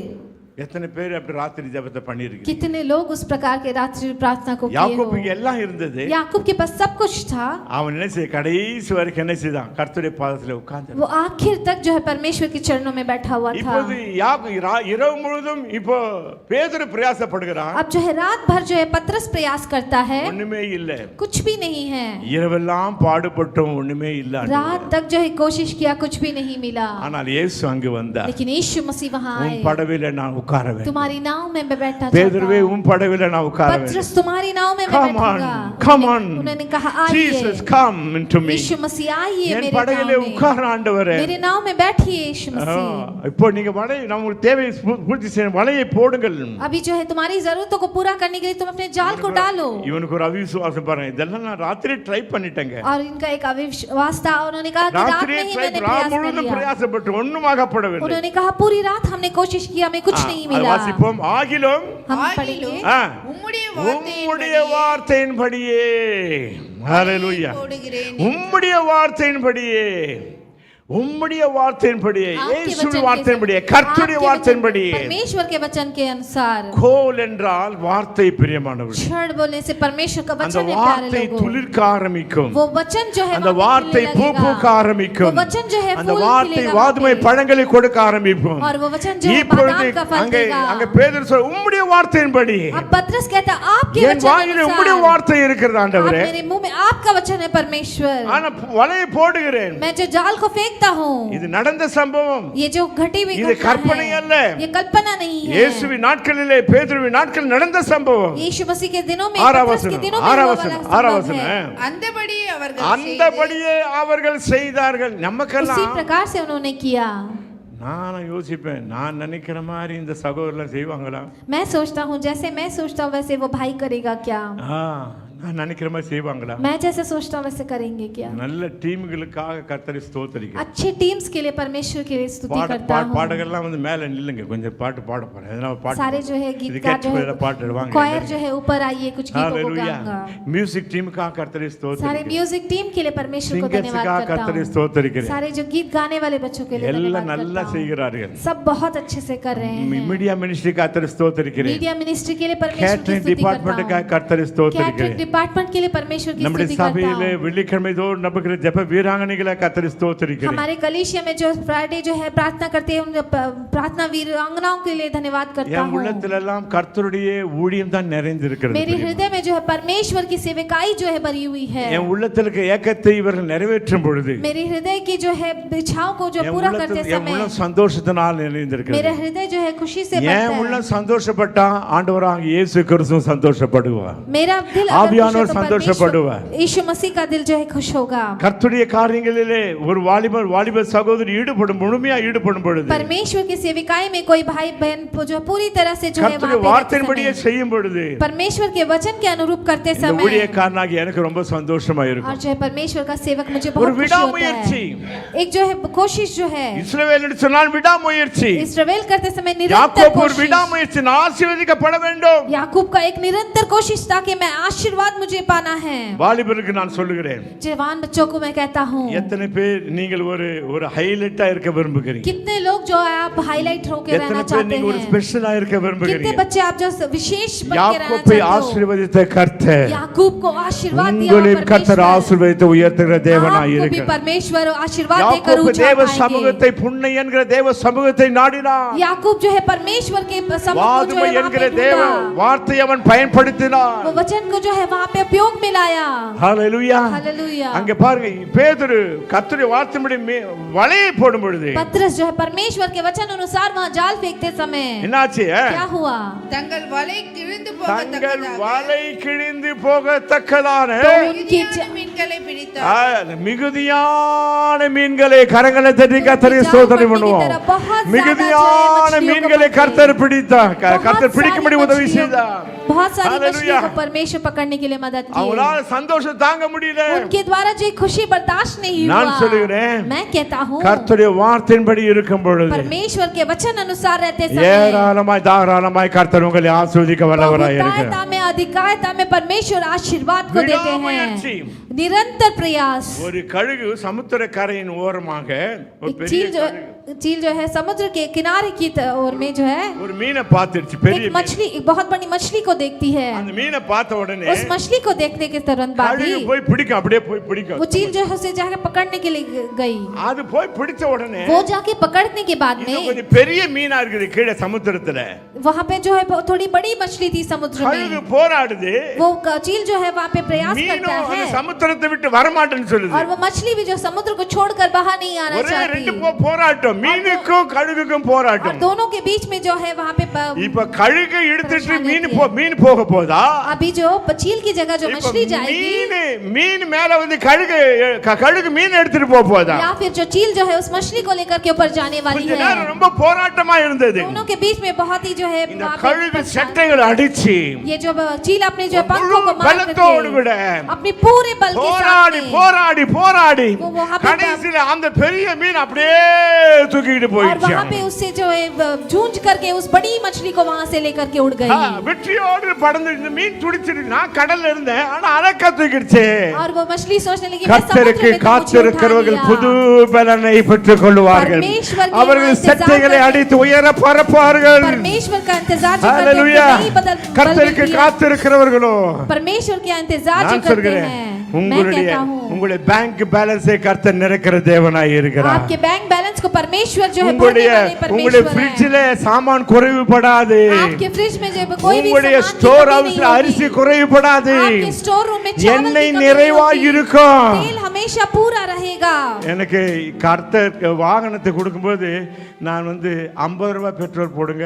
எத்தனை பேர் அப்படி ராத்திரி ஜெபத்தை பண்ணிருக்கீங்க? कितने लोग उस प्रकार के रात्रि प्रार्थना को किए யாக்கோபுக்கு हो। எல்லாம் இருந்தது. याकूब के पास सब कुछ था, அவன் என்ன செய்ய, கடைசி வரைக்கும் என்ன செய்தான், கர்த்தருடைய பாதத்துல உட்கார்ந்து. वो आखिर तक जो है परमेश्वर के चरणों में बैठा हुआ था। இப்போது இரவு முழுதும் இப்போ பேதுரு பிரயாசப்படுகிறான். अब जो है रात भर जो है पतरस प्रयास करता है, ஒண்ணுமே இல்ல. कुछ भी नहीं है। இரவெல்லாம் பாடுபட்டோம், ஒண்ணுமே இல்ல. रात तक जो है कोशिश किया, कुछ भी नहीं मिला, ஆனால் இயேசு அங்கு வந்தார். लेकिन यीशु मसीह वहां உன் आए। படவில நான் உட்கார வேண்டும். तुम्हारी नाव में मैं बैठना பேதுருவே, चाहता हूं। உன் படவில நான் உட்கார வேண்டும். पतरस तुम्हारी नाव में मैं Come on, बैठूंगा। come on. उन्होंने कहा Jesus, आइए, come into me. यीशु मसीह आइए என் मेरे படவிலே नाव में, உட்கார ஆண்டவரே. मेरे नाव में बैठिए यीशु मसीह। இப்போ நீங்க வலை, நம்ம தேவையை பூர்த்தி செய்ய வலையை போடுங்கள். अभी जो है तुम्हारी जरूरतों को पूरा करने के लिए तुम अपने जाल को डालो। இவனுக்கு ஒரு அவிசுவாசம் பாருங்க, இதெல்லாம் நான் ராத்திரி ட்ரை பண்ணிட்டேங்க. और इनका एक अविश्वास था, उन्होंने कहा कि रात ராத்திரி में ही ட்ரை, मैंने ராத் प्रयास कर முழுவதும் लिया। பிரயாசப்பட்டு ஒண்ணும் ஆகப்படவில்லை. उन्होंने कहा पूरी रात हमने कोशिश किया, हमें कुछ नहीं அதை मिला। வாசிப்போம். ஆகிலும் हम ஆகிலும் पढ़ेंगे, உம்முடைய உம்முடைய வார்த்தையின்படியே, ஹalleluya, போடுகிறேன். உம்முடைய வார்த்தையின்படியே, உம்முடைய வார்த்தையின்படியே, आपके இயேசுவின் वचन के வார்த்தையின்படியே, साथ, கர்த்தருடைய आपके வார்த்தையின்படியே. वचन, परमेश्वर के वचन के अनुसार। கோல் என்றால் வார்த்தை பிரியமானவர். क्षण बोलने से परमेश्वर का அந்த वचन है வார்த்தை प्यारे लोगों। துளிர்க்க ஆரம்பிக்கும். वो वचन जो है அந்த वहाँ पे வார்த்தை खिलने பூ लगेगा। பூக்க ஆரம்பிக்கும். वो वचन जो है அந்த फूल வார்த்தை खिलेगा வாதுமை वहाँ पे। பழங்களை கொடுக்க ஆரம்பிக்கும். और वो वचन जो है இப்பொழுது बादाम का फल அங்கே देगा। அங்கே பேதுரு சொல்ற, உம்முடைய வார்த்தையின்படி अब पतरस कहता आपके என் वचन வாயிலே உம்முடைய अनुसार, வார்த்தை இருக்கிறது आप ஆண்டவரே. मेरे मुंह में आपका वचन है परमेश्वर। ஆனா வலையை போடுகிறேன். मैं जो जाल को फेंकता हूँ, இது நடந்த சம்பவம். ये जो घटी हुई இது घटना கற்பனை அல்ல. है, ये कल्पना नहीं है। இயேசுவின் நாட்களிலே, பேதுருவின் நாட்களில் நடந்த சம்பவம். यीशु मसीह के दिनों में, ஆறாம் पतरस के வசனம், दिनों में ஆறாம் हुआ வசனம், वाला ஆறாம் संभव है। வசனம். அந்தபடியே அவர்கள் அந்தபடியே அவர்கள் செய்தார்கள். उसी நமக்கெல்லாம் प्रकार से उन्होंने किया। நான் யோசிப்பேன், நான் நினைக்கிற மாதிரி இந்த சகோதரர்கள் செய்வாங்களா? मैं सोचता हूँ जैसे मैं सोचता हूँ वैसे वो भाई करेगा क्या? நான் நினைக்கிற மாதிரி செய்வாங்களா? मैं जैसे सोचता हूँ वैसे करेंगे क्या? நல்ல டீம்களுக்காக கர்த்தரை ஸ்தோத்திரிக்கிறேன். अच्छे टीम्स के लिए परमेश्वर के लिए स्तुति करता हूँ। பாடகர்லாம் வந்து மேல நில்லுங்க, கொஞ்சம் பாட்டு பாட போறேன். எதனா பாட்டு, सारे जो है இது गीतकार கேட்ச் जो பண்ண है பாட்டு வாங்க. क्वायर जो है ऊपर आइए, कुछ गीतों को ஹalleluya. गाऊंगा। மியூசிக் டீமுக்காக கர்த்தரை सारे ஸ்தோத்திரிக்கிறேன். म्यूजिक टीम के लिए परमेश्वर को धन्यवाद சிங்கர்ஸ்க்காக करता கர்த்தரை हूँ। ஸ்தோத்திரிக்கிறேன். सारे जो गीत गाने वाले बच्चों के लिए எல்லாம் धन्यवाद நல்லா करता हूँ। செய்கிறார்கள். सब बहुत अच्छे से कर रहे हैं। மீடியா மினிஸ்ட்ரி கர்த்தரை ஸ்தோத்திரிக்கிறேன். मीडिया मिनिस्ट्री के लिए परमेश्वर की கேட்டரிங் स्तुति करता டிபார்ட்மெண்ட்டுக்காக हूँ। கர்த்தரை कैटरिंग ஸ்தோத்திரிக்கிறேன். डिपार्टमेंट के लिए परमेश्वर की நம்முடைய स्तुति करता சபையிலே हूँ। வெள்ளிக்கிழமை தோறும் நமக்கு ஜெப வீராங்கனைகளை கர்த்தரை ஸ்தோத்திரிக்கிறேன். हमारे कलीसिया में जो फ्राइडे जो है प्रार्थना करते हैं उन प्रार्थना वीरांगनाओं के लिए धन्यवाद करता என் हूँ। உள்ளத்துல எல்லாம் கர்த்தருடைய ஊழியம் தான் நிறைந்திருக்கிறது. मेरे हृदय में जो है परमेश्वर की सेवकाई जो है भरी हुई है। என் உள்ளத்துல இருக்க ஏக்கத்தை இவர்கள் நிறைவேற்றும் பொழுது मेरे हृदय की जो है इच्छाओं को जो पूरा करते என் समय உள்ளம் சந்தோஷத்தினால் நிறைந்திருக்கிறது. मेरा हृदय जो है खुशी से என் भरता है। உள்ளம் சந்தோஷப்பட்டா ஆண்டவராகிய இயேசு கிறிஸ்து சந்தோஷப்படுவார். मेरा दिल अगर खुश ஆவியானவர் है तो சந்தோஷப்படுவார். परमेश्वर यीशु मसीह का दिल जो है खुश होगा। கர்த்தருடைய காரியங்களிலே ஒரு வாலிப சகோதரி முழுமையா ஈடுபடும் பொழுது परमेश्वर की सेविकाई में कोई भाई बहन जो पूरी तरह से जो है கர்த்தருடைய वहाँ पे வார்த்தையின்படியே செய்யும் பொழுது परमेश्वर के वचन के अनुरूप करते இந்த समय ஊழியக்காரனாகி எனக்கு ரொம்ப சந்தோஷமா और இருக்கும். जो है परमेश्वर का सेवक मुझे ஒரு बहुत खुशी होता விடாமுயற்சி. है। एक जो है कोशिश जो है இஸ்ரவேல் என்று சொன்னால் விடாமுயற்சி. इस्राएल करते समय निरंतर யாக்கோபு ஒரு कोशिश। விடாமுயற்சி நான் ஆசீர்வதிக்கப்பட வேண்டும். याकूब का एक निरंतर कोशिश ताकि मैं आशीर्वाद मुझे पाना है। வாலிபருக்கு நான் சொல்லுகிறேன், जवान बच्चों को मैं कहता हूँ எத்தனை பேர் நீங்கள் ஒரு ஹைலைட்டா இருக்க விரும்புகிறீங்க? कितने लोग जो है आप हाईलाइट होकर எத்தனை रहना பேர் चाहते நீங்க ஒரு हैं? ஸ்பெஷலா இருக்க कितने விரும்புகிறீங்க? बच्चे आप जो विशेष बन के रहना யாக்கோபை चाहते हो? ஆசீர்வதித்த கர்த்தர் याकूब को आशीर्वाद दिया உங்களையும் கர்த்தர் परमेश्वर। ஆசீர்வதித்து உயர்த்துகிற தேவனாய் आपको भी இருக்கிறார். परमेश्वर आशीर्वाद देकर யாக்கோபு ऊंचा தேவ उठाएंगे। சமூகத்தை புன்னை என்கிற தேவ சமூகத்தை நாடினார். याकूब जो है परमेश्वर के समुख को जो வாதுமை है वहाँ என்கிற पे தேவ ढूंढा। வார்த்தை அவன் பயன்படுத்தினார். वो वचन को जो है वहाँ पे उपयोग में लाया। ஹalleluya. हालेलुया। அங்க பாருங்க பேதுரு கர்த்தருடைய வார்த்தையின்படி வலையை போடும் பொழுது पतरस जो है परमेश्वर के वचन अनुसार वहाँ जाल फेंकते समय என்னாச்சு? क्या हुआ? தங்கள் வலை கிழிந்து தங்கள் போகத்தக்கதாக வலை கிழிந்து போகத்தக்கதான மிகுதியான மீன்களை பிடித்தார். மிகுதியான மீன்களை கரங்களை தட்டி கர்த்தரை ஸ்தோத்திரம் பண்ணுவோம். மிகுதியான மீன்களை கர்த்தர் பிடித்தார். கர்த்தர் பிடிக்கும்படி உதவி செய்தார். बहुत सारी हालेलुया। मछलियों को परमेश्वर पकड़ने के लिए मदद की। அவங்களால சந்தோஷம் தாங்க முடியல. उनके द्वारा जो खुशी बर्दाश्त नहीं நான் हुआ। சொல்லுகிறேன், मैं कहता हूँ கர்த்தருடைய வார்த்தையின்படி இருக்கும் பொழுது परमेश्वर के वचन अनुसार रहते समय ஏராளமாய் தாராளமாய் கர்த்தர் உங்களை ஆசீர்வதிக்க வல்லவராய் இருக்கிறார். बहुतायता में अधिकायता में परमेश्वर आशीर्वाद को देते विडामुयற்சி। हैं। निरंतर प्रयास। ஒரு கழுகு சமுத்திர கரையின் ஓரமாக ஒரு एक பெரிய चील जो है समुद्र के किनारे की ओर में जो है ஒரு மீனை பார்த்துருச்சு. பெரிய एक मछली एक बहुत बड़ी मछली को देखती है। அந்த மீனை பார்த்த உடனே उस मछली को देखने के तुरंत बाद கழுகு ही போய் பிடிக்கும். அப்படியே போய் பிடிக்கும். वो चील जो है उसे जाकर पकड़ने के लिए गई। அது போய் பிடிச்ச உடனே वो जाके पकड़ने के बाद இது में கொஞ்சம் பெரிய மீனா இருக்குது கீழே சமுத்திரத்துல. वहाँ पे जो है थोड़ी बड़ी मछली थी समुद्र கழுகு में। போராடுது. वो चील जो है वहाँ पे प्रयास करता மீனும் அந்த है சமுத்திரத்தை விட்டு வரமாட்டேன்னு சொல்லுது. और वो मछली भी जो समुद्र को छोड़कर बाहर नहीं आना ஒரே चाहती। ரெண்டு போராட்டம், மீனுக்கும் கழுகுக்கும் और போராட்டம். दोनों के बीच में जो है वहाँ पे இப்ப கழுகு எடுத்துட்டு परेशानी மீன் போக போதா? अभी जो चील की जगह जो இப்ப मछली जाएगी மீன் மேல வந்து கழுகு மீன் எடுத்துட்டு போதா? या फिर जो चील जो है उस मछली को लेकर के ऊपर जाने वाली கொஞ்ச நேரம் है। ரொம்ப போராட்டமா இருந்தது. दोनों के बीच में बहुत ही जो है இந்த वहाँ पे கழுகு परेशान- செட்டைகள் அடிச்சு ये जो चील अपने जो पंखों को मार பலத்தோடு கூட करके अपने पूरे बल के போராடி साथ में போராடி போராடி वो वहाँ पे கடைசியில அந்த பெரிய மீன் அப்படியே தூக்கிட்டு और போயிடுச்சு. वहाँ पे उससे जो है जूझ करके उस बड़ी मछली को वहाँ से लेकर के उड़ गई। வெற்றியோடு பறந்து இந்த மீன் துடிச்சிட்டு நான் கடல்ல இருந்தேன் ஆனா அலக்க தூக்கிடுச்சு. और वो मछली सोचने लगी मैं समुद्र கர்த்தருக்கு में तो मुझे उठा காத்திருக்கிறவர்கள் लिया। புது பலனை பெற்றுக் கொள்வார்கள். परमेश्वर के அவர்கள் इंतजार செட்டைகளை करते- அடித்து உயர பறப்பார்கள். परमेश्वर का इंतजार जो करते ஹalleluya. हैं नहीं बदल கர்த்தருக்கு बदल दिया। காத்திருக்கிறவர்களோ परमेश्वर का इंतजार जो நான் करते சொல்கிறேன், हैं मैं உங்களுடைய कहता हूँ உங்களுடைய பேங்க் பேலன்ஸை கர்த்தர் நிறைக்கிற தேவனாய் இருக்கிறார். आपके बैंक बैलेंस को परमेश्वर जो है भरने உங்களுடைய वाले உங்களுடைய परमेश्वर है। ஃப்ரிட்ஜில சாமான் குறைவுபடாது. आपके फ्रिज में जो कोई भी உங்களுடைய सामान की ஸ்டோர் कमी ஹவுஸ்ல नहीं அரிசி होगी। குறைவுபடாது. आपके स्टोर रूम में चावल की எண்ணெய் कमी நிறைவா नहीं होगी। இருக்கும். तेल हमेशा पूरा रहेगा। எனக்கு கர்த்தர் வாகனத்தை கொடுக்கும்போது நான் 50 ரூபாய் பெட்ரோல் போடுங்க,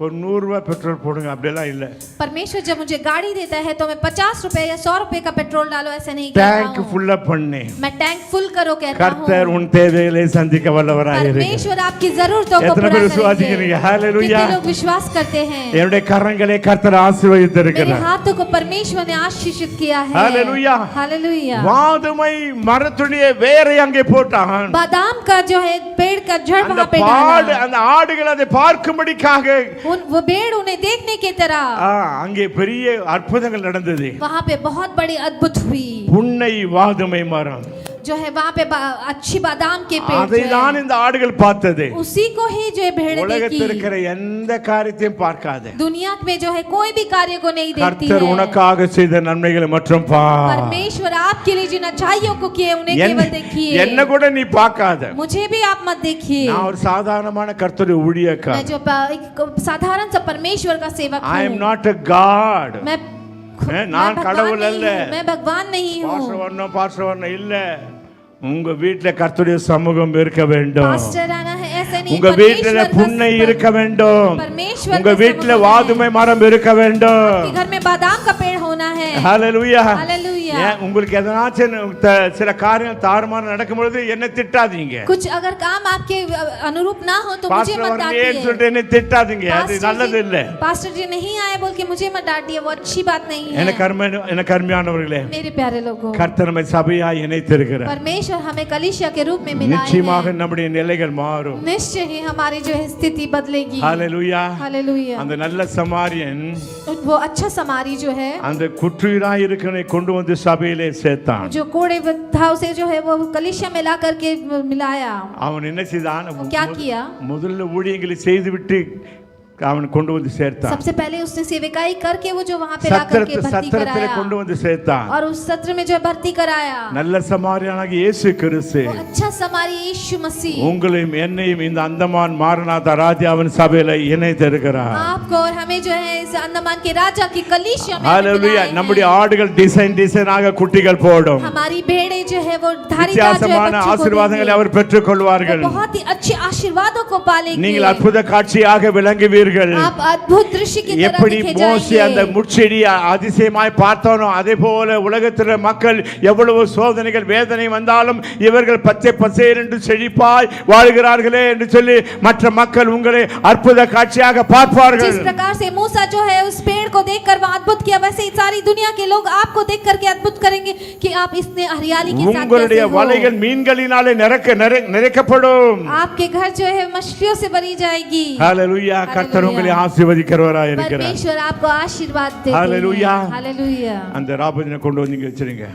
ஒரு 100 ரூபாய் பெட்ரோல் போடுங்க அப்படிலாம் இல்ல. परमेश्वर जब मुझे गाड़ी देता है तो मैं 50 रुपए या 100 रुपए का पेट्रोल डालो ऐसे नहीं कहता டேங்க் हूँ। ஃபுல்லா பண்ணு. मैं टैंक फुल करो कहता கர்த்தர் हूँ। உன் தேவைகளை சந்திக்க வல்லவராய் இருக்கிறார். परमेश्वर आपकी जरूरतों को எத்தனை पूरा பேர் करेंगे। விசுவாசிக்கிறீங்க? ஹalleluya. कितने लोग विश्वास करते हैं? என்னுடைய கரங்களை கர்த்தர் मेरे ஆசீர்வதித்திருக்கிறார். हाथों को परमेश्वर ने आशीषित किया है। हालेलुया। हालेलुया। வாதுமை மரத்துடைய வேரை அங்கே போட்டான். बादाम का जो है पेड़ का जड़ அந்த वहाँ पे பாடு डाला। அந்த ஆடுகள் அதை பார்க்கும்படிக்காக वो भेड़ उन्हें देखने की तरह அங்கே பெரிய அற்புதங்கள் நடந்தது. वहाँ पे बहुत बड़ी अद्भुत हुई। புன்னை வாதுமை மரம் जो है वहाँ पे अच्छी बादाम के पेड़ जो அதை है, தான் இந்த ஆடுகள் பார்த்தது. उसी को ही जो है भेड़ உலகத்தில் देखी। இருக்கிற எந்த காரியத்தையும் பார்க்காது. दुनिया में जो है कोई भी कार्य को नहीं देखती கர்த்தர் है। உனக்காக செய்த நன்மைகளை மற்றும் பார். परमेश्वर आपके लिए जिन अच्छाइयों को किए उन्हें केवल देखिए। என்ன கூட நீ பார்க்காத. मुझे भी आप मत देखिए। நான் ஒரு சாதாரணமான கர்த்தருடைய मैं ஊழியக்காரன். जो एक साधारण सा परमेश्वर का सेवक I am हूँ। not a god. நான் भगवान கடவுள் नहीं அல்ல. हूँ, मैं भगवान नहीं हूँ। பாஸ்டர் வரணும் இல்ல. உங்க வீட்ல கர்த்தருடைய சமூகம் இருக்க வேண்டும். पास्टर आना है ऐसे नहीं। உங்க வீட்ல புன்னை இருக்க வேண்டும். परमेश्वर உங்க வீட்ல வாதுமை மரம் இருக்க வேண்டும். आपके घर में बादाम का पेड़ होना है। ஹalleluya. हालेलुया। உங்களுக்கு எதனாச்சும் சில காரியம் தாறுமாறு நடக்கும் பொழுது என்ன திட்டாதீங்க. कुछ अगर काम आपके अनुरूप ना हो तो मुझे मत பாஸ்டர் डांटिए। சொல்லிட்டு என்ன திட்டாதீங்க. அது நல்லது இல்ல. पास्टर जी नहीं आए बोल के मुझे मत डांटिए, वो अच्छी बात नहीं है। என்ன கர்மியானவர்களே, मेरे प्यारे लोगों, கர்த்தர் நம்மை சபையாய் இணைத்திருக்கிறார். परमेश्वर हमें कलीसिया के रूप में मिलाए நிச்சயமாக हैं। நம்முடைய நிலைகள் மாறும். निश्चय ही हमारी जो है स्थिति बदलेगी। ஹalleluya. हालेलुया। அந்த நல்ல சமாரியன் वो अच्छा समारी जो है, அந்த குற்றுயிராய் இருக்கிறவனை கொண்டு வந்து சபையிலே சேர்த்தான். जो कोड़े था उसे जो है वो कलीसिया में ला करके मिलाया। அவன் என்ன செய்தான்? वो क्या किया? முதல்ல ஊழியங்களை செய்துவிட்டு அவன் கொண்டு வந்து சேர்த்தான். सबसे पहले उसने सेवकाई करके वो जो वहां पे ला करके भर्ती சத்திரத்திலே कराया கொண்டு வந்து சேர்த்தான். और उस सत्र में जो है भर्ती कराया। நல்ல சமாரியனாகிய இயேசு கிறிஸ்து वो अच्छा समारी यीशु मसीह உங்களையும் என்னையும் இந்த அந்தமான் மாரநாத ராஜாவின் சபையில இணைத்திருக்கிறார். आपको और हमें जो है इस अंडमान के राजा की कलीसिया में ஹalleluya. मिलाए हैं। நம்முடைய ஆடுகள் டிசைனாக குட்டிகள் போடும். हमारी भेड़े जो है वो धारीदार जो है வித்தியாசமான बच्चों को ஆசீர்வாதங்களை देंगी। அவர் பெற்றுக்கொள்வார்கள். वो बहुत ही अच्छे आशीर्वादों को पालेंगे। நீங்கள் அற்புத காட்சியாக விளங்குவீர்கள். आप अद्भुत दृश्य की तरह எப்படி दिखे மோசே அந்த जाएंगे। முட்செடியை அதிசயமாய் பார்த்தானோ அதே போல உலகத்தில் மக்கள் எவ்வளவு சோதனைகள் வேதனை வந்தாலும் இவர்கள் பச்சை பசேர் என்று செழிப்பாய் வாழ்கிறார்களே என்று சொல்லி மற்ற மக்கள் உங்களை அற்புத காட்சியாக பார்ப்பார்கள். जिस प्रकार से मूसा जो है उस पेड़ को देखकर वह अद्भुत किया, वैसे ही सारी दुनिया के लोग आपको देख करके अद्भुत करेंगे कि आप इतने हरियाली के साथ உங்களுடைய कैसे हो। வலைகள் மீன்களினாலே நிறைக்கப்படும். आपके घर जो है मछलियों से भरी जाएगी। ஹalleluya. கர்த்தர் உங்களை ஆசீர்வதிக்கிறவராய் இருக்கிறார். परमेश्वर आपको आशीर्वाद देते हैं। हालेलुया। हालेलुया। அந்த ராபதினை கொண்டு வந்து இங்க வச்சிருங்க.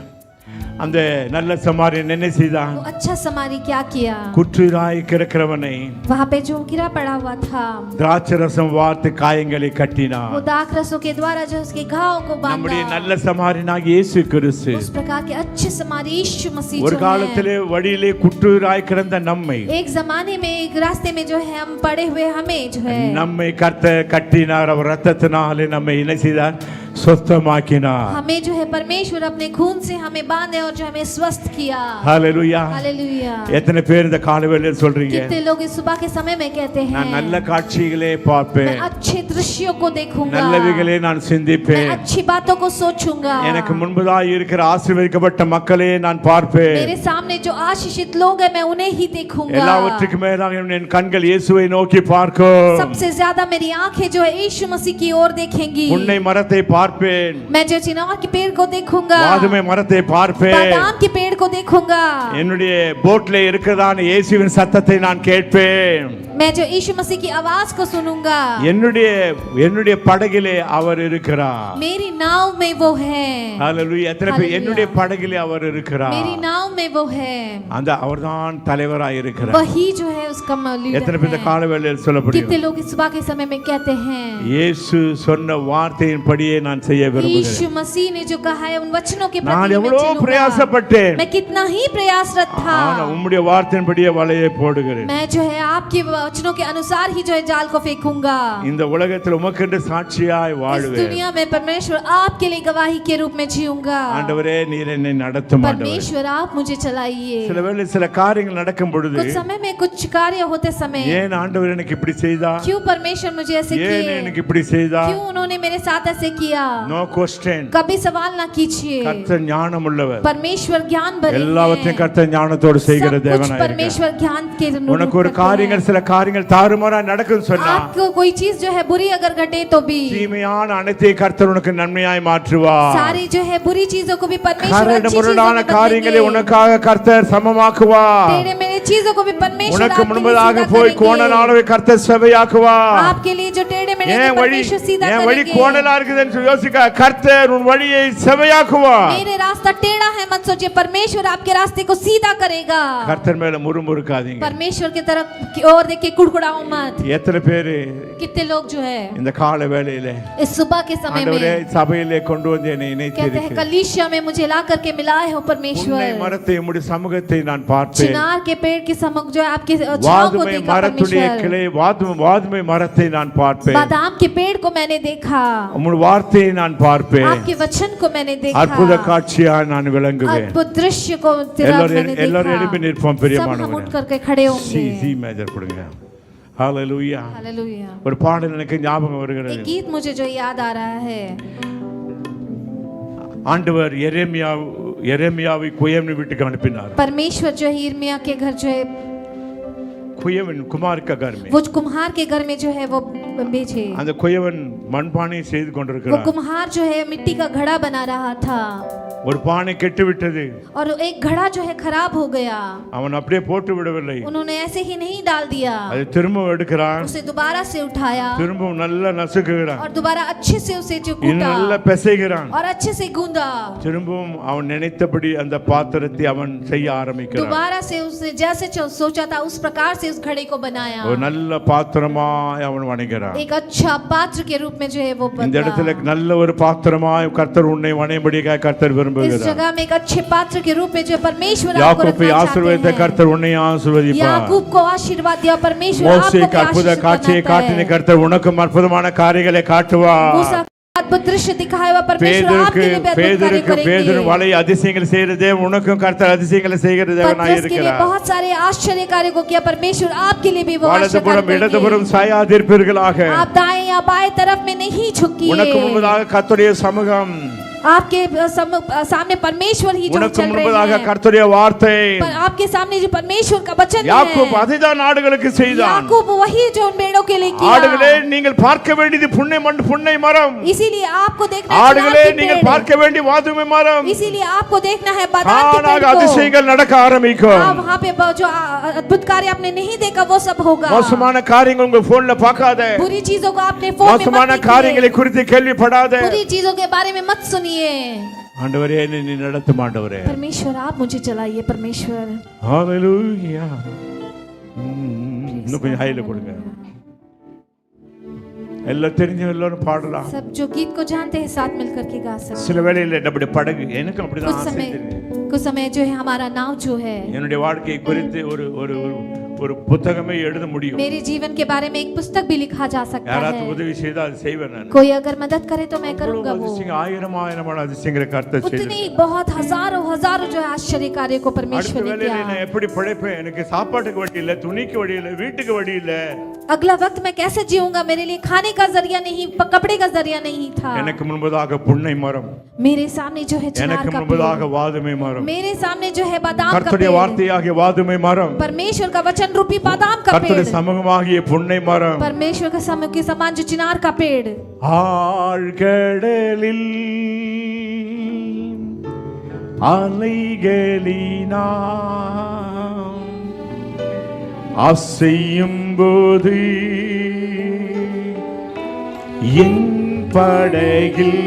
அந்த நல்ல சமாரியன் என்ன செய்தான்? वो अच्छा समारी क्या किया? குற்றுயிராய் கிடக்கிறவனை वहाँ पे जो गिरा पड़ा हुआ था, திராட்சரசம் வார்த்து காயங்களை वो கட்டினான். दाखरसों के द्वारा जो उसके घावों को நம்முடைய बांधा। நல்ல சமாரியனாகிய இயேசு கிறிஸ்து उस प्रकार के अच्छे समारी यीशु मसीह ஒரு जो है, காலத்திலே வழியிலே குற்றுயிராய் கிடந்த நம்மை एक जमाने में एक रास्ते में जो है हम पड़े हुए हमें जो है நம்மை கர்த்தர் கட்டினார். அவர் ரத்தத்தினாலே நம்மை என்ன செய்தார்? சொஸ்தமாக்கினார். हमें जो है परमेश्वर अपने खून से हमें बांधे और जो हमें स्वस्थ किया। ஹalleluya. हालेलुया। எத்தனை பேர் இந்த காலைவேளையில் சொல்றீங்க? कितने लोग इस सुबह के समय में कहते நான் हैं நல்ல காட்சிகளே பார்ப்பேன், मैं अच्छे दृश्यों को देखूंगा, நல்லவைகளே நான் मैं சிந்திப்பேன், अच्छी बातों को सोचूंगा, எனக்கு முன்பதாக இருக்கிற ஆசீர்வதிக்கப்பட்ட மக்களே நான் பார்ப்பேன், मेरे सामने जो आशीषित लोग हैं मैं उन्हें ही देखूंगा। எல்லாவற்றுக்கும் மேலாக என் கண்கள் இயேசுவை நோக்கி பார்க்கும். सबसे ज्यादा मेरी आंखें जो है यीशु मसीह की ओर देखेंगी। உன்னை மரத்தை பார்ப்பேன், मैं जो चिनौर के पेड़ को देखूंगा, வாதுமை மரத்தை பார்ப்பேன், बादाम के पेड़ को देखूंगा, என்னுடைய போட்ல இருக்கிறதான இயேசுவின் சத்தத்தை நான் கேட்பேன், मैं जो यीशु मसीह की आवाज को सुनूंगा, என்னுடைய படகிலே அவர் இருக்கிறார். मेरी नाव में वो है। ஹalleluya. எத்தனை பேர் हालेलुया। என்னுடைய படகிலே அவர் இருக்கிறார்? मेरी नाव में वो है। அந்த அவர்தான் தலைவராய் இருக்கிறார். वही जो है उसका எத்தனை பேர் இந்த लीडर है। காலவேளையில் சொல்ல முடியும்? कितने लोग इस सुबह के समय में कहते हैं இயேசு சொன்ன வார்த்தையின்படியே நான் செய்ய விரும்புகிறேன். यीशु मसीह ने जो कहा है उन वचनों के நான் प्रति मैं எவ்வளவு चलूंगा। பிரயாசப்பட்டேன், मैं कितना ही प्रयासरत था, ஆனா உம்முடைய வார்த்தையின்படியே வலையை போடுகிறேன். मैं जो है आपके वचनों के अनुसार ही जो है जाल को फेंकूंगा। இந்த உலகத்தில் உமக்கென்று சாட்சியாய் इस வாழ்வேன். दुनिया में परमेश्वर आपके लिए गवाही के रूप में जीऊंगा। ஆண்டவரே நீர் என்னை நடத்தும் ஆண்டவரே. परमेश्वर आप मुझे चलाइए। சில வேளை சில காரியங்கள் நடக்கும் பொழுது कुछ समय में कुछ कार्य होते समय ஏன் ஆண்டவர் எனக்கு இப்படி செய்தா, क्यों परमेश्वर मुझे ऐसे ஏன் किए, எனக்கு இப்படி செய்தா, क्यों उन्होंने मेरे साथ ऐसे किया, நோ क्वेश्चन. कभी सवाल ना कीजिए। கர்த்தர் ஞானம் உள்ளவர், परमेश्वर ज्ञान भरे எல்லாவற்றையும் हैं। கர்த்தர் ஞானத்தோடு செய்கிற सब कुछ தேவனாய் இருக்கிறார். परमेश्वर ज्ञान के अनुरूप உனக்கு ஒரு करते காரியங்கள் हैं। சில காரியங்கள் தாறுமாறா நடக்கும் சொன்னா आपको कोई चीज जो है बुरी अगर घटे तो भी தீமையான அனைத்தையும் கர்த்தர் உனக்கு நன்மையாய் மாற்றுவார். सारी जो है बुरी चीजों को भी परमेश्वर கரடு अच्छी चीजों முரடான में காரியங்களை बदलेंगे। உனக்காக கர்த்தர் சமமாக்குவார். तेरे मेरे चीजों को भी परमेश्वर உனக்கு आपके लिए முன்பதாக सीधा போய் करेंगे। கோணலானவை கர்த்தர் செவையாக்குவார். आपके लिए जो टेढ़े मेढ़े என் थे, வழி परमेश्वर सीधा என் வழி करेंगे। கோணலா இருக்குதுன்னு சொல்லி யோசிக்க, கர்த்தர் உன் வழியை செவையாக்குவார். मेरे रास्ता टेढ़ा है मत सोचिए, परमेश्वर आपके रास्ते को सीधा करेगा। கர்த்தர் மேல முறுமுறுக்காதீங்க. परमेश्वर की तरफ की ओर देख के कुड़कुड़ाओ मत। எத்தனை பேரு कितने लोग जो है இந்த கால வேளையிலே इस सुबह के समय ஆண்டவரே में சபையிலே கொண்டு வந்து என்னை कहते हैं, இணைத்தீர்கள். कलीसिया में मुझे ला करके मिलाए हो உன்னை परमेश्वर। மரத்தை உம்முடைய சமூகத்தை நான் பார்த்தேன். चिनार के पेड़ की समक जो है आपके छांव को வாதுமை देखा மரத்துடைய परमेश्वर। கிளை வாதுமை மரத்தை நான் பார்ப்பேன். बादाम के पेड़ को मैंने देखा, உம்முடைய வார்த்தையை நான் பார்ப்பேன். आपके वचन को मैंने देखा, அற்புத காட்சியா நான் விளங்குவேன். अद्भुत दृश्य को तेरा मैंने எல்லாரும் எழுப்பி देखा। நிற்போம் सब हम उठ பிரியமானவர்களே. करके खड़े சி होंगे। சி மேஜர் கொடுங்க. ஹalleluya. हालेलुया। ஒரு பாடல் எனக்கு ஞாபகம் एक வருகிறது. गीत मुझे जो याद आ रहा है, ஆண்டவர் எரேமியாவை குயவன் வீட்டுக்கு அனுப்பினார். परमेश्वर जो है यिर्मयाह के घर जो है, குயவன் குமார் का घर में वो कुम्हार के घर में जो है वो भेजे। அந்த குயவன் மண்பானை செய்து वो கொண்டிருக்கிறார். कुम्हार जो है मिट्टी का घड़ा बना रहा था, ஒரு பானை கெட்டு விட்டது. और एक घड़ा जो है खराब हो गया। அவன் அப்படியே போட்டு விடவில்லை. उन्होंने ऐसे ही नहीं डाल दिया, அதை திரும்ப எடுக்கிறான். उसे दोबारा से उठाया திரும்பவும் நல்லா நசுக்குகிறான். और दोबारा अच्छे से उसे जो இன்னும் कूटा நல்லா பிசைகிறான். और अच्छे से गूंदा। திரும்பவும் அவன் நினைத்தபடி அந்த பாத்திரத்தை அவன் செய்ய ஆரம்பிக்கிறான். दोबारा से उसने जैसे सोचा था उस प्रकार से उस घड़े को बनाया। ஒரு நல்ல பாத்திரமாய் அவன் வணைகிறான். एक अच्छा पात्र के रूप में जो है वो இந்த बना। இடத்துல நல்ல ஒரு பாத்திரமாய் கர்த்தர் உன்னை வணையும்படியாக கர்த்தர் इस விரும்புகிறார். जगह में एक अच्छे पात्र के रूप में जो परमेश्वर आपको யாக்கோபை रखना ஆசீர்வதித்த चाहते हैं। கர்த்தர் உன்னை ஆசீர்வதிப்பார். याकूब को आशीर्वाद दिया परमेश्वर आपको மோசேக்கு भी அற்புத आशीर्वाद காட்சியை बनाता காட்டின है। கர்த்தர் உனக்கும் அற்புதமான காரியங்களை காட்டுவார். मूसा को अद्भुत दृश्य दिखाया हुआ परमेश्वर आपके लिए भी अद्भुत कार्य பேதுருக்கு करेंगे। வலை அதிசயங்கள் செய்யறதே உனக்கும் கர்த்தர் அதிசயங்களை செய்கிற தேவனாய் पतरस के लिए இருக்கிறார். बहुत सारे आश्चर्य कार्य को किया परमेश्वर, आपके लिए भी वो आश्चर्य வலதுபுறம் कार्य இடதுபுறம் करेंगे। சாயாதிருப்பீர்களாக. आप दाएं या बाएं तरफ में नहीं झुकिए। உனக்கு முன்பதாக கர்த்தருடைய சமூகம், आपके सामने परमेश्वर ही जो உனக்கு चल रहे முன்பதாக हैं। கர்த்தருடைய வார்த்தை. पर आपके सामने जो परमेश्वर का वचन யாக்கோபு है, அதுதான் ஆடுகளுக்கு செய்தான். याकूब वही जो उन भेड़ों के लिए ஆடுகளே किया। நீங்கள் பார்க்க வேண்டியது புன்னை மரம். इसीलिए आपको देखना है ஆடுகளே चिनार की நீங்கள் पेड़। பார்க்க வேண்டிய வாதுமை மரம். इसीलिए आपको देखना है बादाम के தானாக पेड़ को। அதிசயங்கள் நடக்க ஆரம்பிக்கும். हाँ, वहाँ पे जो अद्भुत कार्य आपने नहीं देखा वो सब होगा। மோசமான காரியங்கள் உங்க போன்ல பார்க்காத. बुरी चीजों को आपने फोन में மோசமான मत காரியங்களை देखिए। குறித்து கேள்விப்படாத. बुरी चीजों के बारे में मत सुनिए। ஆண்டவரே என்னை நீ நடத்தும் ஆண்டவரே. परमेश्वर आप मुझे चलाइए परमेश्वर। ஹalleluya. இன்னும் கொஞ்சம் ஹைல கொடுங்க. எல்லாம் தெரிஞ்ச எல்லாரும் பாடலாம். सब जो गीत को जानते हैं साथ मिलकर के गा सकते சில வேளையில நம்முடைய படகு எனக்கு அப்படிதான் कुछ ஆசை समय தெரியும். कुछ समय जो है हमारा नाव जो है, என்னுடைய வாழ்க்கையை குறித்து ஒரு புத்தகமே எழுத முடியும். मेरे जीवन के बारे में एक पुस्तक भी लिखा जा सकता யாராவது है। உதவி செய்தா அது செய்வேன் நான். कोई अगर मदद करे तो मैं करूंगा वो। அதிசயம் ஆயிரமான அதிசயங்களை கர்த்தர் செய்து. उतने बहुत हजारों जो है आश्चर्य कार्य को அடுத்த परमेश्वर ने வேளையில किया। நான் எப்படி பிழைப்பேன்? எனக்கு சாப்பாட்டுக்கு வழி இல்ல, துணிக்கு வழி இல்ல, வீட்டுக்கு வழி இல்ல. अगला वक्त मैं कैसे जीऊंगा? मेरे लिए खाने का जरिया नहीं, कपड़े का जरिया नहीं था। எனக்கு முன்பதாக புன்னை மரம், मेरे सामने जो है चिनार எனக்கு का முன்பதாக पेड़, வாதுமை மரம், मेरे सामने जो है बादाम का கர்த்தருடைய पेड़, வார்த்தையாகிய வாதுமை மரம், परमेश्वर का वचन रूपी बादाम का கர்த்தருடைய पेड़, சமூகமாகிய புன்னை மரம். परमेश्वर का समय के समान जो चिनार का पेड़। ஆழ்கடலில் அலைகளினால் அசையும் போது என் படகில்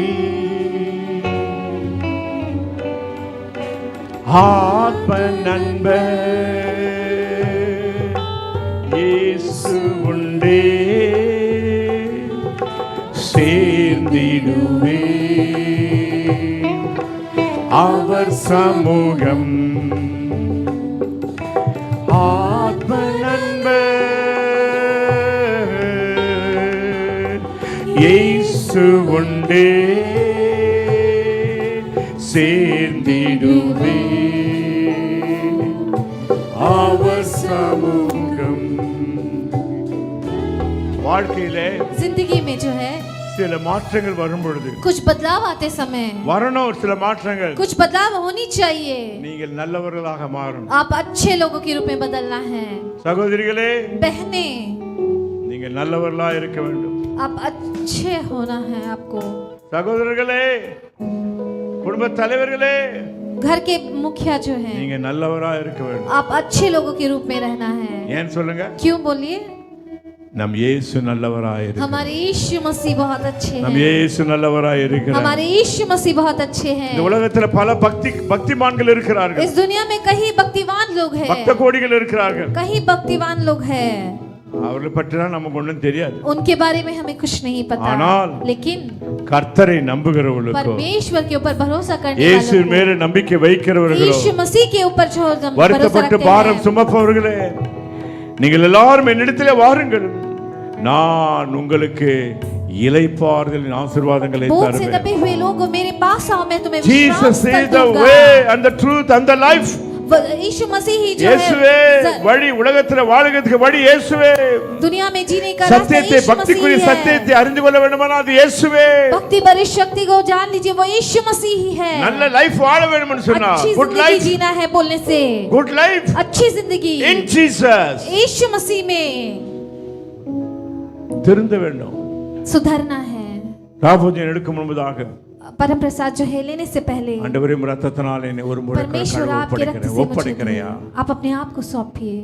ஆத்ம நண்பர் இயேசு உண்டே, சேர்ந்திடுவே அவர் சமூகம். ஆத்ம நண்பர் இயேசு உண்டே, சேர்ந்திடுவே அவர் சமூகம். வாழ்க்கையிலே जिंदगी में जो है சில மாற்றங்கள் வரும் பொழுது, कुछ बदलाव आते समय, வரணும் ஒரு சில மாற்றங்கள், कुछ बदलाव होनी चाहिए। நீங்கள் நல்லவர்களாக மாறும். आप अच्छे लोगों के रूप में बदलना है। சகோதரிகளே, बहने, நீங்கள் நல்லவர்களாக இருக்க வேண்டும். आप अच्छे होना है आपको। சகோதரர்களே, குடும்ப தலைவர்களே, घर के मुखिया जो हैं, நீங்க நல்லவரா இருக்க வேண்டும். आप अच्छे लोगों के रूप में रहना है. ஏன் சொல்லுங்க? क्यों बोलिए? நம் இயேசு நல்லவராய் இருக்கிறார். हमारे यीशु मसीह बहुत अच्छे நம் हैं. இயேசு நல்லவராய் இருக்கிறார். हमारे यीशु मसीह बहुत अच्छे हैं. இந்த உலகத்துல பல பக்திமான்கள் இருக்கிறார்கள். इस दुनिया में कई भक्तिवान लोग हैं. பக்த கோடிகள் இருக்கிறார்கள். कई भक्तिवान लोग हैं. அவர்களை பற்றிலாம் நமக்கு ஒண்ணும் தெரியாது. उनके बारे में हमें कुछ नहीं पता. लेकिन கர்த்தரை நம்புகிறவர்களுக்கு, परमेश्वर के ऊपर भरोसा करने वालों, இயேசு மேல நம்பிக்கை வைக்கிறவர்களுக்கு, यीशु मसीह के ऊपर जो भरोसा வருத்தப்பட்டு रखते பாரம் हैं, சுமப்பவர்களே, நீங்கள் எல்லாரும் என்னிடத்திலே வாருங்கள், நான் உங்களுக்கு இளைப்பாறுதலின் ஆசீர்வாதங்களை बोझ से தருவேன். दबे हुए लोगों मेरे पास आओ, मैं तुम्हें Jesus विश्राम is the दूंगा. way and the truth and the life. यीशु मसीह ही जो இயேசுவே है வழி, உலகத்துல வாழுகிறதுக்கு வழி இயேசுவே. दुनिया में जीने का रास्ता சத்தியத்தை, यीशु பக்திக்குரிய मसीह है. சத்தியத்தை அறிந்து கொள்ள வேண்டுமானால் அது இயேசுவே. भक्ति भरी शक्ति को जान लीजिए, वो यीशु मसीह ही है. நல்ல லைஃப் வாழ வேண்டும்னு சொன்னா, अच्छी குட் जिंदगी லைஃப், जीना है बोलने से, குட் லைஃப் अच्छी जिंदगी இன் ஜீசஸ் यीशु मसीह में திருந்த வேண்டும். सुधरना है. ராபோஜன் எடுக்கும் முன்பதாக परम प्रसाद जो है लेने से पहले, ஆண்டவரே உம்முடைய இரத்தத்தினாலே என்னை ஒரு முறை परमेश्वर आपके रक्त से मुझे ஒப்படைக்கிறேன். धोइए. आप अपने आप को सौंपिए.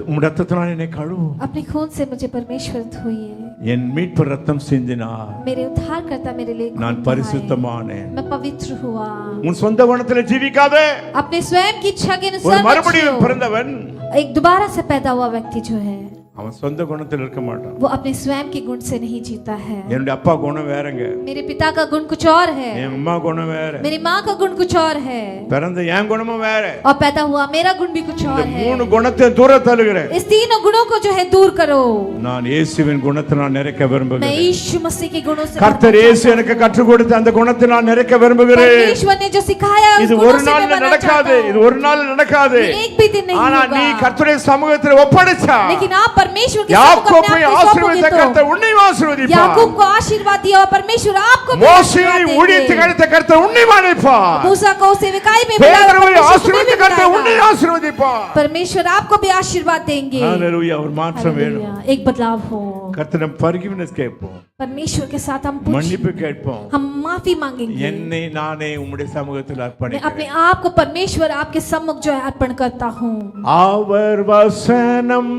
உம்முடைய இரத்தத்தினாலே என்னை கழுவு. अपने खून से मुझे परमेश्वर धोइए. என் மீட்பு ரத்தம் சிந்தினார், मेरे उद्धारकर्ता मेरे लिए खून நான் बहाए. பரிசுத்தமானேன். मैं पवित्र हुआ. உன் சொந்த குணத்திலே ஜீவிக்காதே. अपने स्वयं की इच्छा के ஒரு अनुसार मत மறுபடியும் जियो. பிறந்தவன் एक दोबारा से पैदा हुआ व्यक्ति जो है, அவன் சொந்த குணத்தில் இருக்க மாட்டான். वो अपने स्वयं के गुण से नहीं जीता है. என்னுடைய அப்பா குணம் வேறங்க, मेरे पिता का गुण कुछ और है, என் அம்மா குணம் வேற, मेरी माँ का गुण कुछ और है, பிறந்த என் குணமும் வேற. और पैदा हुआ मेरा गुण भी कुछ இந்த और है. மூணு குணத்தை தூர தள்ளுகிறேன். इस तीनों गुणों को जो है दूर करो. நான் இயேசுவின் குணத்தை நான் நிறைக்க मैं விரும்புகிறேன். यीशु मसीह के गुणों से கர்த்தர் भरना இயேசு चाहता எனக்கு கற்றுக் கொடுத்த அந்த குணத்தை நான் நிறைக்க हूं. விரும்புகிறேன். परमेश्वर ने जो सिखाया उस இது गुणों ஒரு से मैं நாள்ல बनना நடக்காது, चाहता இது हूं. ஒரு நாள் நடக்காது. ये एक भी दिन नहीं ஆனா நீ होगा. கர்த்தருடைய சமூகத்தில் ஒப்படைச்சா, लेकिन आप परमेश्वर के सामने யாக்கோபை अपने आप को ஆசீர்வதித்த सौंपोगे கர்த்தர் तो உன்னையும் ஆசீர்வதிப்பார். याकूब को आशीर्वाद दिया और परमेश्वर आपको भी மோசேயை आशीर्वाद ஊழியத்துக்கு देंगे. அழைத்த கர்த்தர் உன்னையும் அழைப்பார். मूसा को सेवकाई में बुलाया और பேதுருவை परमेश्वर तुम्हें ஆசீர்வதித்த भी கர்த்தர் बुलाएगा. உன்னையும் ஆசீர்வதிப்பார். परमेश्वर आपको भी आशीर्वाद देंगे. ஹalleluya. ஒரு மாற்றம் வேணும். हालेलुया. एक बदलाव हो. கர்த்தரிடம் forgiveness கேட்போம், परमेश्वर के साथ हम पूछें, மன்னிப்பு கேட்போம். हम माफी मांगेंगे. என்னை நானே உம்முடைய சமூகத்தில் मैं अपने அர்ப்பணிக்கிறேன். आप को परमेश्वर आपके सम्मुख जो है अर्पण करता हूँ. அவர் வசனம்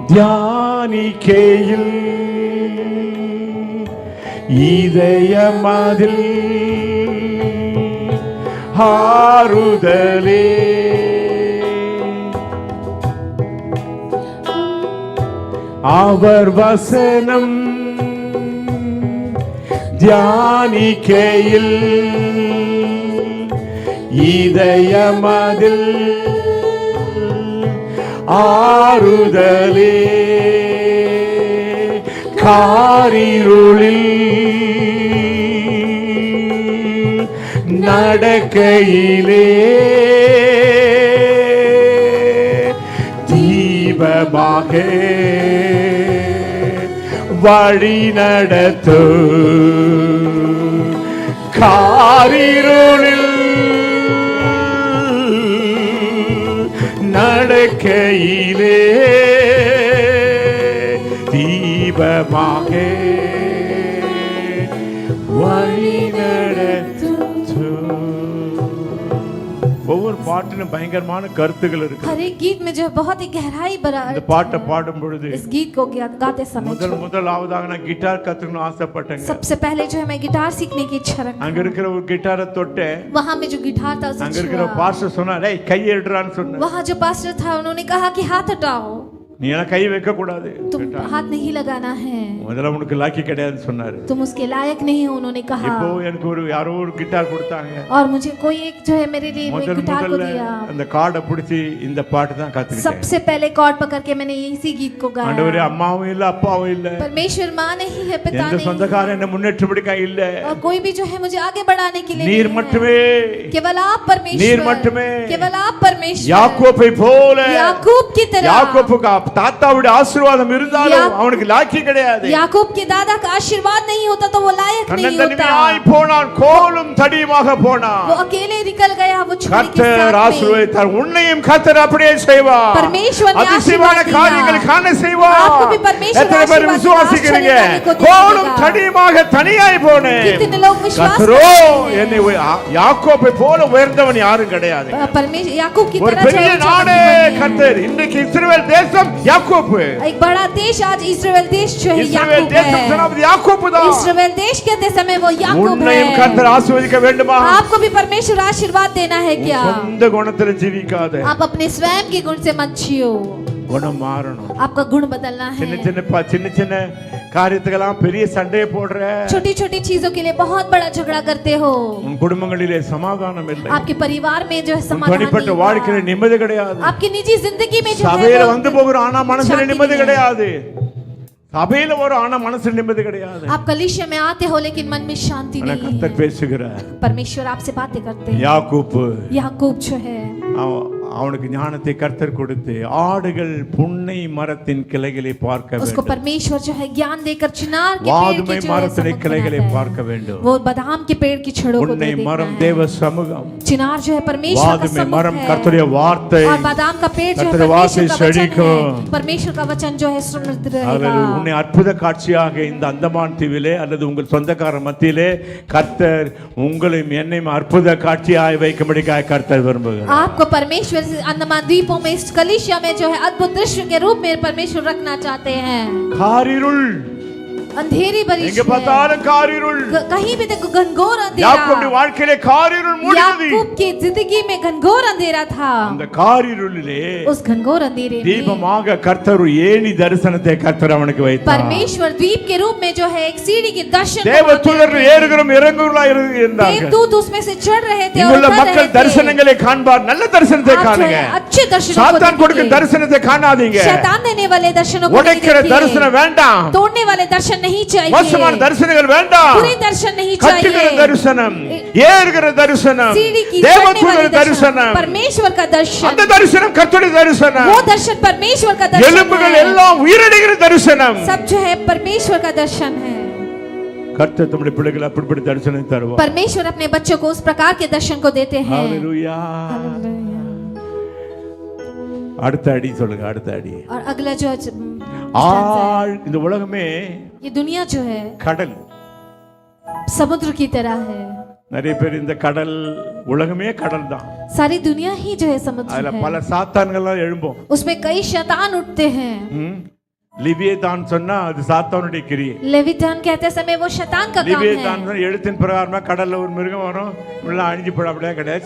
தியானிக்கையில் இதயமதில் ஆறுதலே, அவர் வசனம் தியானிக்கையில் இதயமதில் ஆறுதலே, காரிருளில் நடக்கையிலே தீபமாக வழி நடத்து, காரிருளில் நடக்கையிலே தீபமாக வழி நடத்து. ஒவ்வொரு பாட்டிலும் பயங்கரமான கருத்துகள் இருக்கு. हर एक गीत में जो है बहुत ही गहराई भरा இந்த अर्थ பாட்டை है. பாடும் பொழுது इस गीत को गाते समय முதலாவதாக நான் கிட்டார் கத்துக்கணும்னு ஆசைப்பட்டேங்க. सबसे पहले जो है मैं गिटार सीखने की इच्छा रखती அங்க இருக்கிற ஒரு கிட்டாரை தொட்டேன். हूँ. वहाँ में जो गिटार था उसे அங்க இருக்கிற छुआ. பாஸ்டர் சொன்னார், "ஏய் கை எடுறான்னு சொன்னார்." वहाँ जो पास्टर था उन्होंने कहा कि हाथ हटाओ, நீ எல்லாம் கை வைக்க கூடாது. तुम हाथ नहीं लगाना है, முதல்ல உனக்கு லாக்கி கிடையாதுன்னு சொன்னாரு. तुम उसके लायक नहीं हो, उन्होंने कहा. இப்போ எனக்கு ஒரு யாரோ ஒரு கிட்டார் கொடுத்தாங்க. और मुझे कोई एक जो है मेरे लिए முதல் गिटार को முதல்ல दिया. அந்த கார்டை பிடிச்சி இந்த பாட்டு தான் கத்துக்கிட்டேன். सबसे पहले कॉर्ड पकड़ के मैंने इसी गीत को ஆண்டவரே, गाया. அம்மாவும் இல்ல அப்பாவும் இல்ல, परमेश्वर माँ नहीं है, पिता எந்த नहीं சொந்தக்காரன் என்ன முன்னேற்றபடிக்கா இல்ல, है, और कोई भी जो है मुझे आगे बढ़ाने के लिए நீர் नहीं है. மட்டுமே, केवल आप நீர் परमेश्वर, மட்டுமே. केवल आप परमेश्वर. யாக்கோபை போல, याकूब की तरह. யாக்கோபுக்கு தாத்தாவுடைய ஆசீர்வாதம் இருந்தாலும் அவனுக்கு லாக்கி கிடையாது. याकूब के दादा का आशीर्वाद नहीं होता तो वो लायक नहीं होता. தன்னந்தனிமையாய் போனான், கோலும் தடியுமாக போனான். वो अकेले निकल गया गया वो छुरी के கர்த்தர் साथ में। ஆசீர்வதித்தார். உன்னையும் கர்த்தர் அப்படியே செய்வார். परमेश्वर ने அதிசயமான आशीर्वाद காரியங்களை दिया। காண செய்வார். आपको भी परमेश्वर எத்தனை பேர் आशीर्वाद விசுவாசிக்கிறீங்க? आश्चर्य करने को கோலும் देगा। தடியுமாக தனியாய் போனேன். कितने लोग विश्वास கர்த்தரோ करते हैं? என்னை யாக்கோபை போல உயர்ந்தவன் யாரும் கிடையாது. परमेश्वर याकूब की ஒரு तरह जो பெரிய है, நாடே ऊंचा नहीं है। கர்த்தர். இன்றைக்கு இஸ்ரவேல் தேசம் யாக்கோபு. एक बड़ा देश आज इस्राएल देश जो है இஸ்ரவேல் याकूब தேசம் है। சொன்னது யாக்கோபு தான். इस्राएल देश कहते समय वो याकूब உன்னையும் है। கர்த்தர் ஆசீர்வதிக்க வேண்டுமா? आपको भी परमेश्वर आशीर्वाद देना है क्या? சொந்த குணத்துல ஜீவிக்காத. आप अपने स्वयं के गुण से मत जियो। குணம் மாறணும். आपका गुण बदलना है। சின்ன சின்ன காரியத்துக்கெல்லாம் பெரிய சண்டையை போடுற. छोटी छोटी चीजों के लिए बहुत बड़ा झगड़ा करते हो। உன் குடும்பங்களிலே சமாதானம் இல்லை. आपके परिवार में जो है உன் समाधान தனிப்பட்ட नहीं வாழ்க்கையில है। நிம்மதி கிடையாது. आपकी निजी जिंदगी में जो है சபையில वो வந்து போகிறோம் ஆனா மனசுல शांति நிம்மதி नहीं है। கிடையாது. சபையில வரும் ஆனா மனசுல நிம்மதி கிடையாது. आप कलीसिया में आते हो लेकिन मन में शांति ஆனா नहीं கர்த்தர் है। பேசுகிறார். परमेश्वर आपसे बातें करते हैं। யாக்கோபு याकूब जो है அவனுக்கு ஞானத்தை கர்த்தர் கொடுத்து ஆடுகள் புன்னை மரத்தின் கிளைகளை பார்க்க उसको வேண்டும். परमेश्वर जो है ज्ञान देकर चिनार के पेड़ வாதுமை की जो है மரத்தின் समुख கிளைகளை बनाता है। பார்க்க வேண்டும். वो बादाम के पेड़ की छड़ों को புன்னை देखना மரம் है। தேவ சமூகம். चिनार जो है परमेश्वर का வாதுமை समुख மரம் है। கர்த்தருடைய வார்த்தை. और बादाम का पेड़ जो है கர்த்தருடைய परमेश्वर வார்த்தை का वचन செழிக்கும். है। परमेश्वर का वचन जो है समृद्ध रहेगा। அல்லது உன்னை அற்புத காட்சியாக இந்த அந்தமான் தீவிலே அல்லது உங்கள் சொந்தக்கார மத்தியிலே கர்த்தர் உங்களையும் என்னையும் அற்புத காட்சியாய் வைக்கும்படிக்காக கர்த்தர் விரும்புகிறார். आपको परमेश्वर से अंडमान द्वीपों में इस कलीसिया में जो है अद्भुत दृश्य के रूप में परमेश्वर रखना चाहते हैं। காரிருள் अंधेरी எங்க बारिश है। பார்த்தாலும் காரிருள். कहीं भी देखो घनघोर யாக்கோபுடைய अंधेरा। வாழ்க்கையிலே காரிருள் மூடியது. याकूब की जिंदगी में घनघोर अंधेरा था। அந்த காரிருளிலே उस घनघोर अंधेरे में தீபமாக கர்த்தர் ஒரு ஏணி தரிசனத்தை கர்த்தர் அவனுக்கு வைத்தார். परमेश्वर द्वीप के रूप में जो है एक सीढ़ी के दर्शन தேவதூதர்கள் ஏறுகிறோம் இறங்குகிறோம் இருந்தார்கள். देवदूत उसमें से चढ़ रहे थे और இங்குள்ள उतर रहे மக்கள் थे। தரிசனங்களை காண்பார். நல்ல தரிசனத்தை आप जो காணுங்க. है अच्छे दर्शनों को சாத்தான் கொடுக்கும் देखिए। தரிசனத்தை காணாதீங்க. शैतान देने वाले दर्शनों को नहीं உடைக்கிற देखिए। தரிசனம் வேண்டாம். तोड़ने वाले दर्शन नहीं चाहिए। மோசமான தரிசனங்கள் வேண்டாம். बुरे दर्शन नहीं கட்டுகிற चाहिए। தரிசனம், ஏறுகிற தரிசனம், सीढ़ी की चढ़ने தேவதூதர் वाली दर्शन, தரிசனம், परमेश्वर का दर्शन, அந்த தரிசனம் கர்த்தருடைய தரிசனம். वो दर्शन परमेश्वर का दर्शन எலும்புகள் है। எல்லாம் உயிரடைகிற தரிசனம். सब जो है परमेश्वर का दर्शन है। கர்த்தர் தம்முடைய பிள்ளைகள் அப்படிப்பட்ட தரிசனம் தருவார். परमेश्वर अपने बच्चों को उस प्रकार के दर्शन को देते हैं। ஹalleluya. அடுத்த அடி சொல்லுங்க. அடுத்த அடி. और अगला जो இந்த உலகமே ये दुनिया जो है கடல். समुद्र की तरह है। நிறைய பேர் இந்த கடல் உலகமே கடல் தான். सारी दुनिया ही जो है समुद्र அதுல है। பல சாத்தான்கள் எழும்பும். उसमें कई शैतान उठते हैं। லிவியதான் சொன்னா அது சாத்தானுடைய கிரியை. लेवितान कहते समय वो शैतान का काम லிவியதான் है। எழுத்தின் பிரகாரமா கடல்ல ஒரு மிருகம் வரும், உள்ள அழிஞ்சு போட அப்படியே கிடையாது.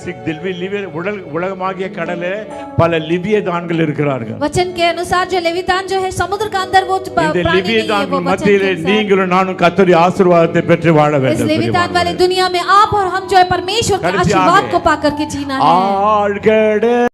உலகமாகிய கடலே பல லிவியதான்கள் இருக்கிறார்கள். वचन के अनुसार जो लेवितान जो है समुद्र का अंदर वो இந்த प्राणी नहीं है। லிவியதான் वो वचन மத்தியிலே के अनुसार நீங்களும் நானும் கர்த்தருடைய ஆசீர்வாதத்தை பெற்று வாழ इस வேண்டும். लेवितान वाली दुनिया में आप और हम जो है परमेश्वर के कड़ची आशीर्वाद आगे। को पाकर के जीना है। ஆழ்கடல்